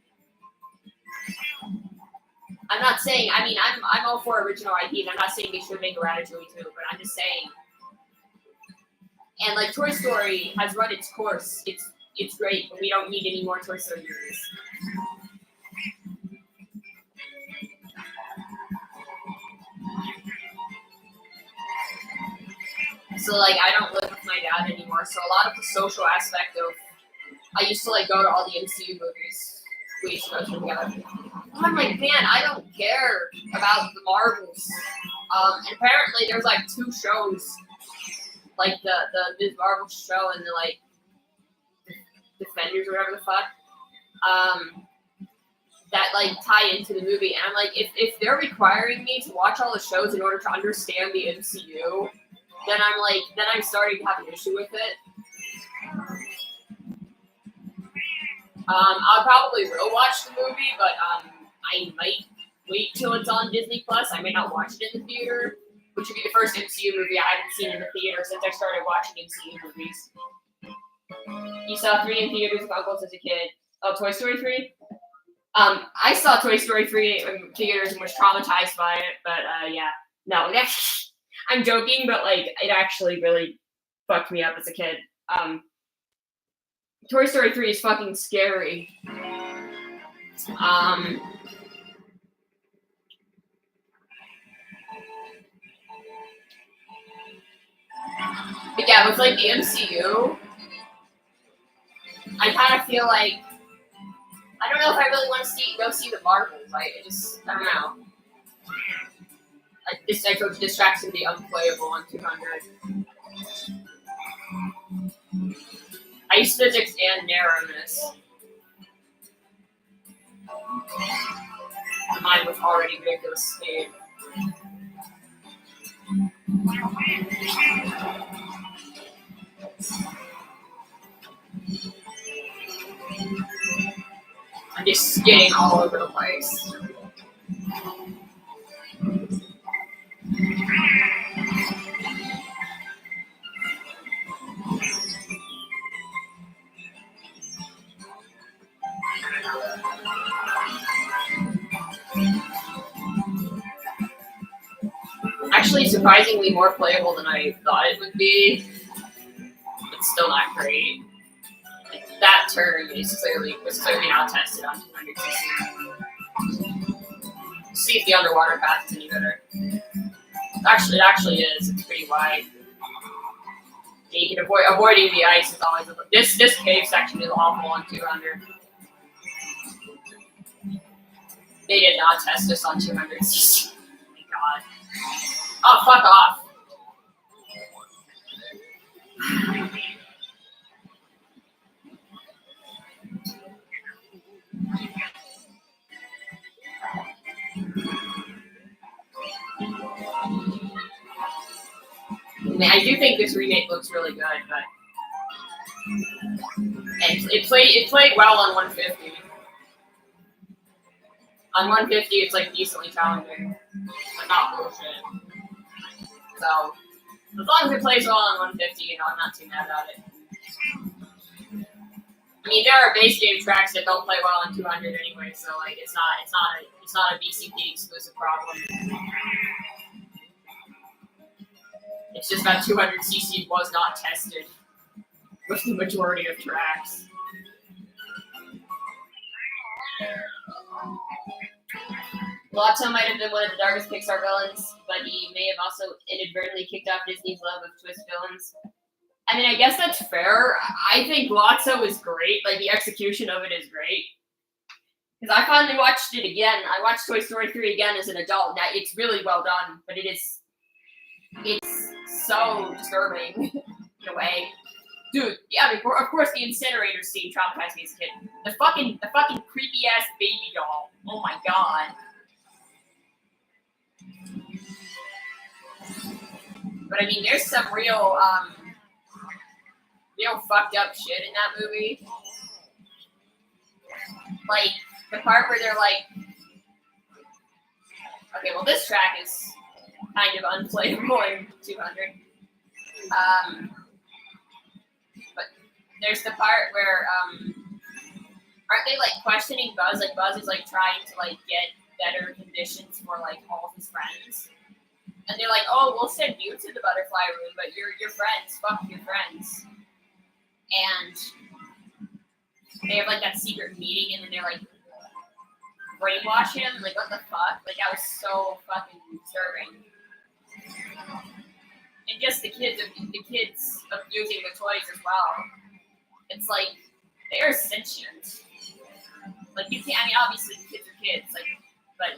I'm not saying. I mean, I'm all for original IPs. I'm not saying they should make a Ratatouille 2, but I'm just saying. And like Toy Story has run its course. It's great, but we don't need any more Toy Story movies. So like I don't live with my dad anymore, so a lot of the social aspect of I used to like go to all the MCU movies. We used to go to them together. I'm like, man, I don't care about the Marvels. And apparently there's like 2 shows, like the Ms. Marvel show and the like Defenders or whatever the fuck, that like tie into the movie. And I'm like, if they're requiring me to watch all the shows in order to understand the MCU, then I'm starting to have an issue with it. I'll probably will watch the movie, but I might wait till it's on Disney Plus. I may not watch it in the theater, which would be the first MCU movie I haven't seen in the theater since I started watching MCU movies. You saw 3 in theaters with uncles as a kid. Oh, Toy Story 3? I saw Toy Story 3 in theaters and was traumatized by it, but yeah. No, I'm joking, but like it actually really fucked me up as a kid. Toy Story 3 is fucking scary. But yeah, with like the MCU, I kind of feel like I don't know if I really want to go see the Marvels. I don't know. I feel distracts from the unplayable on 200. Ice physics and narrowness. Mine was already ridiculous speed. I'm just skidding all over the place. Actually, surprisingly more playable than I thought it would be. It's still not great. That turn was clearly not tested on 200cc. See if the underwater path is any better. Actually, it actually is. It's pretty wide. Yeah, you can avoiding the ice is always this cave section is awful on 200. They did not test this on 200cc. Oh my god. Oh, fuck off. I do think this remake looks really good, but and it played well on 150. On 150, it's like decently challenging, but not bullshit. So as long as it plays well on 150, I'm not too mad about it. I mean, there are base game tracks that don't play well on 200 anyway, so like it's not a BCP exclusive problem. It's just that 200cc was not tested with the majority of tracks. Lotso might have been one of the darkest Pixar villains, but he may have also inadvertently kicked off Disney's love of twist villains. I mean, I guess that's fair. I think Lotso is great. Like, the execution of it is great. Because I finally watched it again. I watched Toy Story 3 again as an adult. Now, it's really well done, but it's so disturbing in a way. Dude, yeah, I mean, of course the incinerator scene traumatized me as a kid. The fucking creepy ass baby doll. Oh my god. But I mean, there's some real fucked up shit in that movie. Like the part where they're like, okay, well this track is kind of unplayable in 200. But there's the part where aren't they like questioning Buzz? Like Buzz is like trying to like get better conditions for like all of his friends. And they're like, oh, we'll send you to the butterfly room, but your friends, fuck your friends. And they have like that secret meeting, and then they're like brainwash him. Like, what the fuck? Like, that was so fucking disturbing. And just the kids abusing the toys as well. It's like they're sentient. Like you can't. I mean, obviously kids are kids. Like, but.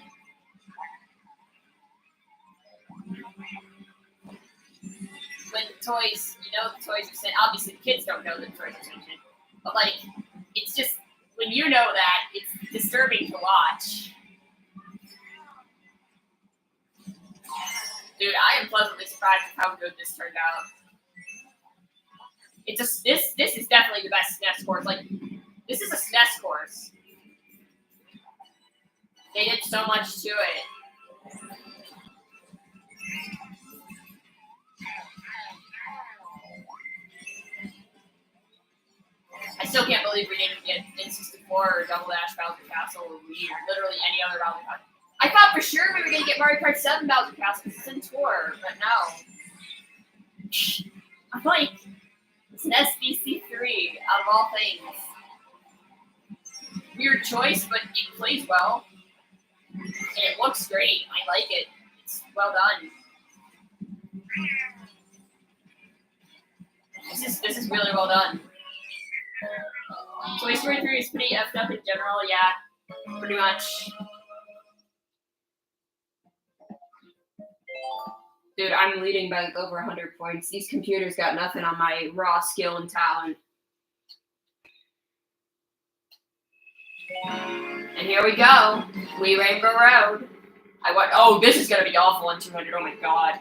When the toys, the toys are sent. Obviously, the kids don't know that the toys are sentient, but like, it's just when you know that, it's disturbing to watch. Dude, I am pleasantly surprised at how good this turned out. It's just this is definitely the best SNES course. Like, this is a SNES course. They did so much to it. I still can't believe we didn't get N64 or Double Dash Bowser Castle or Wii or literally any other Bowser Castle. I thought for sure we were going to get Mario Kart 7 Bowser Castle because it's in tour, but no. I'm like, it's an SBC3 out of all things. weird choice, but it plays well. And it looks great. I like it. It's well done. This is really well done. Toy Story 3 is pretty effed up in general, yeah. Pretty much. Dude, I'm leading by like over 100 points. These computers got nothing on my raw skill and talent. And here we go. We Rainbow Road. Oh, this is gonna be awful on 200. Oh my god.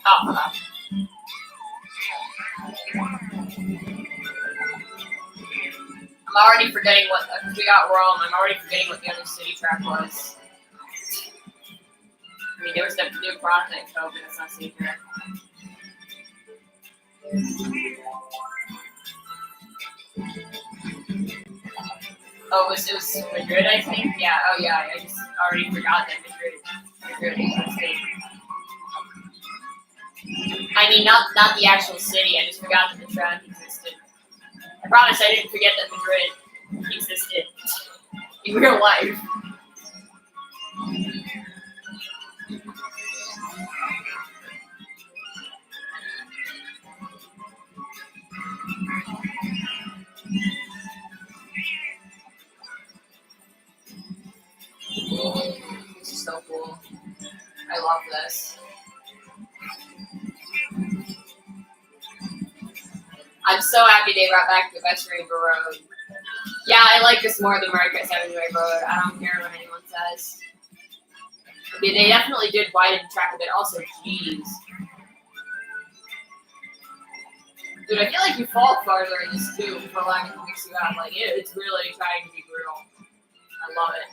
Oh, I'm already forgetting what we got wrong. I'm already forgetting what the other city track was. I mean, there was the new prototype code, but it's not seen here. Oh, it was Madrid, I think? Yeah, oh yeah, I just already forgot that Madrid is a state. I mean, not the actual city, I just forgot that the track existed. I promise I didn't forget that Madrid existed in real life. This is so cool. I love this. I'm so happy they brought back the best Rainbow Road. Yeah, I like this more than Mario Kart 7 Rainbow Road. I don't care what anyone says. Okay, they definitely did widen the track a bit. Also, jeez. Dude, I feel like you fall farther in this too for allowing it to mix you out. Like, it's really trying to be brutal. I love it.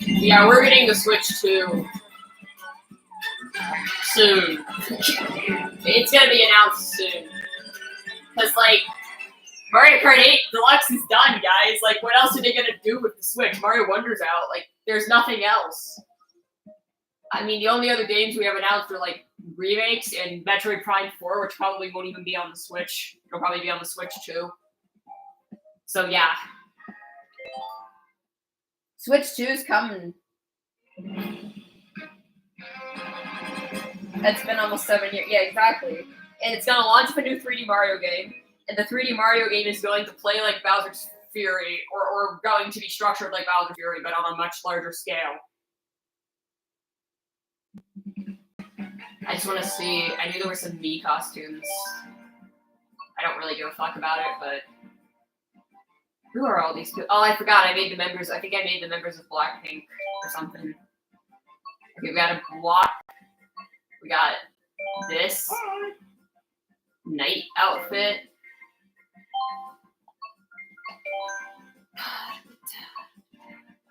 Yeah, we're getting the Switch 2 soon. It's gonna be announced soon. Cause like Mario Kart 8 Deluxe is done, guys. Like, what else are they gonna do with the Switch? Mario Wonder's out. Like, there's nothing else. I mean, the only other games we have announced are like remakes and Metroid Prime 4, which probably won't even be on the Switch. It'll probably be on the Switch too. So yeah. Switch 2 is coming. It's been almost 7 years. Yeah, exactly. And it's gonna launch a new 3D Mario game. And the 3D Mario game is going to play like Bowser's Fury, or going to be structured like Bowser's Fury, but on a much larger scale. I just want to see. I knew there were some Mii costumes. I don't really give a fuck about it, but who are all these people? Oh, I forgot. I made the members. I think I made the members of Blackpink or something. Okay, we got a block. We got this night outfit.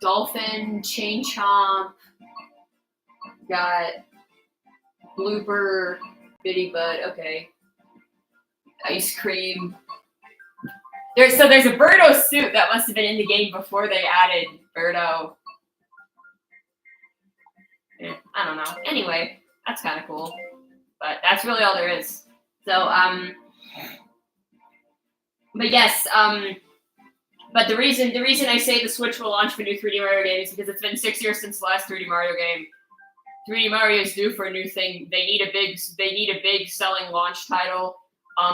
Dolphin, Chain Chomp. Got Blooper, Bitty Bud. Okay. Ice Cream. There's a Birdo suit that must have been in the game before they added Birdo. don't know. Anyway, that's kind of cool. But that's really all there is. So, but yes, but the reason I say the Switch will launch for new 3D Mario games is because it's been 6 years since the last 3D Mario game. 3D Mario is due for a new thing. They need a big selling launch title.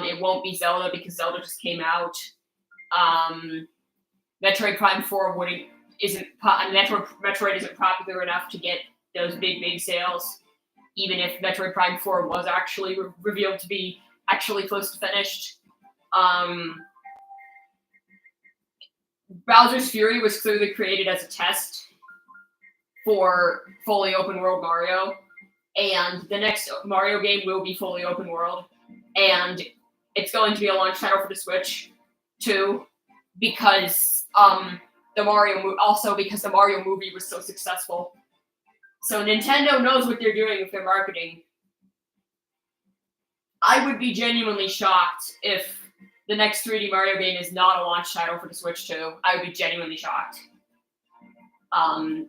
It won't be Zelda because Zelda just came out. Metroid Prime 4 Metroid isn't popular enough to get those big sales, even if Metroid Prime 4 was actually revealed to be actually close to finished. Bowser's Fury was clearly created as a test for fully open world Mario, and the next Mario game will be fully open world, and it's going to be a launch title for the Switch too, because the Mario movie was so successful. So Nintendo knows what they're doing with their marketing. I would be genuinely shocked if the next 3D Mario game is not a launch title for the Switch 2. I would be genuinely shocked. I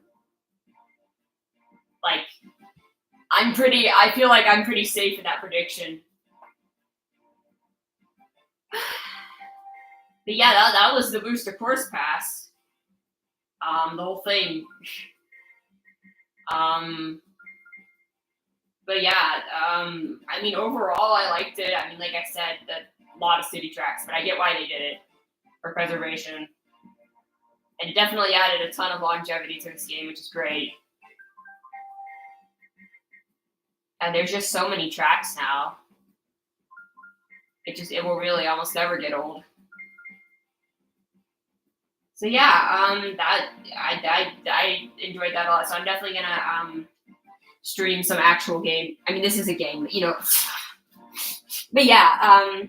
feel like I'm pretty safe in that prediction. But yeah, that was the Booster Course Pass. The whole thing. But yeah, I mean, overall, I liked it. I mean, like I said, a lot of city tracks, but I get why they did it, for preservation. And it definitely added a ton of longevity to this game, which is great. And there's just so many tracks now. It will really almost never get old. So yeah, I enjoyed that a lot. So I'm definitely gonna stream some actual game. I mean, this is a game, you know. But yeah,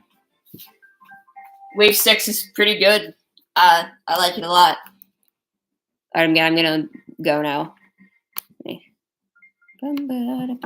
Wave 6 is pretty good. I like it a lot. I'm gonna go now.